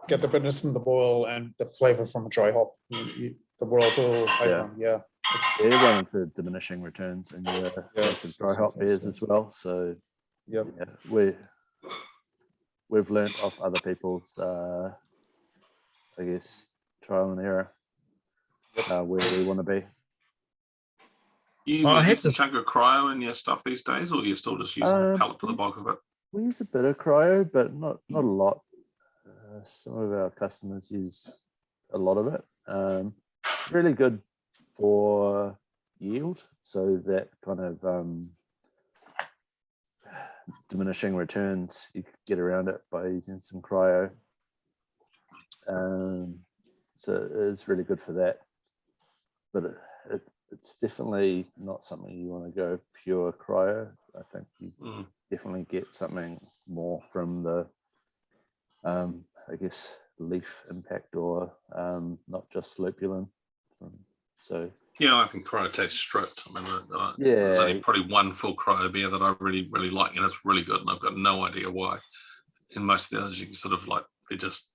Get the bitterness from the boil and the flavor from a dry hop. The Whirlpool, running for diminishing returns and dry hop beers as well. So we've learned off other people's I guess, trial and error where we want to be. You use Well, I a have decent chunk of cryo in your stuff these days, or you're still just using pellet for the bulk of it? We use a bit of cryo, but not a lot. Some of our customers use a lot of it. Really good for yield, so that kind of diminishing returns, you could get around it by using some cryo. So it's really good for that, but it's definitely not something you want to go pure cryo. I think you definitely get something more from the I guess leaf impact, or not just lupulin. So yeah, I think cryo tastes stripped. I mean, yeah, there's only probably one full cryo beer that I really like, and it's really good, and I've got no idea why. In most of the others, you can sort of like, they're just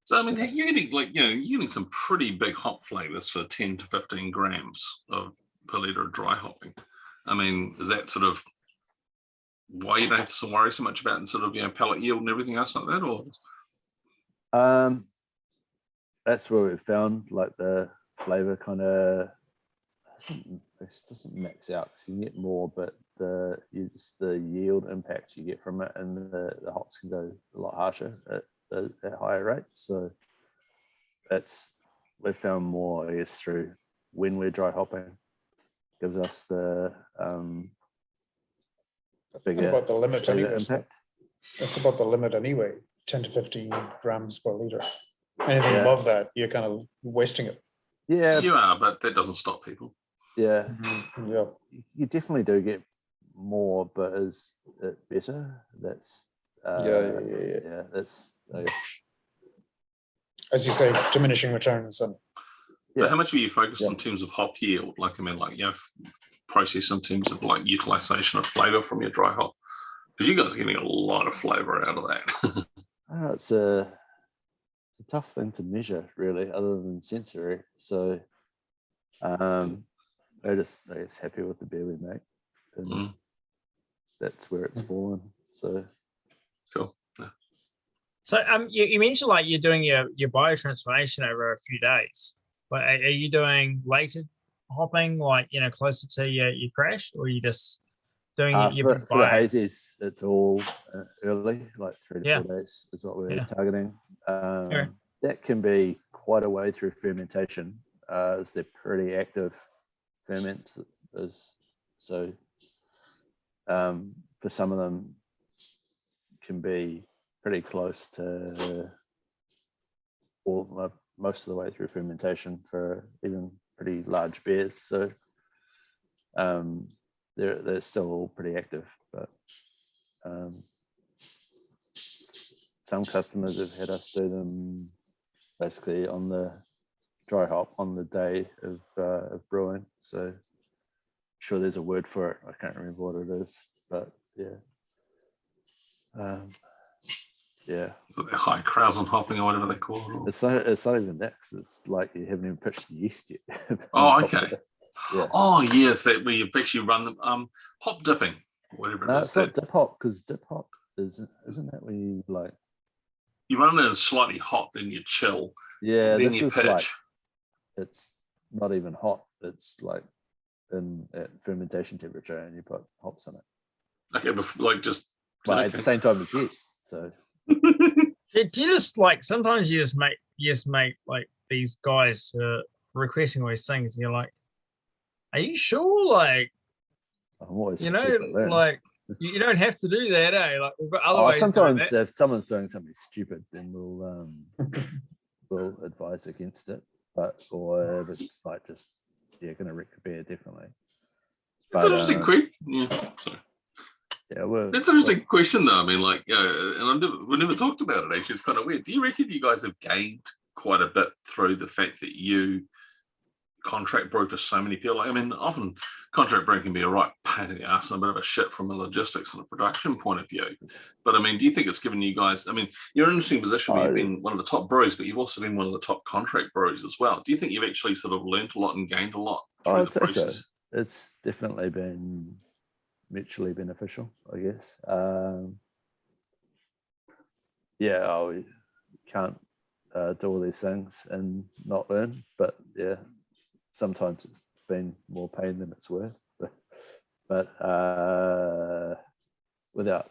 So I mean, you're getting you're getting some pretty big hop flavors for 10 to 15 grams per liter of dry hopping. I mean, is that sort of why you don't have to worry so much about sort of pellet yield and everything else like that, or? That's where we found like the flavor kind of doesn't max out, because you get more, but the yield impact you get from it, and the hops can go a lot harsher at higher rates. So we've found more, I guess, through when we're dry hopping, gives us the bigger about the limit anyway. impact. That's about the limit anyway, 10 to 15 grams per liter. Anything above that, you're kind of wasting it. Yeah, you are, but that doesn't stop people. Yeah, yeah, you definitely do get more, but is it better? That's yeah. That's as you say, diminishing returns. And but how much are you focused in terms of hop yield? Like, I mean, like, process in terms of like utilization of flavor from your dry hop, because you guys are getting a lot of flavor out of that. It's a tough thing to measure, really, other than sensory. So I'm just happy with the beer we make, and that's where it's fallen. So cool. Yeah. So you mentioned like you're doing your biotransformation over a few days, but are you doing later hopping, like closer to your crash, or are you just doing your for the hazies? It's all early, like 3 to 4 days is what we're targeting. That can be quite a way through fermentation, as they're pretty active ferments. So for some of them, can be pretty close to most of the way through fermentation for even pretty large beers. So they're still all pretty active, but some customers have had us do them basically on the dry hop on the day of brewing. So I'm sure there's a word for it. I can't remember what it is, but yeah. High Krausen hopping or whatever they call it. It's not even that, because it's like you haven't even pitched the yeast yet. Oh, okay. Yeah. Oh, yes, that where you actually run them hop dipping, whatever it is. It's not dip hop, because dip hop isn't that where you like you run it as slightly hot, then you chill. Yeah, then this you is pitch. like it's not even hot. It's like at fermentation temperature, and you put hops in it. Okay, but like just at the same time as yeast. So do you just like sometimes you just make like these guys requesting all these things, and you're like, are you sure? Like, I'm always like you don't have to do that, eh? Like we've got other ways. Sometimes if someone's doing something stupid, then we'll advise against it. Or if it's like just going to wreck the beer, definitely. It's an interesting question. Yeah, sorry. Yeah, it's an interesting question though. I mean, like, and we never talked about it. Actually, it's kind of weird. Do you reckon you guys have gained quite a bit through the fact that you contract brew for so many people? Like, I mean, often contract brewing can be a right pain in the ass and a bit of a shit from a logistics and a production point of view. But I mean, do you think it's given you guys? I mean, you're in an interesting position where you've been one of the top brews, but you've also been one of the top contract brews as well. Do you think you've actually sort of learned a lot and gained a lot through the process? So. It's definitely been mutually beneficial, I guess. can't do all these things and not learn. But yeah, sometimes it's been more pain than it's worth. But without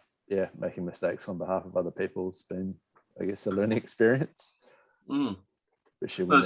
making mistakes on behalf of other people, it's been, I guess, a learning experience. Mm. Especially Well, when